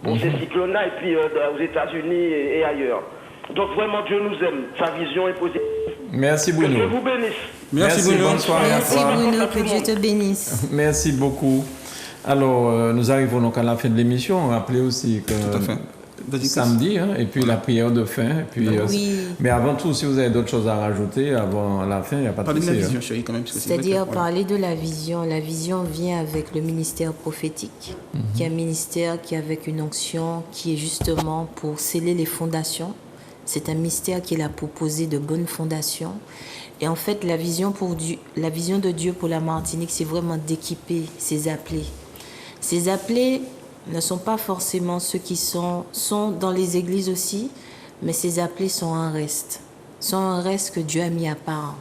J: Bon, ces cyclones-là, et puis aux États-Unis et ailleurs. Donc vraiment, Dieu nous aime. Sa vision est positive.
A: Merci, Bruno.
J: Que Dieu vous bénisse.
C: Merci, Bruno.
A: Bonne soirée
B: Merci,
A: à toi.
B: Bruno, que Dieu te bénisse.
A: Merci beaucoup. Alors, nous arrivons donc à la fin de l'émission. Rappelez aussi que
C: Tout à fait. Vas-y,
A: samedi, et puis la prière de fin. Et puis,
B: Oui.
A: mais avant tout, si vous avez d'autres choses à rajouter avant la fin, il n'y a pas de
C: Parlez de la
A: souci.
C: vision, chérie, quand même. parce que
B: C'est-à-dire
C: vrai que, voilà.
B: parler de la vision. La vision vient avec le ministère prophétique, qui est un ministère qui est avec une onction, qui est justement pour sceller les fondations. C'est un ministère qui est là pour poser de bonnes fondations. Et en fait, la vision de Dieu pour la Martinique, c'est vraiment d'équiper ses appelés. Ces appelés ne sont pas forcément ceux qui sont dans les églises aussi, mais ces appelés sont un reste que Dieu a mis à part.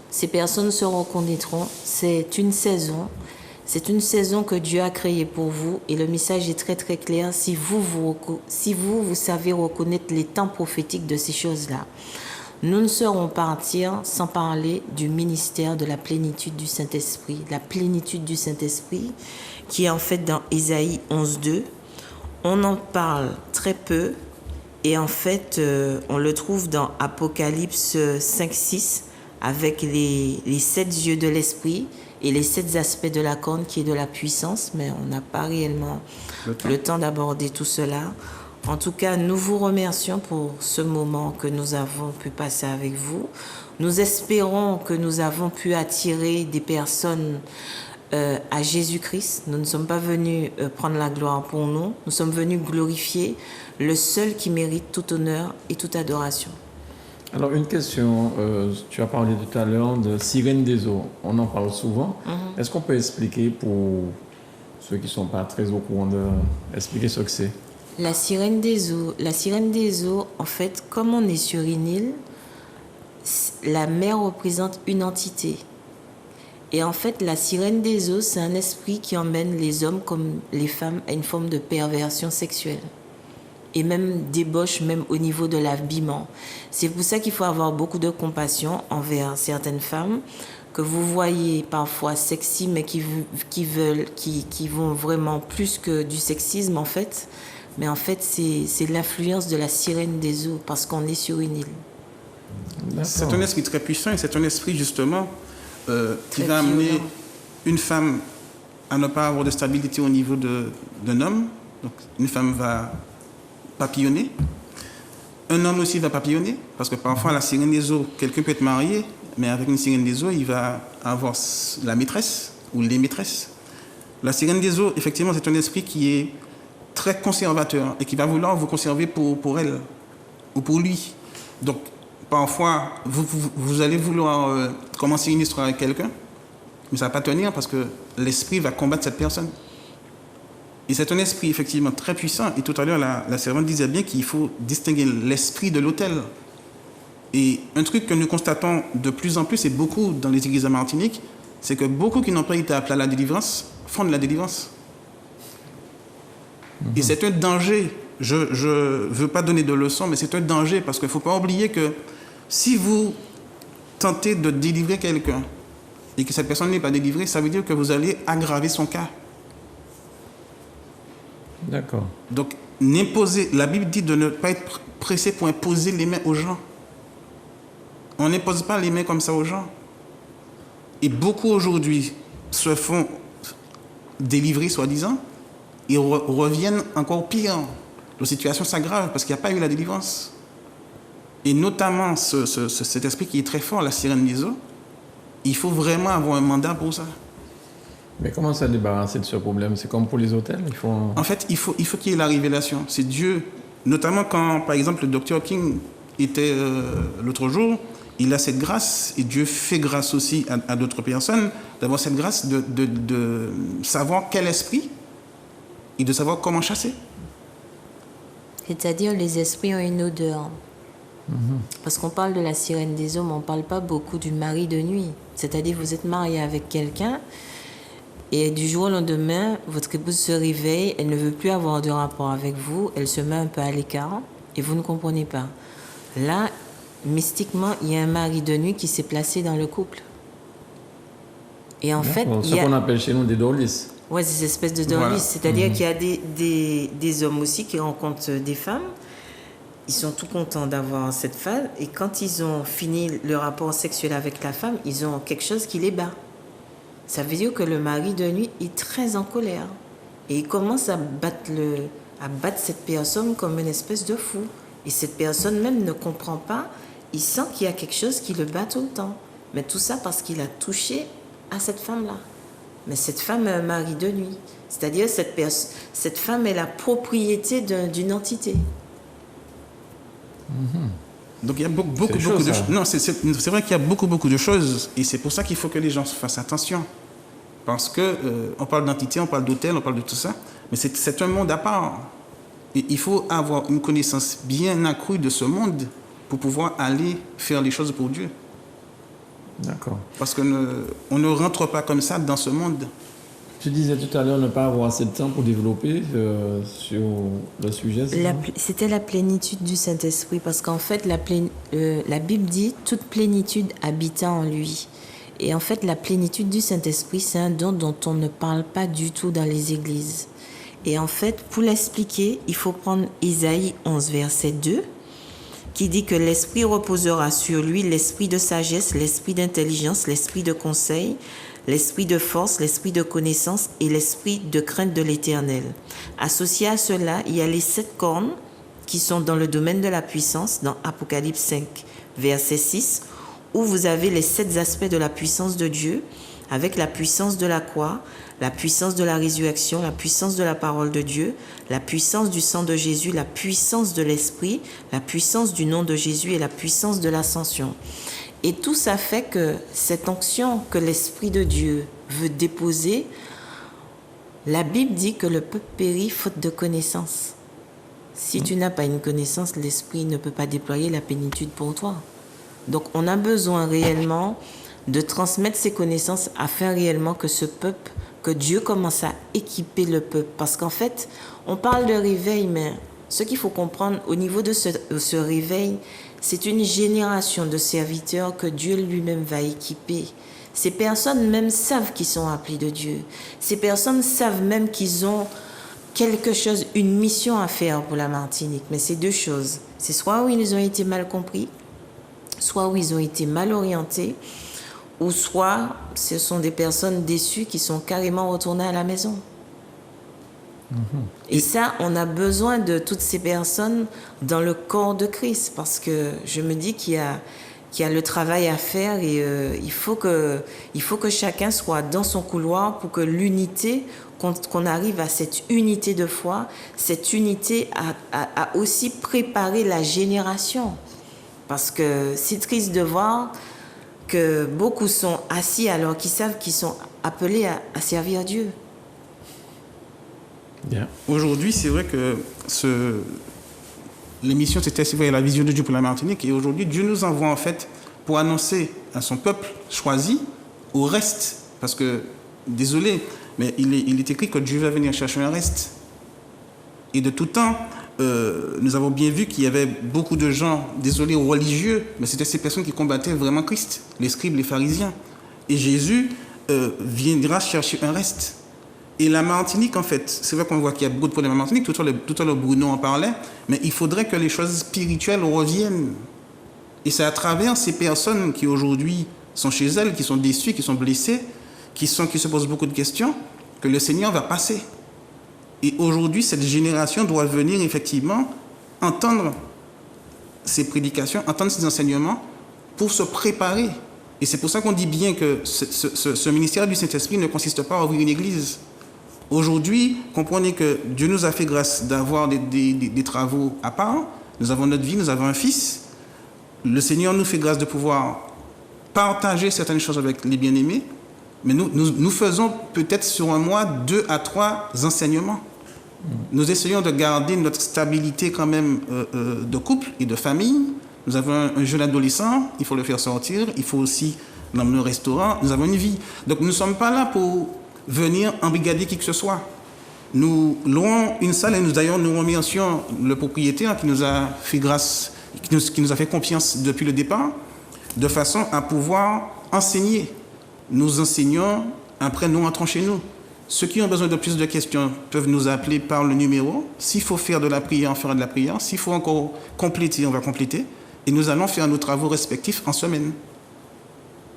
B: Ces personnes se reconnaîtront, c'est une saison que Dieu a créée pour vous et le message est très très clair si vous savez reconnaître les temps prophétiques de ces choses-là. Nous ne saurons partir sans parler du ministère de la plénitude du Saint-Esprit. La plénitude du Saint-Esprit qui est en fait dans Ésaïe 11.2. On en parle très peu et en fait on le trouve dans Apocalypse 5.6 avec les 7 yeux de l'Esprit et les 7 aspects de la corne qui est de la puissance, mais on n'a pas réellement le temps d'aborder tout cela. En tout cas, nous vous remercions pour ce moment que nous avons pu passer avec vous. Nous espérons que nous avons pu attirer des personnes à Jésus-Christ. Nous ne sommes pas venus prendre la gloire pour nous. Nous sommes venus glorifier le seul qui mérite tout honneur et toute adoration.
A: Alors, une question. Tu as parlé tout à l'heure de sirène des eaux. On en parle souvent. Est-ce qu'on peut expliquer pour ceux qui ne sont pas très au courant expliquer ce que c'est?
B: La sirène des eaux, en fait, comme on est sur une île, la mer représente une entité. Et en fait, la sirène des eaux, c'est un esprit qui emmène les hommes comme les femmes à une forme de perversion sexuelle. Et même débauche, même au niveau de l'habillement. C'est pour ça qu'il faut avoir beaucoup de compassion envers certaines femmes que vous voyez parfois sexy, mais qui vont vraiment plus que du sexisme, en fait. Mais en fait, c'est l'influence de la sirène des eaux, parce qu'on est sur une île.
C: C'est un esprit très puissant et c'est un esprit justement qui
B: Très
C: va amener
B: violent.
C: une femme à ne pas avoir de stabilité au niveau d'un homme. Donc une femme va papillonner. Un homme aussi va papillonner, parce que parfois la sirène des eaux, quelqu'un peut être marié, mais avec une sirène des eaux, il va avoir la maîtresse ou les maîtresses. La sirène des eaux, effectivement, c'est un esprit qui est très conservateur et qui va vouloir vous conserver pour elle ou pour lui. Donc, parfois, vous allez vouloir commencer une histoire avec quelqu'un, mais ça ne va pas tenir parce que l'esprit va combattre cette personne. Et c'est un esprit effectivement très puissant. Et tout à l'heure, la servante disait bien qu'il faut distinguer l'esprit de l'autel. Et un truc que nous constatons de plus en plus, et beaucoup dans les églises à Martinique, c'est que beaucoup qui n'ont pas été appelés à la délivrance font de la délivrance. Et c'est un danger. Je ne veux pas donner de leçons, mais c'est un danger parce qu'il ne faut pas oublier que si vous tentez de délivrer quelqu'un et que cette personne n'est pas délivrée, ça veut dire que vous allez aggraver son cas.
A: D'accord.
C: Donc, la Bible dit de ne pas être pressé pour imposer les mains aux gens. On n'impose pas les mains comme ça aux gens. Et beaucoup aujourd'hui se font délivrer, soi-disant, et reviennent encore pire. La situation s'aggrave parce qu'il n'y a pas eu la délivrance. Et notamment cet esprit qui est très fort, la sirène des eaux, il faut vraiment avoir un mandat pour ça.
A: Mais comment se débarrasser de ce problème? C'est comme pour les hôtels,
C: En fait, il faut qu'il y ait la révélation. C'est Dieu. Notamment quand, par exemple, le docteur King était l'autre jour, il a cette grâce, et Dieu fait grâce aussi à d'autres personnes, d'avoir cette grâce de savoir quel esprit et de savoir comment chasser.
B: C'est-à-dire, les esprits ont une odeur. Parce qu'on parle de la sirène des eaux, mais on ne parle pas beaucoup du mari de nuit. C'est-à-dire, vous êtes marié avec quelqu'un, et du jour au lendemain, votre épouse se réveille, elle ne veut plus avoir de rapport avec vous, elle se met un peu à l'écart, et vous ne comprenez pas. Là, mystiquement, il y a un mari de nuit qui s'est placé dans le couple. Et en fait,
A: ce qu'on appelle chez nous des dolis.
B: Ouais, ces espèces de dolis.
C: Voilà.
B: C'est-à-dire qu'il y a des hommes aussi qui rencontrent des femmes. Ils sont tout contents d'avoir cette femme. Et quand ils ont fini le rapport sexuel avec la femme, ils ont quelque chose qui les bat. Ça veut dire que le mari de nuit est très en colère. Et il commence à battre cette personne comme une espèce de fou. Et cette personne même ne comprend pas. Il sent qu'il y a quelque chose qui le bat tout le temps. Mais tout ça parce qu'il a touché à cette femme-là. Mais cette femme a un mari de nuit. C'est-à-dire cette femme est la propriété d'une entité.
C: Donc il y a beaucoup de choses. Non, c'est vrai qu'il y a beaucoup de choses. Et c'est pour ça qu'il faut que les gens fassent attention. Parce que on parle d'entité, on parle d'hôtel, on parle de tout ça. Mais c'est un monde à part. Et il faut avoir une connaissance bien accrue de ce monde pour pouvoir aller faire les choses pour Dieu.
A: D'accord.
C: Parce qu'on ne rentre pas comme ça dans ce monde.
A: Tu disais tout à l'heure ne pas avoir assez de temps pour développer sur le sujet.
B: C'était la plénitude du Saint-Esprit, parce qu'en fait, la Bible dit « toute plénitude habita en lui ». Et en fait, la plénitude du Saint-Esprit, c'est un don dont on ne parle pas du tout dans les églises. Et en fait, pour l'expliquer, il faut prendre Isaïe 11, verset 2, qui dit que l'Esprit reposera sur lui, l'esprit de sagesse, l'esprit d'intelligence, l'esprit de conseil, l'esprit de force, l'esprit de connaissance et l'esprit de crainte de l'Éternel. Associé à cela, il y a les 7 cornes qui sont dans le domaine de la puissance, dans Apocalypse 5, verset 6, où vous avez les 7 aspects de la puissance de Dieu, avec la puissance de la croix, la puissance de la résurrection, la puissance de la parole de Dieu, la puissance du sang de Jésus, la puissance de l'Esprit, la puissance du nom de Jésus et la puissance de l'ascension. Et tout ça fait que cette onction que l'Esprit de Dieu veut déposer, la Bible dit que le peuple périt faute de connaissance. Si tu n'as pas une connaissance, l'Esprit ne peut pas déployer la plénitude pour toi. Donc on a besoin réellement de transmettre ces connaissances afin réellement que ce peuple, que Dieu commence à équiper le peuple. Parce qu'en fait, on parle de réveil, mais ce qu'il faut comprendre au niveau de ce réveil, c'est une génération de serviteurs que Dieu lui-même va équiper. Ces personnes même savent qu'ils sont appelés de Dieu. Ces personnes savent même qu'ils ont quelque chose, une mission à faire pour la Martinique. Mais c'est deux choses. C'est soit où ils ont été mal compris, soit où ils ont été mal orientés, ou soit ce sont des personnes déçues qui sont carrément retournées à la maison. Et ça, on a besoin de toutes ces personnes dans le corps de Christ, parce que je me dis qu'il y a le travail à faire et il faut que chacun soit dans son couloir pour que l'unité, qu'on arrive à cette unité de foi, cette unité à aussi préparer la génération. Parce que c'est triste de voir que beaucoup sont assis alors qu'ils savent qu'ils sont appelés à servir Dieu.
C: Bien. Aujourd'hui, c'est vrai que l'émission, c'était la vision de Dieu pour la Martinique. Et aujourd'hui, Dieu nous envoie en fait pour annoncer à son peuple choisi au reste. Parce que, désolé, mais il est écrit que Dieu va venir chercher un reste. Et de tout temps, nous avons bien vu qu'il y avait beaucoup de gens, désolés, religieux, mais c'était ces personnes qui combattaient vraiment Christ, les scribes, les pharisiens. Et Jésus viendra chercher un reste. Et la Martinique, en fait, c'est vrai qu'on voit qu'il y a beaucoup de problèmes en Martinique, tout à l'heure Bruno en parlait, mais il faudrait que les choses spirituelles reviennent. Et c'est à travers ces personnes qui aujourd'hui sont chez elles, qui sont déçues, qui sont blessées, qui se posent beaucoup de questions, que le Seigneur va passer. Et aujourd'hui, cette génération doit venir effectivement entendre ces prédications, entendre ces enseignements pour se préparer. Et c'est pour ça qu'on dit bien que ce ministère du Saint-Esprit ne consiste pas à ouvrir une église. Aujourd'hui, comprenez que Dieu nous a fait grâce d'avoir des travaux à part. Nous avons notre vie, nous avons un fils. Le Seigneur nous fait grâce de pouvoir partager certaines choses avec les bien-aimés. Mais nous faisons peut-être sur un mois 2 à 3 enseignements. Nous essayons de garder notre stabilité quand même de couple et de famille. Nous avons un jeune adolescent, il faut le faire sortir. Il faut aussi l'emmener au restaurant. Nous avons une vie. Donc nous ne sommes pas là pour venir embrigader qui que ce soit. Nous louons une salle et nous remercions le propriétaire qui nous a fait grâce, qui nous a fait confiance depuis le départ, de façon à pouvoir enseigner. Nous enseignons, après nous entrons chez nous. Ceux qui ont besoin de plus de questions peuvent nous appeler par le numéro. S'il faut faire de la prière, on fera de la prière. S'il faut encore compléter, on va compléter. Et nous allons faire nos travaux respectifs en semaine.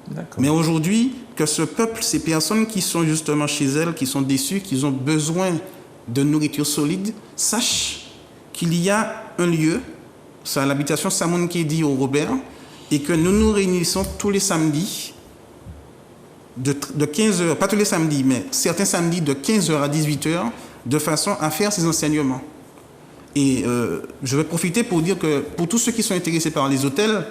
C: D'accord. Mais aujourd'hui, que ce peuple, ces personnes qui sont justement chez elles, qui sont déçues, qui ont besoin de nourriture solide, sachent qu'il y a un lieu, c'est à l'habitation Samoun Kedi au Robert, et que nous nous réunissons tous les samedis, de 15h, pas tous les samedis, mais certains samedis de 15h à 18h, de façon à faire ces enseignements. Et je vais profiter pour dire que pour tous ceux qui sont intéressés par les hôtels,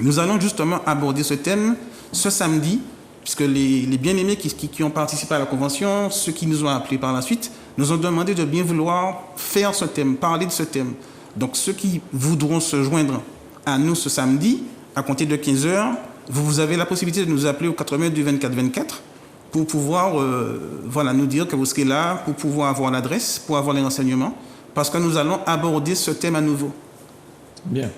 C: nous allons justement aborder ce thème ce samedi, puisque les bien-aimés qui ont participé à la convention, ceux qui nous ont appelés par la suite, nous ont demandé de bien vouloir faire ce thème, parler de ce thème. Donc ceux qui voudront se joindre à nous ce samedi, à compter de 15h, vous avez la possibilité de nous appeler au 82 24 24 pour pouvoir nous dire que vous serez là, pour pouvoir avoir l'adresse, pour avoir les renseignements, parce que nous allons aborder ce thème à nouveau.
A: Bien.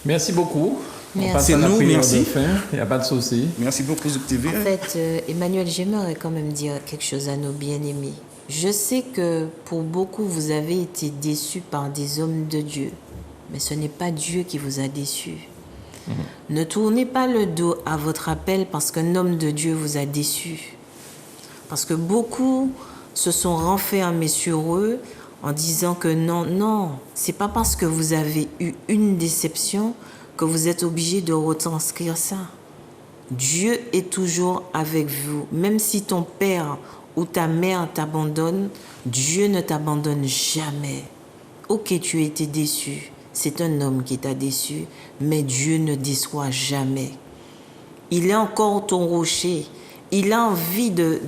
A: Merci beaucoup.
B: Merci.
A: On passe à la prière de fin. Il n'y a pas de souci.
C: Merci beaucoup, Zouk TV.
B: En fait, Emmanuel, j'aimerais quand même dire quelque chose à nos bien-aimés. Je sais que pour beaucoup, vous avez été déçus par des hommes de Dieu. Mais ce n'est pas Dieu qui vous a déçus. Ne tournez pas le dos à votre appel parce qu'un homme de Dieu vous a déçus. Parce que beaucoup se sont renfermés sur eux en disant que non, c'est pas parce que vous avez eu une déception que vous êtes obligé de retranscrire ça. Dieu est toujours avec vous. Même si ton père ou ta mère t'abandonne, Dieu ne t'abandonne jamais. Ok, tu as été déçu. C'est un homme qui t'a déçu, mais Dieu ne déçoit jamais. Il est encore ton rocher. Il a envie de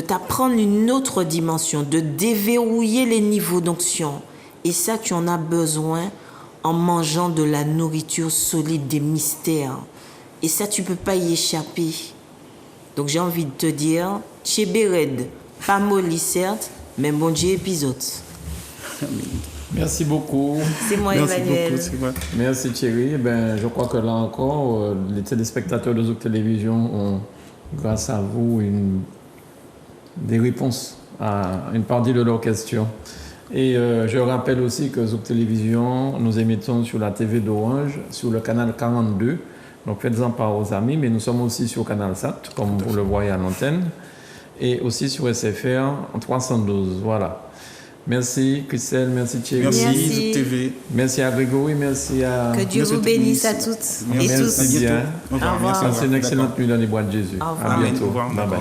B: t'apprendre une autre dimension, de déverrouiller les niveaux d'onction. Et ça, tu en as besoin en mangeant de la nourriture solide des mystères. Et ça, tu ne peux pas y échapper. Donc, j'ai envie de te dire, Tchébéred, pas molli certes, mais bon Dieu épisode.
A: Merci beaucoup.
B: C'est moi, Emmanuel.
C: Merci beaucoup,
A: Merci Thierry. Je crois que là encore, les téléspectateurs de Zouk Télévision ont, grâce à vous, des réponses à une partie de leurs questions. Et je rappelle aussi que Zouk Télévision, nous émettons sur la TV d'Orange, sur le canal 42. Donc faites-en part aux amis, mais nous sommes aussi sur Canal Sat, comme vous le voyez à l'antenne, et aussi sur SFR en 312. Voilà. Merci Christelle, merci Thierry.
C: Merci Zouk TV.
A: Merci à Grégory, merci à...
B: Que Dieu vous bénisse à toutes et tous.
A: Merci bien.
C: Au revoir.
A: Passez une excellente nuit dans les bois de Jésus.
B: Au revoir.
A: À bientôt.
C: Au revoir.
A: Bye bye.